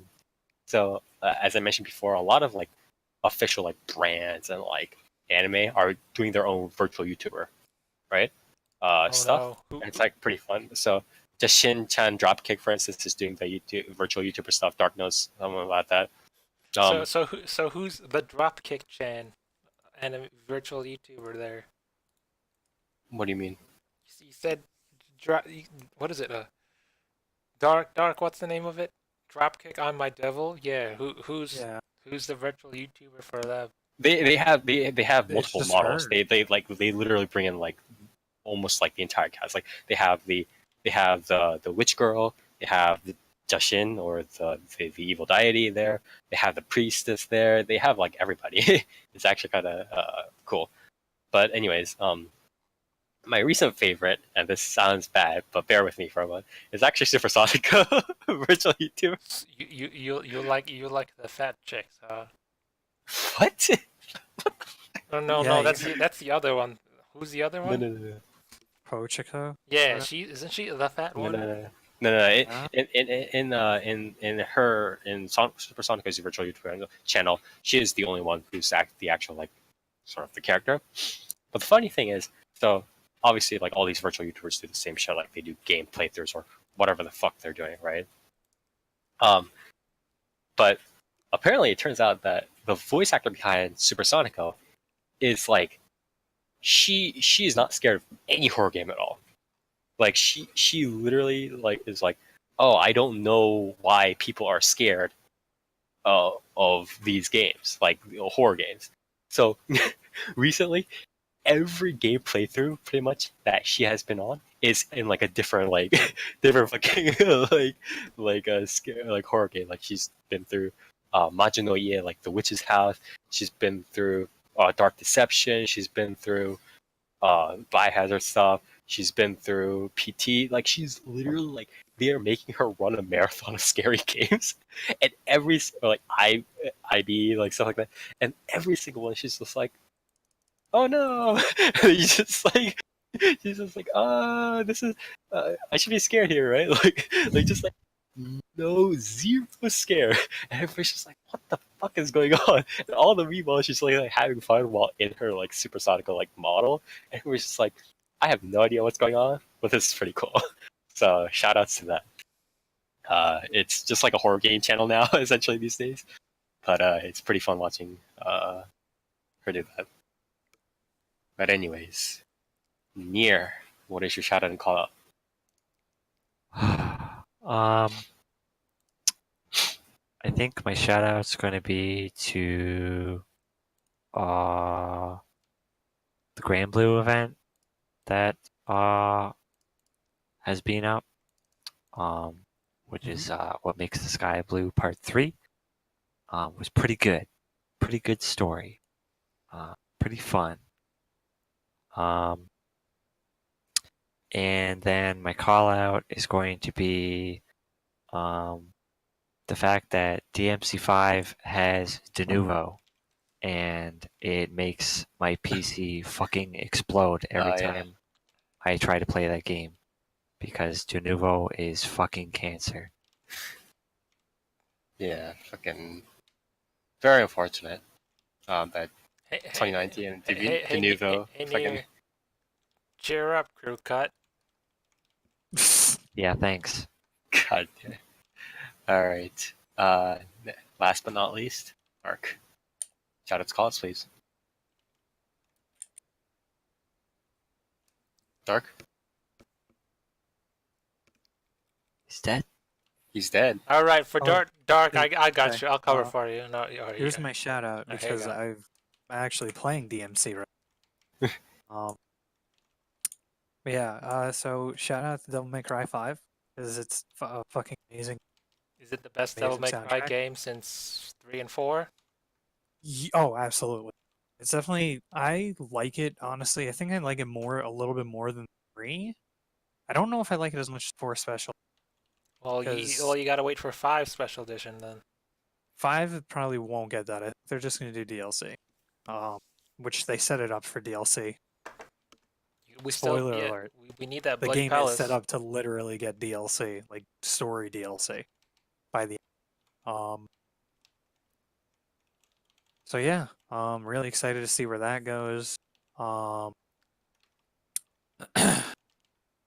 as I mentioned before, a lot of like official like brands and like anime are doing their own virtual YouTuber, right? Oh Stuff, no. and it's like pretty fun. So just Shin Chan Dropkick, for instance, is doing the virtual YouTuber stuff. Dark knows something about that. So who's the Dropkick Chan and a virtual YouTuber there? What do you mean? You said drop. What is it? Dark. What's the name of it? Dropkick on my devil. Yeah. Yeah, Who's the virtual YouTuber for that? They have it's multiple just models. her. They literally bring in like almost like the entire cast. Like they have the witch girl. They have the Jushin or the evil deity there. They have the priestess there. They have like everybody. It's actually kind of cool. But anyways, my recent favorite, and this sounds bad, but bear with me for a moment, is actually Supersonica, virtual YouTuber. You like the fat chicks, huh? What? No, Yeah, that's the other one. Who's the other No, one? no, no, no. Pochiko. Yeah, isn't she the fat No, one? no, no, no, no. Huh? In Supersonica's virtual YouTube channel, she is the only one who's the actual like sort of the character. But the funny thing is, so obviously like all these virtual YouTubers do the same shit, like they do game playthroughs or whatever the fuck they're doing, right? But apparently it turns out that the voice actor behind Supersonico is like she is not scared of any horror game at all. Like she literally like is like, oh, I don't know why people are scared of these games, like horror games. So recently, every game playthrough pretty much that she has been on is in like a different like different fucking like a scare like horror game. Like she's been through Majin no Ie, like the witch's house. She's been through Dark Deception. She's been through Biohazard stuff. She's been through PT. Like she's literally like they are making her run a marathon of scary games, and every like IB like stuff like that, and every single one she's just like, oh no, he's just like she's just like this is I should be scared here, right? Like just like no zero scare, and everybody's just like, what the fuck is going on? And all the meanwhile she's like having fun while in her like supersonical like model, and everybody's just like, I have no idea what's going on, but this is pretty cool. So shout outs to that. It's just like a horror game channel now essentially these days, but it's pretty fun watching her do that. But anyways, Nier, what is your shout out and call out? I think my shout out's going to be to the Grand Blue event that has been up, which is What Makes the Sky Blue Part 3. Was pretty good. Pretty good story. Pretty fun. And then my call out is going to be the fact that DMC5 has de novo, and it makes my PC fucking explode every Yeah. time I try to play that game, because de novo is fucking cancer. Yeah, fucking very unfortunate that Hey, 2019 hey, de novo hey, fucking Nier, cheer up, crew cut. Yeah, thanks. god damn. All right. Last but not least, Mark. Shout outs calls, please. Dark. He's dead. He's dead. All right, for Oh, dark, I got okay. you. I'll cover Well, for you. No, Here's my shout out Oh, here you because go. I'm actually playing DMC right. um, but yeah. So shout out to Devil May Cry 5 because it's fucking amazing. Is it the best Devil May Amazing Cry soundtrack. game since 3 and 4? Oh, absolutely. It's definitely. I like it honestly. I think I like it a little bit more than 3. I don't know if I like it as much as 4 Special. Well, you gotta wait for 5 special edition then. 5 probably won't get that. I think they're just going to do DLC, which they set it up for DLC. Spoiler alert. We need that The Bloody game Palace. is set up to literally get DLC, like story DLC, by the end. So yeah, really excited to see where that goes.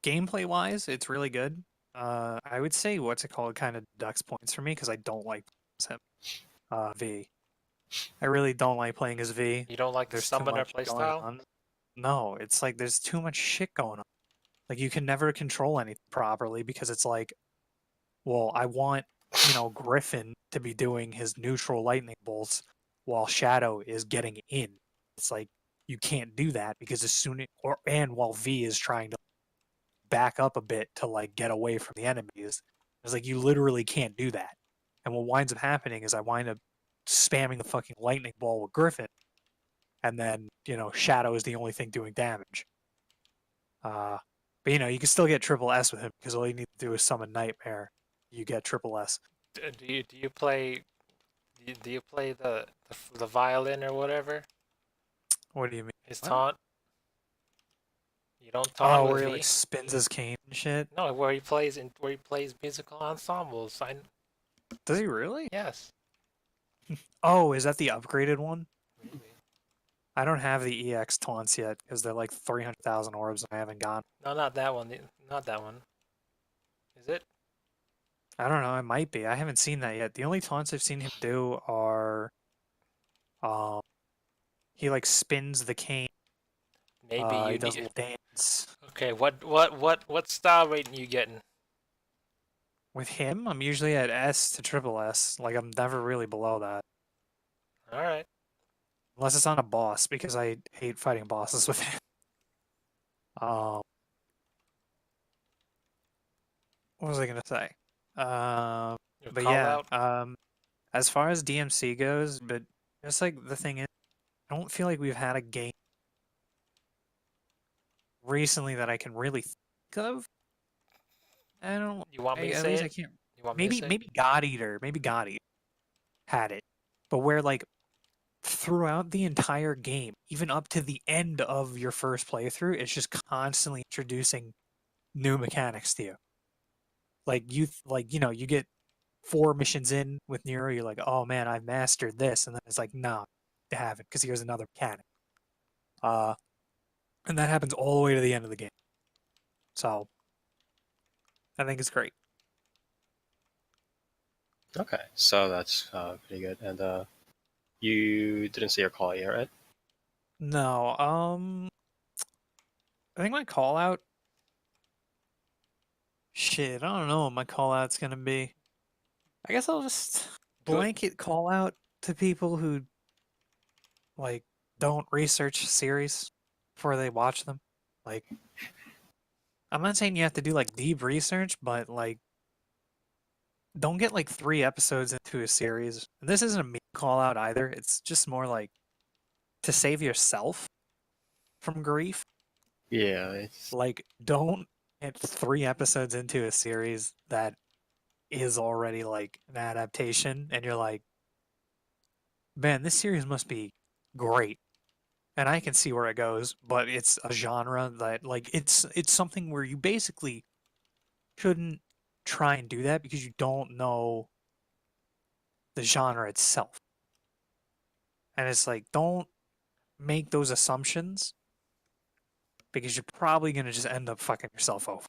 Gameplay wise, it's really good. I would say what's it called kind of deducts points for me because I don't like him. V. I really don't like playing as V. You don't like the There's too summoner much going playstyle? on. No, it's like there's too much shit going on. Like you can never control anything properly because it's like, well, I want, Griffin to be doing his neutral lightning bolts while Shadow is getting in. It's like you can't do that because and while V is trying to back up a bit to like get away from the enemies, it's like you literally can't do that. And what winds up happening is I wind up spamming the fucking lightning ball with Griffin, and then Shadow is the only thing doing damage. But you can still get triple S with him because all you need to do is summon Nightmare. You get triple S. Do you play the violin or whatever? What do you mean? His What? taunt? You don't taunt with Where he V? like spins his cane and shit. No, where he plays musical ensembles. Does he really? Yes. Oh, is that the upgraded one? Maybe. I don't have the EX taunts yet because they're like 300,000 orbs and I haven't gone. No, not that one. Not that one. Is it? I don't know. It might be. I haven't seen that yet. The only taunts I've seen him do are, he like spins the cane. Maybe He you does a need. little dance. Okay, what star rating you getting? With him, I'm usually at S to triple S. Like I'm never really below that, All right. unless it's on a boss because I hate fighting bosses with him. What was I gonna say? Your But call yeah, out? as far as DMC goes, but just like the thing is, I don't feel like we've had a game recently that I can really think of. I don't. You want me to At say least it? I can't. You want me to say it? Maybe God Eater. Maybe God Eater had it, but where like throughout the entire game, even up to the end of your first playthrough, it's just constantly introducing new mechanics to you. Like you get 4 missions in with Nero, you're like, oh man, I've mastered this, and then it's like, no, you haven't, because here's another mechanic. And that happens all the way to the end of the game. So I think it's great. Okay, so that's pretty good. And you didn't say your call yet, right? No, I think my call out. Shit, I don't know what my call out's gonna be. I guess I'll just blanket call out to people who like don't research series before they watch them. Like, I'm not saying you have to do like deep research, but like, don't get like 3 episodes into a series. And this isn't a me call out either. It's just more like to save yourself from grief. Yeah, it's Like, don't get 3 episodes into a series that is already like an adaptation, and you're like, man, this series must be great. And I can see where it goes, but it's a genre that like it's something where you basically shouldn't try and do that because you don't know the genre itself. And it's like, don't make those assumptions because you're probably gonna just end up fucking yourself over.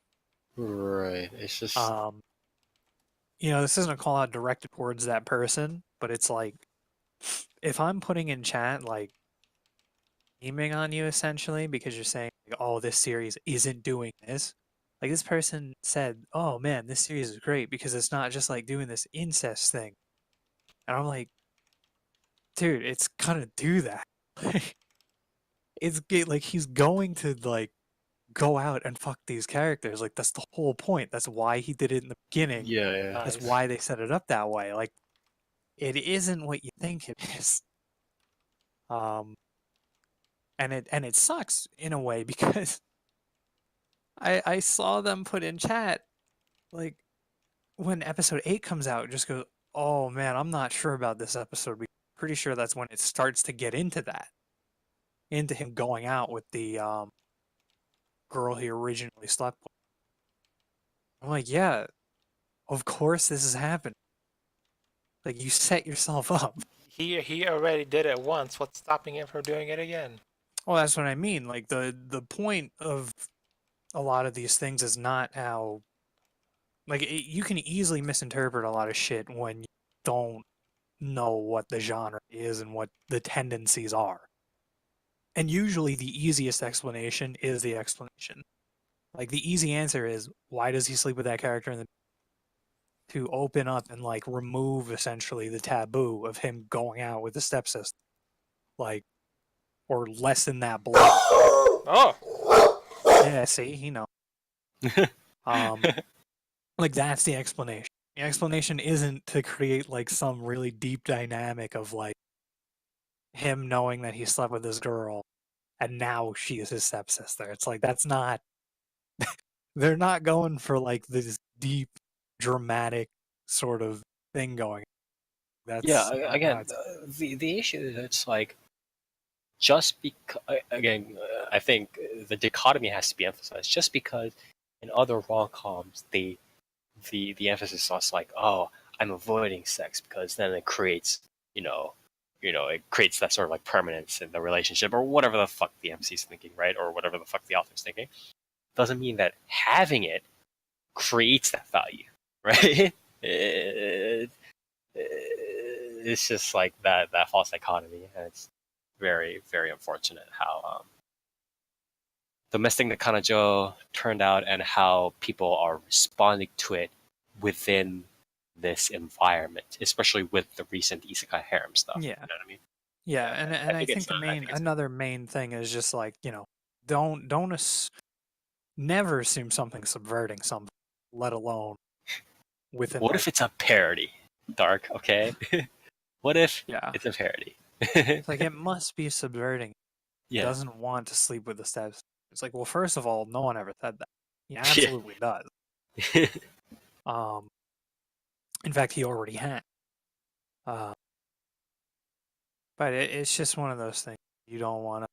right. It's just This isn't a call out directed towards that person, but it's like if I'm putting in chat like aiming on you essentially because you're saying, like, oh, this series isn't doing this. Like this person said, oh man, this series is great because it's not just like doing this incest thing. And I'm like, dude, it's gonna do that. Like he's going to like go out and fuck these characters. Like that's the whole point. That's why he did it in the beginning. yeah. That's Nice. why they set it up that way. Like it isn't what you think it is. And it sucks in a way because I saw them put in chat like when episode 8 comes out, it just goes, oh man, I'm not sure about this episode. Pretty sure that's when it starts to get into that. Into him going out with the girl he originally slept with. I'm like, yeah, of course this is happening. Like, you set yourself up. He already did it once. What's stopping him from doing it again? Well, that's what I mean. Like, the point of a lot of these things is not how... Like, you can easily misinterpret a lot of shit when you don't know what the genre is and what the tendencies are. And usually the easiest explanation is the explanation. Like, the easy answer is, why does he sleep with that character in the... To open up and, like, remove, essentially, the taboo of him going out with the stepsister. Like, or lessen that blow. Oh! Yeah, see, he knows. Like, that's the explanation. The explanation isn't to create, like, some really deep dynamic of, like, him knowing that he slept with this girl, and now she is his stepsister. It's like, that's not... They're not going for, like, this deep, dramatic sort of thing going. That's Yeah, not again, how it's... the issue is it's like just because again, I think the dichotomy has to be emphasized. Just because in other rom-coms the emphasis is also like, oh, I'm avoiding sex because then it creates it creates that sort of like permanence in the relationship or whatever the fuck the MC's thinking, right? Or whatever the fuck the author's thinking. Doesn't mean that having it creates that value, right? It's just like that false dichotomy, and it's very, very unfortunate how domestic the Kanojo turned out and how people are responding to it within this environment, especially with the recent isekai harem stuff. Yeah. You know what I mean? Yeah, and I think it's another main thing is just like, don't never assume something's subverting something, let alone within. What if it's a parody, Dark? Okay, what if Yeah, it's a parody? it's like it must be subverting. Yeah, Doesn't want to sleep with the steps. It's like, well, first of all, no one ever said that. He absolutely does. In fact, he already had. But it's just one of those things you don't want to.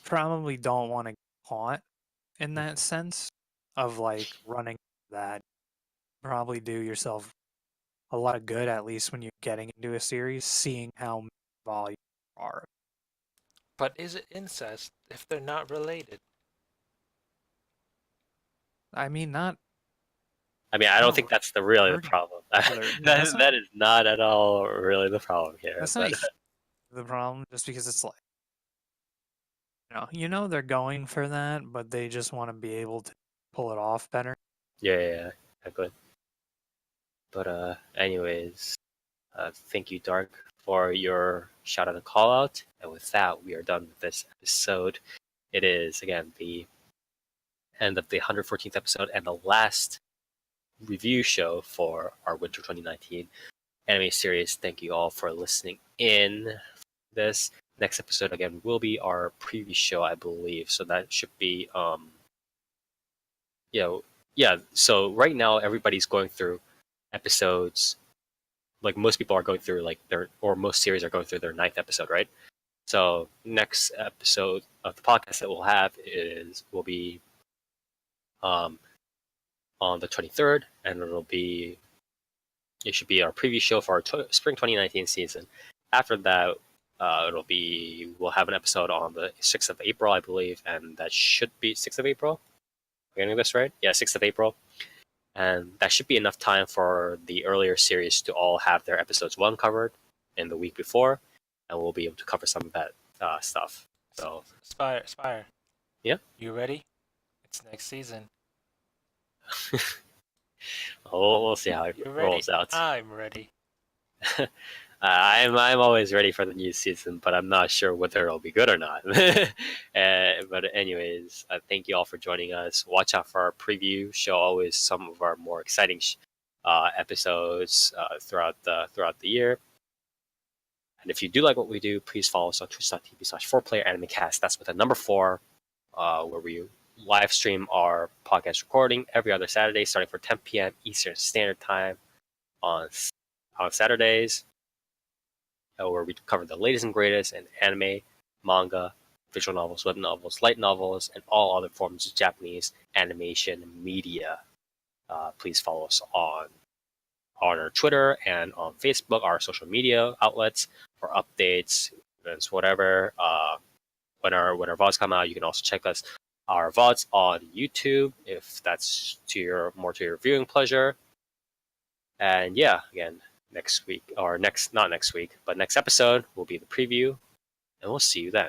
Probably don't want to get caught in that sense of like running that. Probably do yourself a lot of good, at least when you're getting into a series, seeing how many volumes are. But is it incest if they're not related? I mean, not. I mean, I don't think that's really the hurting problem. that's that is not at all really the problem here. That's But not the problem, just because it's like, they're going for that, but they just want to be able to pull it off better. yeah, exactly. But anyways, thank you, Dark, for your shout out and call out. And with that, we are done with this episode. It is again the end of the 114th episode and the last review show for our Winter 2019 anime series. Thank you all for listening in. This next episode again will be our preview show, I believe. So that should be yeah. So right now everybody's going through episodes. Like most people are going through most series are going through their 9th episode, right? So next episode of the podcast that we'll have will be on the 23rd, and it should be our preview show for our spring 2019 season. After that, we'll have an episode on the 6th of April, I believe, and that should be 6th of April. Am I getting this right? Yeah, 6th of April. And that should be enough time for the earlier series to all have their episodes 1 covered in the week before, and we'll be able to cover some of that stuff. So, Spire. Yeah? You ready? It's next season. we'll see how it You ready? rolls out. I'm ready. I'm always ready for the new season, but I'm not sure whether it'll be good or not. But anyways, thank you all for joining us. Watch out for our preview show. Always some of our more exciting episodes throughout the year. And if you do like what we do, please follow us on twitch.tv/4PlayerAnimecast. That's with a number 4, where we live stream our podcast recording every other Saturday, starting for 10 p.m. Eastern Standard Time on Saturdays, where we cover the latest and greatest in anime, manga, visual novels, web novels, light novels, and all other forms of Japanese animation media. Please follow us on our Twitter and on Facebook, our social media outlets, for updates, events, whatever. When our VODs come out, you can also check our VODs on YouTube if that's more to your viewing pleasure. And yeah, again, next week, or not next week, but next episode will be the preview, and we'll see you then.